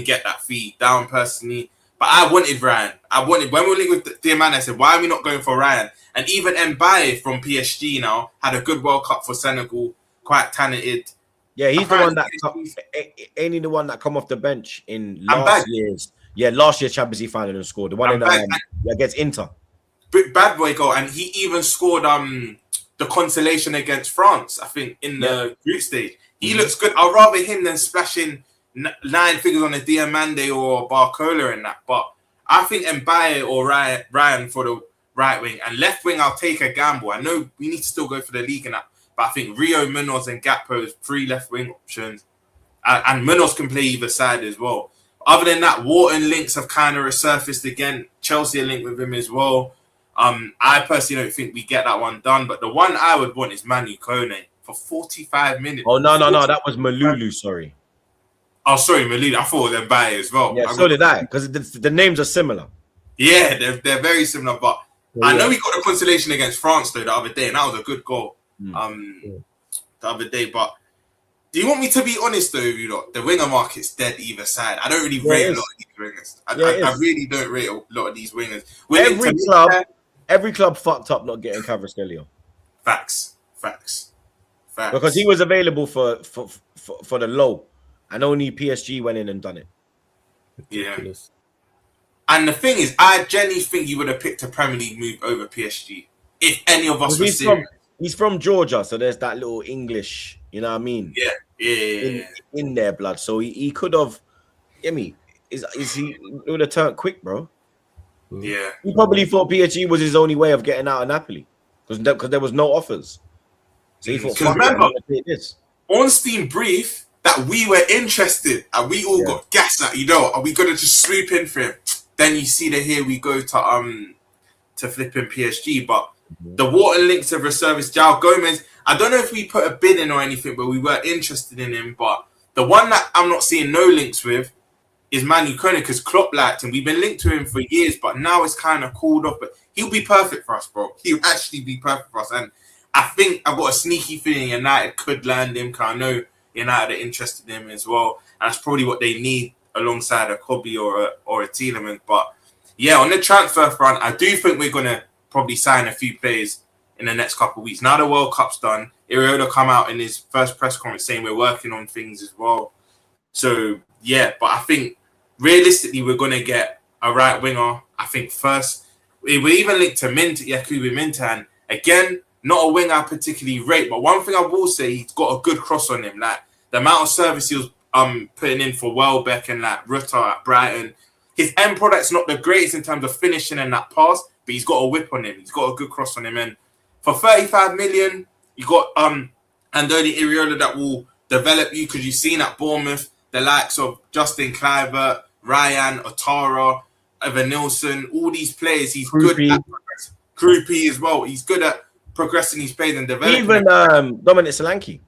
get that fee down personally. But I wanted Ryan. When we were linked with the man, I said, why are we not going for Ryan? And even Mbaye from PSG now had a good World Cup for Senegal, quite talented. Yeah, he's the one that ain't he the one that come off the bench in last year's Champions League final and scored the one against Inter. Bad boy goal, and he even scored the consolation against France. I think in the group stage, he looks good. I'd rather him than splashing 9 figures on a Diamande or Barcola and that. But I think Mbaye or Ryan for the right wing and left wing, I'll take a gamble. I know we need to still go for the league and that, but I think Rio, Munoz, and Gakpo is 3 left wing options, and Munoz can play either side as well. Other than that, Wharton links have kind of resurfaced again. Chelsea are linked with him as well. I personally don't think we get that one done, but the one I would want is Manu Kone for 45 minutes. Oh no, that was Malulu. Sorry. Oh, sorry, Malulu. I thought it was Mbaye as well. Yeah, so did I, because the names are similar. Yeah, they're very similar, but I know we got the consolation against France though the other day, and that was a good goal. The other day, but do you want me to be honest though, you lot? The winger market's dead either side. I don't really rate a lot of these wingers. I really don't rate a lot of these wingers. Every club fucked up not getting Kvaratskhelia. Facts. Because he was available for the low, and only PSG went in and done it. Yeah. And the thing is, I genuinely think you would have picked a Premier League move over PSG if any of us were serious. He's from Georgia, so there's that little English, you know what I mean? Yeah. In their blood. So he could have, he would have turned quick, bro. Yeah. He probably thought PSG was his only way of getting out of Napoli because there was no offers. So he thought, remember, Ornstein brief that we were interested and we all got gassed at, are we going to just swoop in for him? Then you see that here we go to flipping PSG, but the water links of reservist João Gomez. I don't know if we put a bid in or anything, but we were interested in him. But the one that I'm not seeing no links with is Manu Kone, because Klopp liked him. We've been linked to him for years, but now it's kind of cooled off. But he'll be perfect for us, bro. He'll actually be perfect for us. And I think I've got a sneaky feeling United could land him, because I know United are interested in him as well. And that's probably what they need alongside a Kobe or a Tielemans. But yeah, on the transfer front, I do think we're going to probably sign a few players in the next couple of weeks. Now the World Cup's done, Iriola come out in his first press conference saying we're working on things as well. So yeah, but I think realistically we're going to get a right winger. I think first we even linked to Yakubu Mintan. Again, not a winger I particularly rate, but one thing I will say, he's got a good cross on him. Like the amount of service he was putting in for Welbeck and like Rutter at Brighton. His end product's not the greatest in terms of finishing and that pass, but he's got a whip on him. He's got a good cross on him. And for 35 million, you got Andoni Iriola that will develop you, because you've seen at Bournemouth the likes of Justin Kluivert, Ryan, Otara, Evan Nilsson, all these players. He's good at Krupi as well. He's good at progressing these players and developing. Even Dominic Solanke.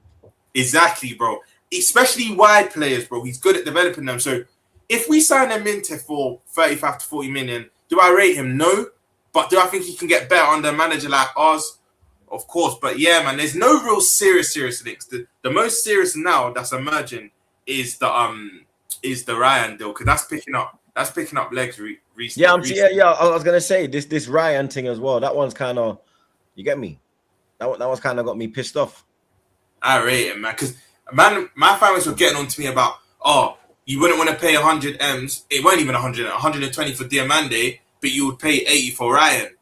Exactly, bro. Especially wide players, bro. He's good at developing them. So if we sign him into for 35 to 40 million, do I rate him? No. But do I think he can get better under a manager like ours? Of course. But yeah, man, there's no real serious links. The most serious now that's emerging is the Ryan deal, because that's picking up legs recently. Yeah. I was gonna say this Ryan thing as well. That one's kind of, you get me. That one's kind of got me pissed off. I rate him, man, because my families were getting on to me about, you wouldn't want to pay 100 M's. It weren't even 100, 120 for Diamande, but you would pay 80 for Ryan.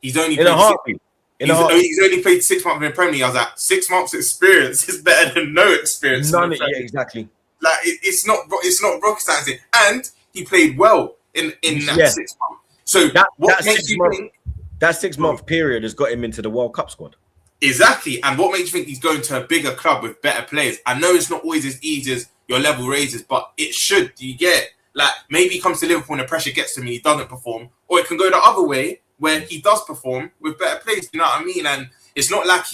He's only played he's only played 6 months in the Premier League. I was like, 6 months experience is better than no experience. Exactly. Like it's not rocket science, and he played well in that 6 months. So that 6 month period has got him into the World Cup squad. Exactly, and what makes you think he's going to a bigger club with better players? I know it's not always as easy as your level raises, but it should. Do you get it? Like, maybe he comes to Liverpool and the pressure gets to him and he doesn't perform, or it can go the other way where he does perform with better players. You know what I mean? And it's not like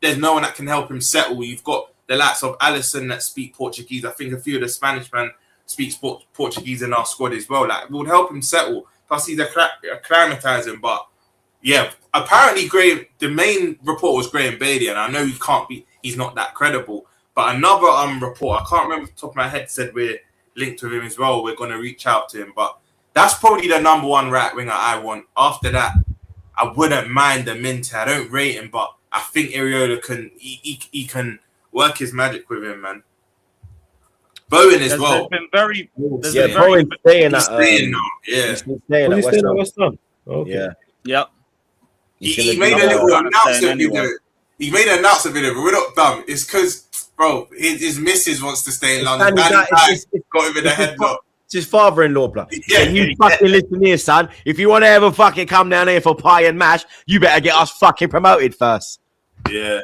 there's no one that can help him settle. You've got the likes of Alisson that speak Portuguese. I think a few of the Spanish men speak Portuguese in our squad as well. Like, it would help him settle. Plus, he's acclimatizing. But yeah, apparently the main report was Graham Bailey, and I know he's not that credible. But another report, I can't remember off the top of my head, said we're linked with him as well. We're going to reach out to him. But that's probably the number one right winger I want. After that, I wouldn't mind the Minter. I don't rate him, but I think Iriola can work his magic with him, man. Bowen as well. Bowen's staying at now. Yeah. He's staying at West Ham. Okay. Yeah. Yep. He made a little announcement video. He made an announcement video, but we're not dumb. It's because bro, his missus wants to stay in It's London. Danny Danny Guy- Guy got him in the headlock. It's his father-in-law, blood. Yeah, Yeah, you yeah. fucking listen here, son. If you want to ever fucking come down here for pie and mash, you better get us fucking promoted first. Yeah.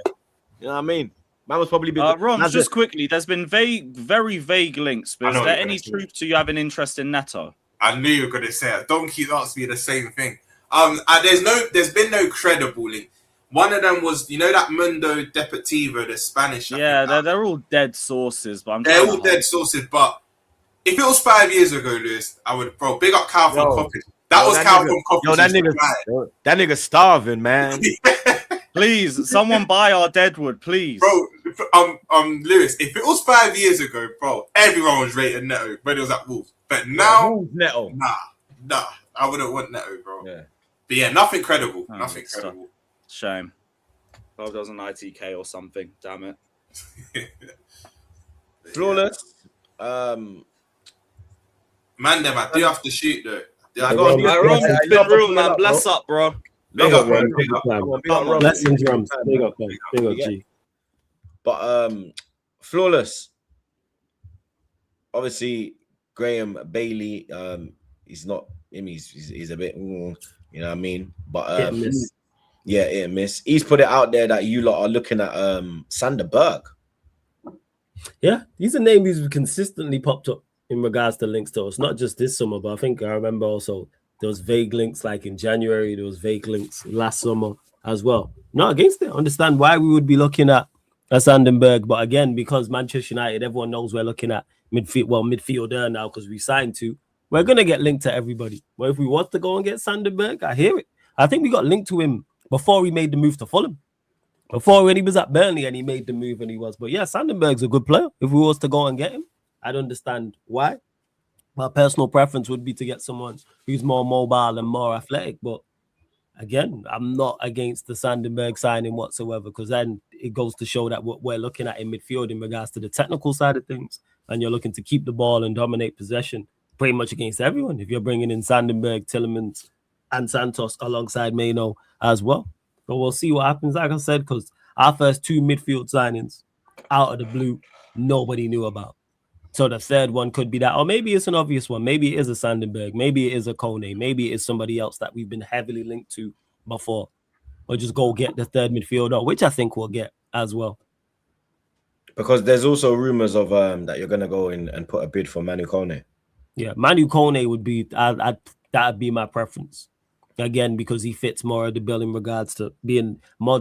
You know what I mean? Man was probably been. Ron, just quickly, there's been very vague links, but I is know there what you're any gonna say. truth to you having interest in Neto? I knew you were gonna say it. Don't keep asking me the same thing. There's been no credible link. One of them was, you know, that Mundo Deportivo, the Spanish. Yeah, they're all dead sources, but they're all dead sources. But if it was 5 years ago, Lewis, I would, bro. Big up Cal from Coppage. That was Cal from Coppage. Yo, that nigga starving, man. Please, someone buy our Deadwood, please. Bro, Lewis, if it was 5 years ago, bro, everyone was rating Neto when it was at Wolves. But now, Neto. nah, I wouldn't want Neto, bro. Yeah. But yeah, nothing credible. Oh, Nothing stop. credible. Shame. I hope there was an ITK or something. Damn it. Flawless. Man, them, I do have to shoot though. I got Ron, it's been real, man. Bless up, bro. Big up, Ron. bro. Big up, man. Big up, Ron. Blessings, Rums. Big up, man. Big up, G. But Flawless. Obviously, Graham Bailey. He's not him. He's a bit. You know what I mean? But Hit and miss. yeah, hit and miss. He's put it out there that you lot are looking at Sander Berg. Yeah, he's a name who's consistently popped up in regards to links to us. Not just this summer, but I think I remember also there was vague links like in January. There was vague links last summer as well. Not against it. I understand why we would be looking at Sandenberg, but again, because Manchester United, everyone knows we're looking at midfielder now because we signed to. We're gonna get linked to everybody. Well, if we want to go and get Sandenberg, I hear it. I think we got linked to him before he made the move to Fulham. Before when he was at Burnley and he made the move and he was. But yeah, Sandenberg's a good player. If we was to go and get him, I'd understand why. My personal preference would be to get someone who's more mobile and more athletic. But again, I'm not against the Sandenberg signing whatsoever because then it goes to show that what we're looking at in midfield in regards to the technical side of things. And you're looking to keep the ball and dominate possession pretty much against everyone. If you're bringing in Sandenberg, Tielemans, and Santos alongside Meno as well. But we'll see what happens, like I said, because our first two midfield signings out of the blue, nobody knew about. So the third one could be that, or maybe it's an obvious one. Maybe it is a Sandenberg. Maybe it is a Kone. Maybe it is somebody else that we've been heavily linked to before. Or just go get the third midfielder, which I think we'll get as well. Because there's also rumors of that you're gonna go in and put a bid for Manu Kone. Yeah, Manu Kone would be, that'd be my preference. Again, because he fits more of the bill in regards to being more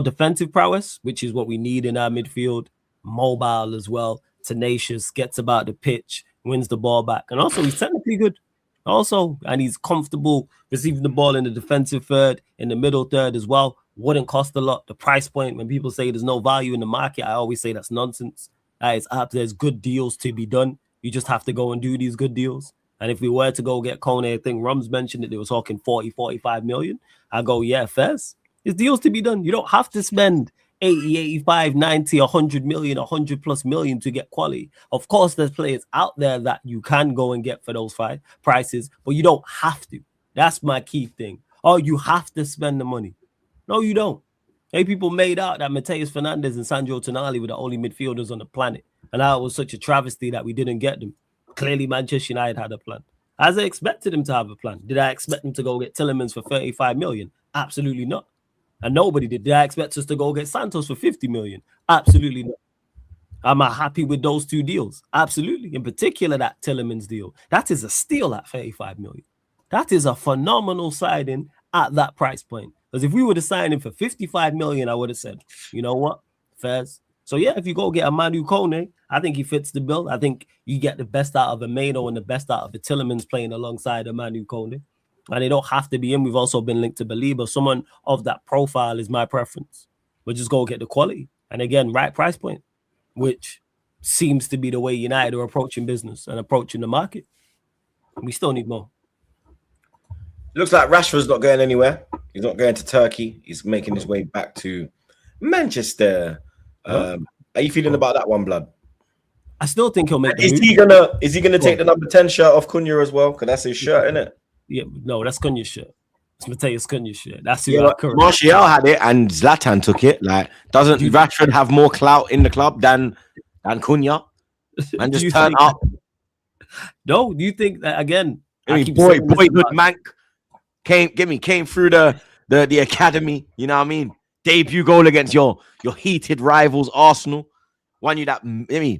defensive prowess, which is what we need in our midfield. Mobile as well, tenacious, gets about the pitch, wins the ball back. And also, he's technically good. Also, and he's comfortable receiving the ball in the defensive third, in the middle third as well. Wouldn't cost a lot. The price point, when people say there's no value in the market, I always say that's nonsense. It's up. There's good deals to be done. You just have to go and do these good deals. And if we were to go get Kone, I think Rums mentioned that they were talking 40, 45 million. I go, yeah, fairs. There's deals to be done. You don't have to spend 80, 85, 90, 100 million, 100 plus million to get quality. Of course, there's players out there that you can go and get for those five prices, but you don't have to. That's my key thing. Oh, you have to spend the money. No, you don't. Hey, people made out that Mateus Fernandes and Sandro Tonali were the only midfielders on the planet. And how it was such a travesty that we didn't get them. Clearly, Manchester United had a plan. As I expected him to have a plan. Did I expect him to go get Tielemans for 35 million? Absolutely not. And nobody did. Did I expect us to go get Santos for 50 million? Absolutely not. Am I happy with those two deals? Absolutely. In particular, that Tielemans deal. That is a steal at 35 million. That is a phenomenal signing at that price point. Because if we were to sign him for 55 million, I would have said, you know what? Fairs. So yeah, if you go get a Manu Kone, I think he fits the bill. I think you get the best out of a Meno and the best out of the Tielemans playing alongside a Manu Kone. And they don't have to be in. We've also been linked to Baliba. Someone of that profile is my preference. We'll just go get the quality. And again, right price point, which seems to be the way United are approaching business and approaching the market. We still need more. Looks like Rashford's not going anywhere. He's not going to Turkey. He's making his way back to Manchester. Are you feeling about that one, blood? I still think he'll make the Is move. he gonna take the number 10 shirt off Cunha as well? Because that's his shirt, isn't it? Yeah, no, that's Cunha's shirt. It's Mateus Cunha shit. That's who Yeah, I but currently. Martial had it and Zlatan took it. Like, doesn't Do you- Rashford have more clout in the club than Cunha? And Do just you turn think- up. No, do you think that again? I mean, keep saying this boyhood about- Mank came through the academy. You know what I mean? Debut goal against your heated rivals Arsenal. Won you that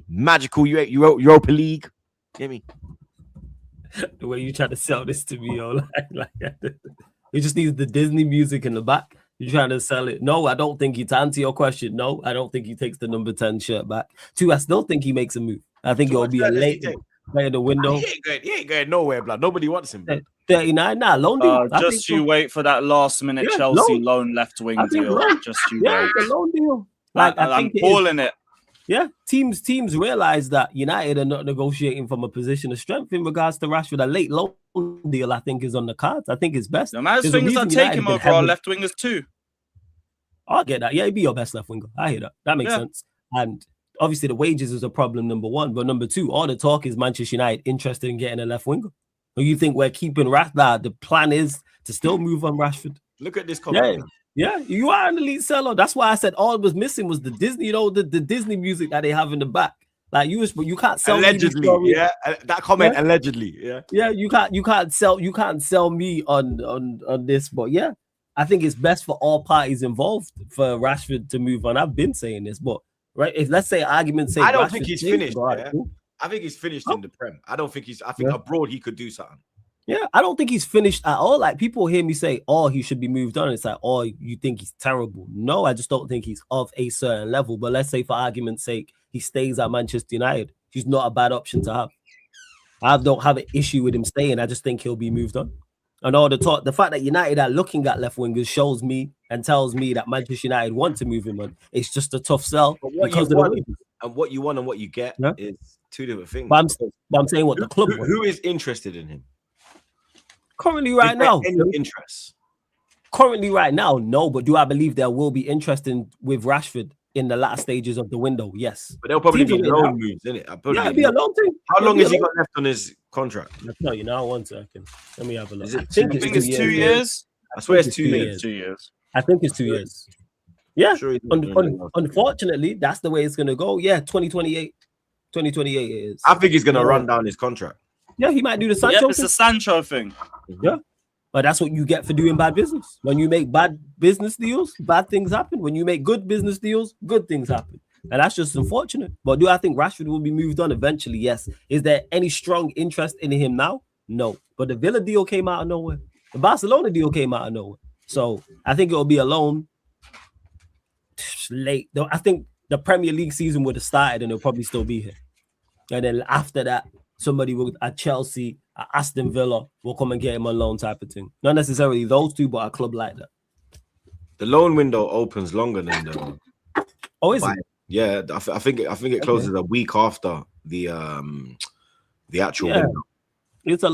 magical Europa League. You know what I mean? the way you try to sell this to me, yo, like you just need the Disney music in the back. You're trying to sell it. No, I don't think to answer your question. No, I don't think he takes the number 10 shirt back. 2, I still think he makes a move. I think So it'll what be a shirt does he late take? play in the window. He ain't going nowhere, blood. Nobody wants him. Blood. 39, nah, loan deal. I Just think you wait for that last minute Yeah, Chelsea loan left wing I think deal. loan. Just you Yeah, wait. it's a loan deal. Like I I'm think calling it. Yeah, teams realize that United are not negotiating from a position of strength in regards to Rashford. A late loan deal, I think, is on the cards. I think it's best. The man's There's a fingers are reason United taking have been over our heavily- left wingers too. I'll get that. Yeah, he'd be your best left winger. I hear that. That makes Yeah. sense. And obviously, the wages is a problem, number one. But number two, all the talk is Manchester United interested in getting a left winger. Or you think we're keeping Rashford? The plan is to still move on Rashford. Look at this comment. Yeah, you are an elite seller. That's why I said all it was missing was the Disney, the Disney music that they have in the back. Like you can't sell Allegedly, me yeah. That comment, allegedly, yeah. Yeah, you can't sell me on this, but yeah, I think it's best for all parties involved for Rashford to move on. I've been saying this, but right, if let's say argument say I don't Rashford think he's stays, finished. all right, Yeah? cool. I think he's finished in the Prem. I think abroad he could do something. Yeah, I don't think he's finished at all. Like people hear me say, "Oh, he should be moved on." It's like, "Oh, you think he's terrible?" No, I just don't think he's of a certain level. But let's say, for argument's sake, he stays at Manchester United. He's not a bad option to have. I don't have an issue with him staying. I just think he'll be moved on. And all the talk, the fact that United are looking at left wingers shows me and tells me that Manchester United want to move him on. It's just a tough sell because of the wages. And what you want and what you get Yeah. is two different things. But I'm saying what the club wants. Who is interested in him? Currently, right Is there now, any interest? Currently, right now, no. But do I believe there will be interest with Rashford in the latter stages of the window? Yes. But they'll probably Teams be will loan moves, isn't it? Yeah, it'll be a long thing. How It'll long be has a he long- got left on his contract? I'll tell you now. 1 second. Let me have a look. Is it I think I think it's 2 years. I swear it's it's 2 2 years. years. 2 years. I think it's 2 years. Yeah. Sure he's not doing anything else. Unfortunately, that's the way it's going to go. Yeah, 2028. 2028 it is. I think he's gonna run down his contract. Yeah, he might do the Yeah, Sancho it's thing. a Sancho thing. Yeah. But that's what you get for doing bad business. When you make bad business deals, bad things happen. When you make good business deals, good things happen. And that's just unfortunate. But do I think Rashford will be moved on eventually? Yes. Is there any strong interest in him now? No. But the Villa deal came out of nowhere. The Barcelona deal came out of nowhere. So I think it'll be a loan late. Though I think the Premier League season would have started and it'll probably still be here. And then after that, somebody will at Chelsea, at Aston Villa will come and get him on loan type of thing. Not necessarily those two, but a club like that. The loan window opens longer than the. Oh, is it? Yeah, I think it closes a week after the actual Yeah. window. It's a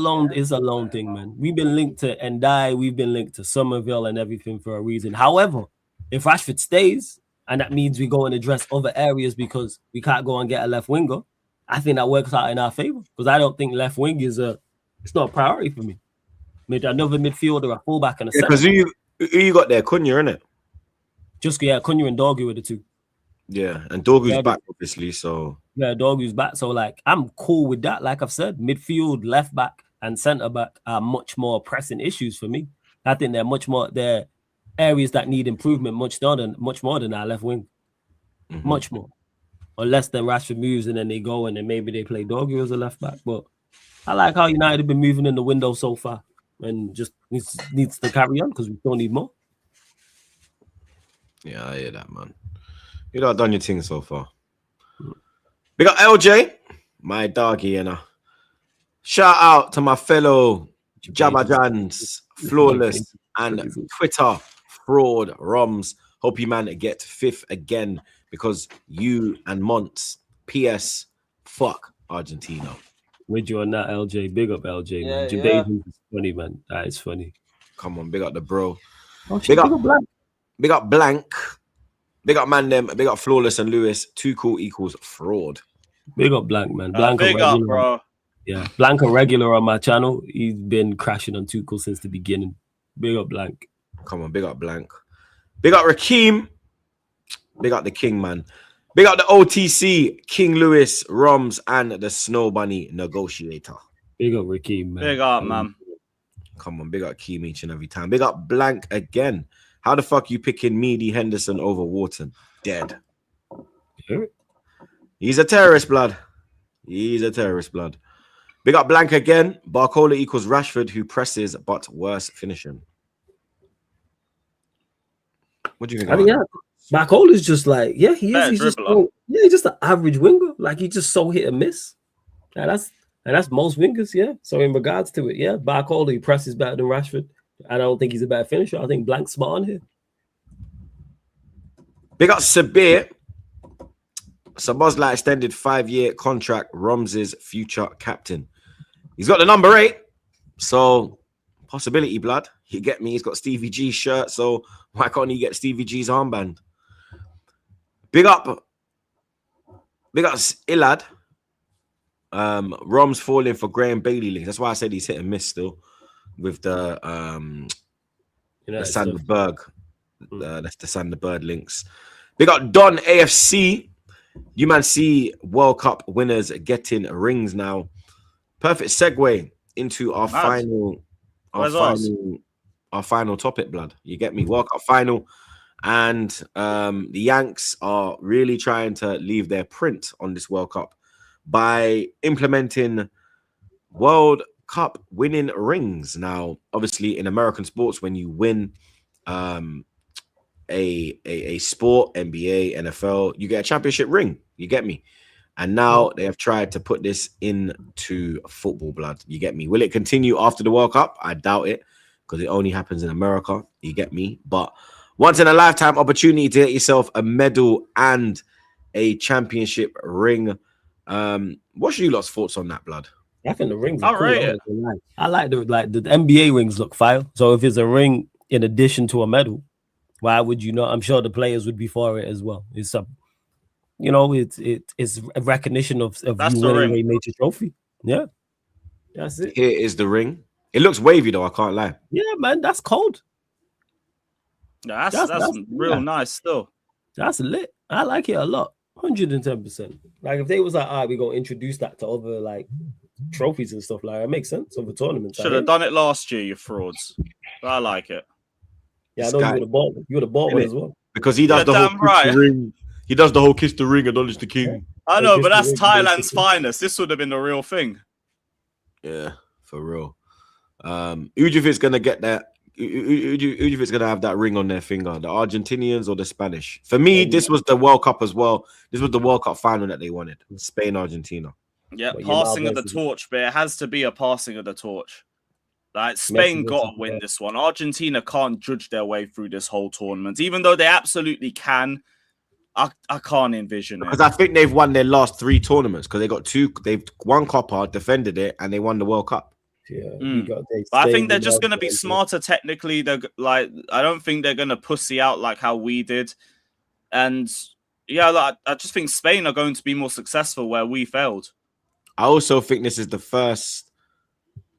loan thing, man. We've been linked to Ndai, we've been linked to Somerville and everything for a reason. However, if Rashford stays, and that means we go and address other areas because we can't go and get a left winger, I think that works out in our favor. Because I don't think left wing it's not a priority for me. Maybe another midfielder, a fullback, and a Yeah, centre. because who you got there? Cunha, innit? Just Cunha and Dorgu are the two. Yeah, and Dorgu's Yeah, back obviously. So Yeah, Dorgu's back. So like I'm cool with that. Like I've said, midfield, left back, and centre back are much more pressing issues for me. I think they're areas that need improvement much more than our left wing. Much more. Unless then Rashford moves and then they go and then maybe they play Dorgu as a left back. But I like how United have been moving in the window so far and just needs to carry on because we still need more. yeah, I hear that, man. You know, done your thing so far. We got LJ, my doggy, you know. Shout out to my fellow Jabajans, Flawless, and Twitter fraud Roms. Hope you man get 5th again because you and Monts. PS, fuck Argentina. With you on that, LJ. Big up, LJ, man. Yeah, Jabazins is funny, man. That is funny. Come on, big up the bro. Oh, shit, Big up Blank. Big up Blank. Big up Man them. Big up Flawless and Lewis. Too cool equals fraud. Big up Blank, man. Blank Big up, bro. Yeah, Blank a regular on my channel. He's been crashing on Tuchel since the beginning. Big up Blank. Come on, big up Blank. Big up Rakeem. Big up the King, man. Big up the OTC, King Lewis, Roms, and the Snow Bunny Negotiator. Big up Rakeem, man. Big up, man. Come on, big up Keem each and every time. Big up Blank again. How the fuck you picking Meady Henderson over Wharton? Dead. He's a terrorist, blood. He's a terrorist, blood. Big up Blank again. Barcola equals Rashford, who presses but worse finishing. What do you think? I mean, yeah, Barcola's just like, yeah, he is. Better He's just dribbler. he's just an average winger. Like he's just so hit and miss. And that's most wingers, yeah. So in regards to it, yeah, Barcola, he presses better than Rashford. I don't think he's a better finisher. I think Blank's spot on here. Big up Sabir. Sabozla extended 5-year contract. Roms's future captain. He's got the number 8. So possibility, blood. You get me? He's got Stevie G's shirt. So why can't he get Stevie G's armband? Big up Ilad. Rom's falling for Graham Bailey links. That's why I said he's hit and miss still with the Sanderberg. That's the Sanderberg links. Big up Don AFC. You man see World Cup winners getting rings now. Perfect segue into our final topic, blood. You get me? World Cup final. And the Yanks are really trying to leave their print on this World Cup by implementing World Cup winning rings. Now, obviously, in American sports, when you win a sport, NBA, NFL, you get a championship ring. You get me? And now they have tried to put this into football, blood. You get me? Will it continue after the World Cup? I doubt it, because it only happens in America. You get me? But once in a lifetime opportunity to get yourself a medal and a championship ring. What's your lot's thoughts on that, blood? I think the rings are cool. I like the NBA rings look fire. So if it's a ring in addition to a medal, why would you not? I'm sure the players would be for it as well. It's a, it's a recognition of you winning a major trophy. Yeah, that's it. Here is the ring. It looks wavy though. I can't lie. Yeah, man, that's cold. Yeah, that's real nice still. That's lit. I like it a lot. 110%. Like if they was like, all right, we're gonna introduce that to other like trophies and stuff, like it makes sense over tournaments. Should have done it last year, you frauds. But I like it. Yeah, I know you would have bought one as well. Because he does the whole kiss the ring. He does the whole kiss the ring, acknowledge the king. I know, but that's Thailand's finest. This would have been the real thing. Yeah, for real. Ujivic's gonna get that. Ujivic's gonna have that ring on their finger. The Argentinians or the Spanish. For me, this was the World Cup as well. This was the World Cup final that they wanted. Spain, Argentina. Yeah, passing of the torch, but it has to be a passing of the torch. Like Spain got to win this one. Argentina can't judge their way through this whole tournament, even though they absolutely can. I can't envision it. Because I think they've won their last 3 tournaments because they got 2. They've won Copa, defended it, and they won the World Cup. Yeah, but I think they're just going to be smarter technically. They're like, I don't think they're going to pussy out like how we did. And yeah, like, I just think Spain are going to be more successful where we failed. I also think this is the first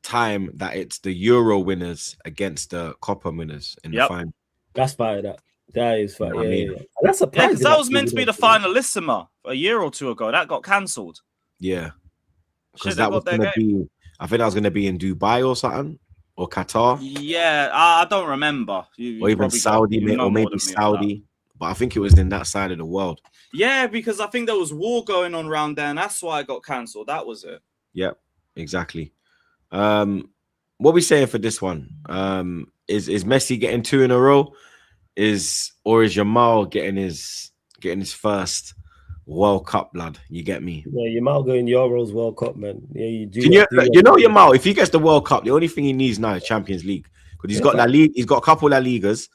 time that it's the Euro winners against the Copa winners in the final. That's fire. That is fire. Yeah. That's a because that was meant to be the finalissima a year or 2 ago. That got cancelled. Yeah, because that was going to be. I think that was going to be in Dubai or something, or Qatar. Yeah, I don't remember. Or even Saudi, or maybe Saudi. But I think it was in that side of the world. Yeah, because I think there was war going on around there, and that's why it got cancelled. That was it. Yeah, exactly. What are we saying for this one? Is Messi getting 2 in a row? Is Jamal getting his first World Cup, blood? You get me? Yeah, Jamal going Euros World Cup, man. Yeah, you do. You know Jamal, if he gets the World Cup, the only thing he needs now is Champions League, because he's got La Liga, he's got a couple La Ligas,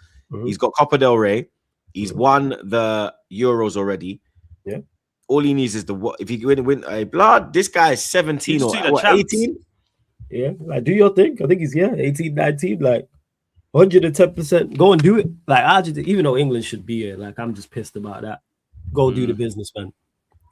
he's got Copa del Rey, he's won the Euros already. Yeah. All he needs is if he win a blood. This guy is 17 or 18. Yeah, like do your thing. I think he's 18, 19, like 110%. Go and do it. Like Argentina, even though England should be here, like I'm just pissed about that. Go do the business, man.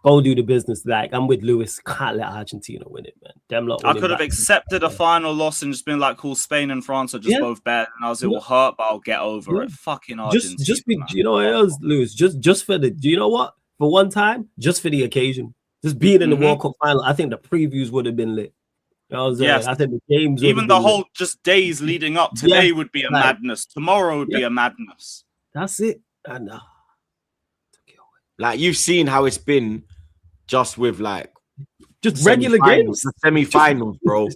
Go do the business. Like, I'm with Lewis. Can't let Argentina win it, man. Them lot I winning could have back. accepted a final loss and just been like, cool, Spain and France are just both bad. And I was, it will hurt, but I'll get over it. Fucking Argentina. Just be, you know what it is, Lewis? Just for the, do you know what? For one time, just for the occasion. Just being in the World Cup final, I think the previews would have been lit. You know what I'm saying? Yes. I think the games even the whole just days leading up. Today would be a Like, madness. Tomorrow would be a madness. That's it. And Like, you've seen how it's been just with like just regular games, the semi-finals, bro.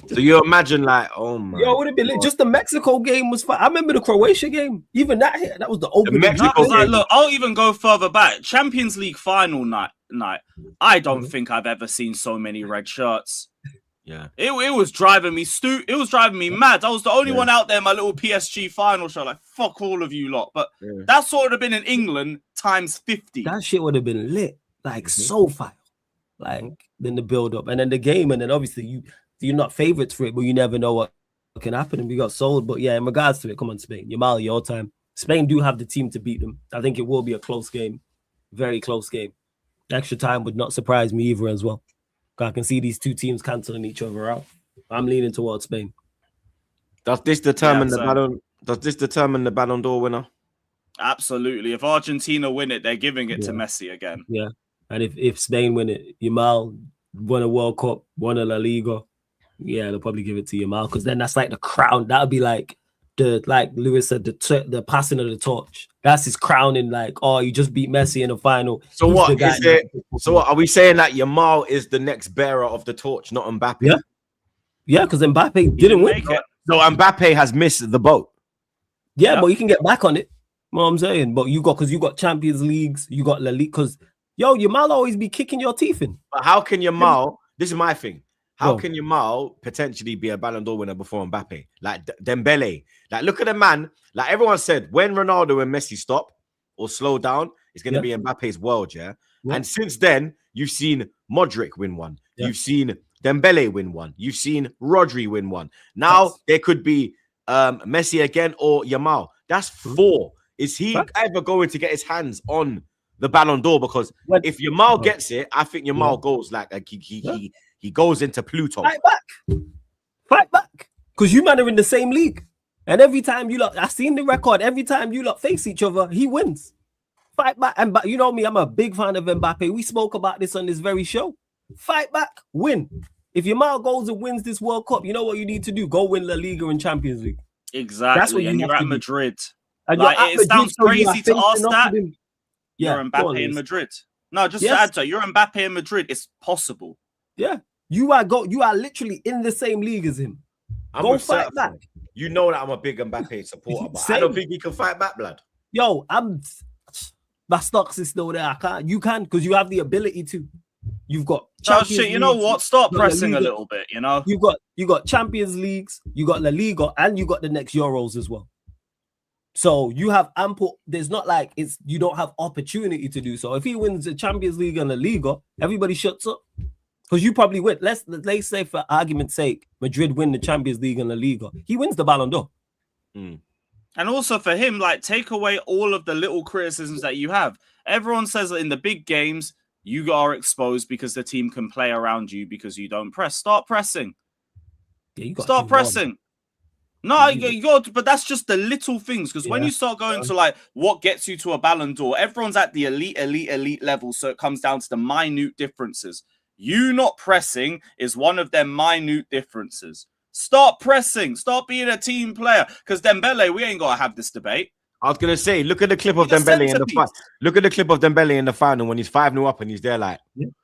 So you imagine, like, oh my, yo, would have been lit. Just the Mexico game was fun. I remember the Croatia game. Even that hit, that was the opening. Mexico No, like, look, I'll even go further back. Champions League final night. I don't think I've ever seen so many red shirts. Yeah, it was driving me it was driving me mad. I was the only one out there in my little PSG final show. Like, fuck all of you lot. But that sort of have been in England times 50. That shit would have been lit, like so fire. Like then the build up and then the game, and then obviously you're not favorites for it, but you never know what can happen. And we got sold. But yeah, in regards to it, come on, Spain, Yamal, your time. Spain do have the team to beat them. I think it will be a close game, very close game. Extra time would not surprise me either as well. I can see these two teams cancelling each other out. I'm leaning towards Spain. Does this determine the Ballon d'Or winner? Absolutely. If Argentina win it, they're giving it to Messi again. Yeah. And if Spain win it, Yamal won a World Cup, won a La Liga, yeah, they'll probably give it to Yamal because then that's like the crown. That'll be like like Lewis said, the passing of the torch. That's his crowning. Like, oh, you just beat Messi in the final. So what is it? So what are we saying? That Yamal is the next bearer of the torch, not Mbappe? Yeah, because Mbappe didn't win. So Mbappe has missed the boat. Yeah, but you can get back on it. You know what I'm saying? But you got Champions Leagues, you got La Liga. Because Yamal always be kicking your teeth in. But how can Yamal? This is my thing. How can Yamal potentially be a Ballon d'Or winner before Mbappe? Like Dembele. Like, look at the man. Like, everyone said, when Ronaldo and Messi stop or slow down, it's going to be Mbappe's world, yeah? And since then, you've seen Modric win one. You've seen Dembele win one. You've seen Rodri win one. Now, there could be Messi again or Yamal. That's 4. Is he ever going to get his hands on the Ballon d'Or? Because if Yamal gets it, I think Yamal goes like he goes into Pluto. Fight back. Because you man are in the same league. And every time you lot, I've seen the record, every time you lot face each other, he wins. Fight back. And you know me, I'm a big fan of Mbappe. We spoke about this on this very show. Fight back, win. If Yamal goes and wins this World Cup, you know what you need to do? Go win La Liga and Champions League. Exactly. That's what you're at Madrid. And like, it sounds crazy to ask that. Yeah, you're Mbappe in Madrid. No, just to add to it, you're Mbappe in Madrid. It's possible. Yeah. You are literally in the same league as him. Go fight back. You know that I'm a big Mbappe supporter, but I don't think he can fight back, blood. Yo, my stocks is still there. I can't. You can because you have the ability to. You've got shit. You know what? Start pressing a little bit. You know. You got Champions Leagues. You got La Liga, and you got the next Euros as well. So you have ample. There's not like you don't have opportunity to do so. If he wins the Champions League and La Liga, everybody shuts up. Because you probably win. Let's say, for argument's sake, Madrid win the Champions League and La Liga. He wins the Ballon d'Or. And also for him, like, take away all of the little criticisms that you have. Everyone says that in the big games, you are exposed because the team can play around you because you don't press. Start pressing. Yeah, Start pressing. No, you got, but that's just the little things. Because when you start going to like what gets you to a Ballon d'Or, everyone's at the elite level. So it comes down to the minute differences. You not pressing is one of them minute differences. Start pressing. Start being a team player. Because Dembele, we ain't got to have this debate. I was going to say, look at the clip of Dembele in the final. Look at the clip of Dembele in the final when he's 5-0 up and he's there like...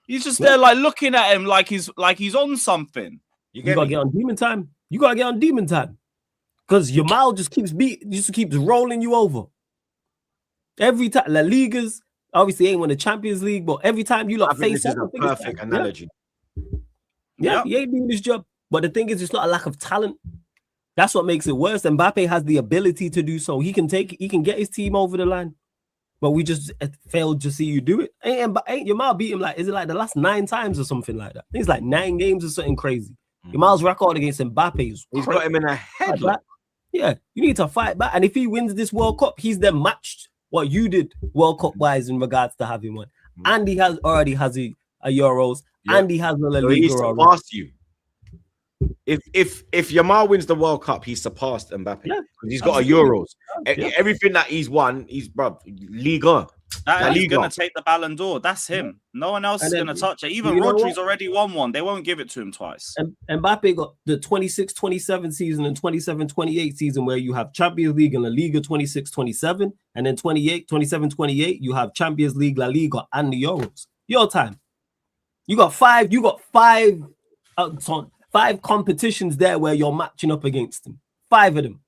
He's just there like looking at him like he's on something. You got to get on demon time. You got to get on demon time. Because Yamal just keeps rolling you over. Every time. La Ligas... Obviously, ain't won the Champions League, but every time you lot face this is a perfect analogy. Yeah, he ain't doing his job. But the thing is, it's not a lack of talent. That's what makes it worse. Mbappe has the ability to do so. He can get his team over the line. But we just failed to see you do it. Ain't Yamal beat him like, is it like the last 9 times or something like that? I think it's like 9 games or something crazy. Yamal's record against Mbappe is He's got him in a headlock. Yeah, you need to fight back. And if he wins this World Cup, he's then matched what you did World Cup wise in regards to having one. and he already has a Euros, Yeah. and he has a La So he Liga already. surpassed you. If Yamal wins the World Cup, he surpassed Mbappe. Yeah, because he's got a absolutely. Euros. Yeah. Everything that he's won, he's Liga. La He's Liga. gonna take the Ballon d'Or. That's him. No one else And is then, gonna touch it. Even you know Rodri's what? already won one. They won't give it to him twice. And Mbappe got the 26-27 season and 27-28 season where you have Champions League and La Liga 26-27, and then 27-28 you have Champions League, La Liga, and the Euros. Your time. You got five competitions there where you're matching up against him. 5 of them.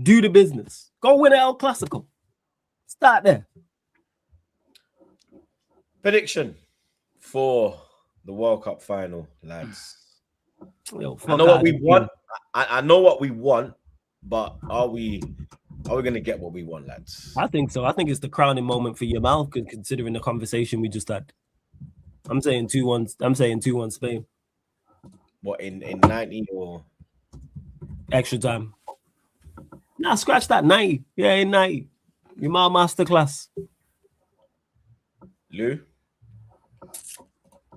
Do the business. Go win El Clasico. Start there. Prediction for the World Cup final, lads. Yo, I know what we want. I know what we want, but are we gonna get what we want, lads? I think so. I think it's the crowning moment for Yamal, considering the conversation we just had. I'm saying 2-1. I'm saying 2-1 Spain. What in 90 or Extra time. Nah, scratch that 90. Yeah, in 90. Yamal masterclass. Lou?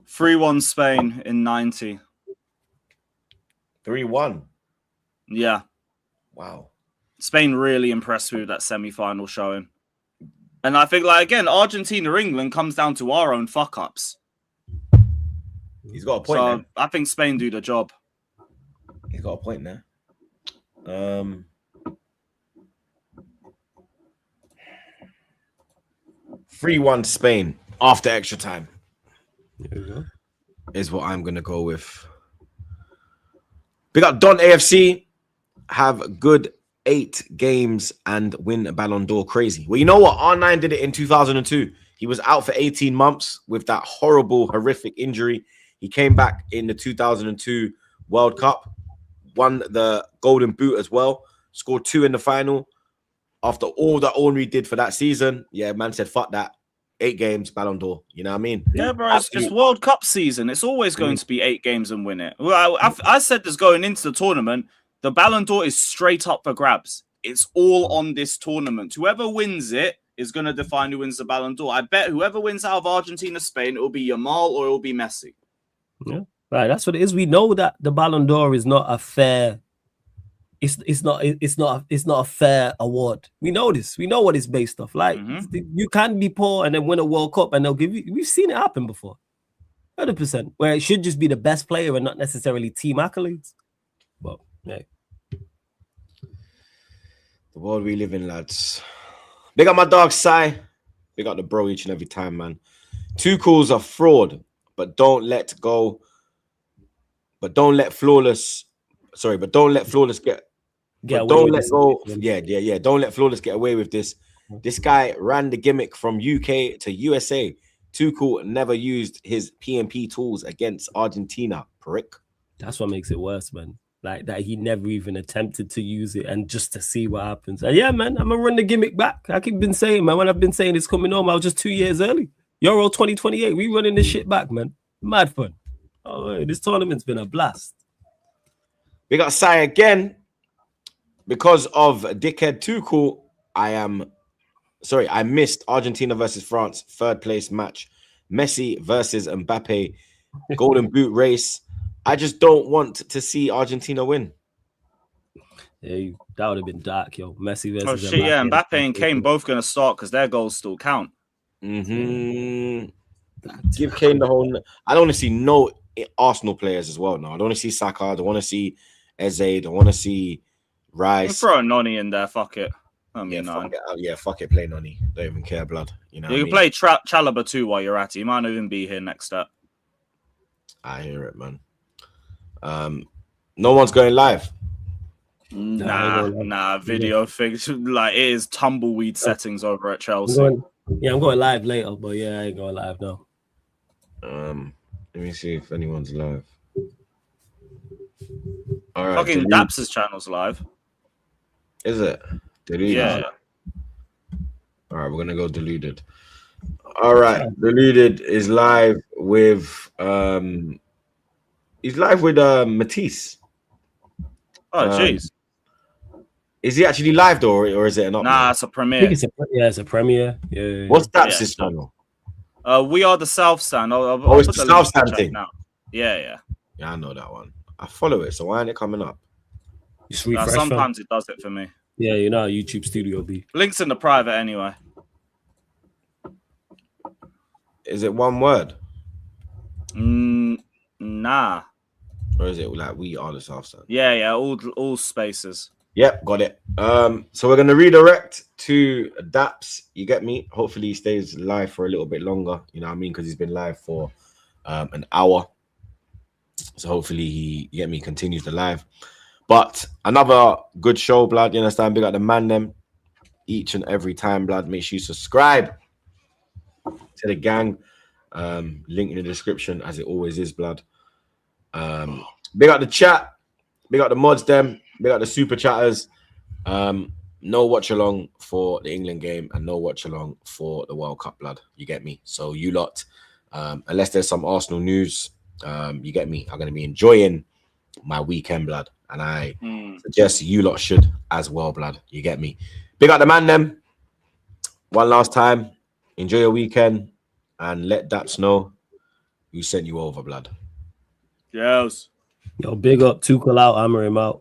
3-1 Spain in 90. 3-1. Yeah. Wow. Spain really impressed me with that semi-final showing. And I think, like, again, Argentina-England comes down to our own fuck-ups. He's got a point So there. I think Spain do the job. He's got a point there. 3-1 Spain after extra time. There you go. Is what I'm gonna go with. Big up Don AFC. Have a good 8 games and win a Ballon d'Or. Crazy. Well, you know what? R9 did it in 2002. He was out for 18 months with that horrible, horrific injury. He came back in the 2002 World Cup, won the Golden Boot as well, scored 2 in the final. After all that Henry did for that season, yeah, man said, fuck that. 8 games, Ballon d'Or. You know what I mean? Yeah, bro, it's World Cup season. It's always going to be 8 games and win it. Well, I said this going into the tournament. The Ballon d'Or is straight up for grabs. It's all on this tournament. Whoever wins it is going to define who wins the Ballon d'Or. I bet whoever wins out of Argentina, Spain, it will be Yamal or it will be Messi. Yeah, right. That's what it is. We know that the Ballon d'Or is not a fair. It's not a fair award. We know this. We know what it's based off. Like you can be poor and then win a World Cup and they'll give you. We've seen it happen before. 100%. Where it should just be the best player and not necessarily team accolades. But yeah. The world we live in, lads. Big up my dog, Sai. Big up the bro each and every time, man. Tuchel's a fraud, but don't let flawless get. Don't let go. Yeah. Don't let flawless get away with this. This guy ran the gimmick from UK to USA. Tuchel never used his PMP tools against Argentina. Prick. That's what makes it worse, man. Like that he never even attempted to use it and just to see what happens. And yeah, man, I'm gonna run the gimmick back. I keep been saying, man, when I've been saying it's coming home, I was just 2 years early. Euro 2028, we running this shit back, man. Mad fun. Oh, this tournament's been a blast. We got Sai again. Because of dickhead Tuchel, I missed Argentina versus France, 3rd place match. Messi versus Mbappe, Golden Boot race. I just don't want to see Argentina win. Yeah, that would have been dark, yo. Messi versus Oh shit, yeah. Mbappe and Kane both going to start because their goals still count. Give Kane the whole. I don't want to see no Arsenal players as well. No, I don't want to see Saka. I don't want to see Eze. I don't want to see Rice. Throw a Noni in there. Fuck it. Fuck it. Play Noni. Don't even care, blood. You know. You can play Chalobah too while you're at it. He might not even be here next up. I hear it, man. No one's going live. Nah. Video things like it is tumbleweed settings over at Chelsea. I'm going live later, but yeah, I ain't going live now. Let me see if anyone's live. All right, fucking Daps' channel's live. Is it? Deluded. Yeah. All right, we're gonna go deluded. All right, deluded is live with Matisse. Oh jeez. Is he actually live though, or is it an upload? Nah, it's a premiere. I think it's a premiere. Yeah. What's Daps' channel? We are the South Stand. I'll it's put the the link South in Stand the chat thing. now. Yeah. Yeah, I know that one. I follow it, so why ain't it coming up? Just refresh. Sometimes it does it for me. Yeah, you know how YouTube Studio be. Links in the private anyway. Is it one word? Nah. Or is it like we are the South Stand? Yeah. All spaces. Yep, got it. So we're gonna redirect to Daps. You get me? Hopefully he stays live for a little bit longer. You know what I mean? Because he's been live for an hour. So hopefully he, you get me, continues the live. But another good show, blood. You understand? Big up the man them each and every time, blood. Make sure you subscribe to the gang. Link in the description, as it always is, blood. Big up the chat. Big up the mods them. Big up the super chatters. No watch along for the England game and no watch along for the World Cup, blood. You get me? So you lot, unless there's some Arsenal news, you get me, I'm going to be enjoying my weekend, blood. And I suggest you lot should as well, blood. You get me? Big up the man them. One last time. Enjoy your weekend and let Daps know who sent you over, blood. Yes. Yo, big up. Tuchel out. Hammer him out.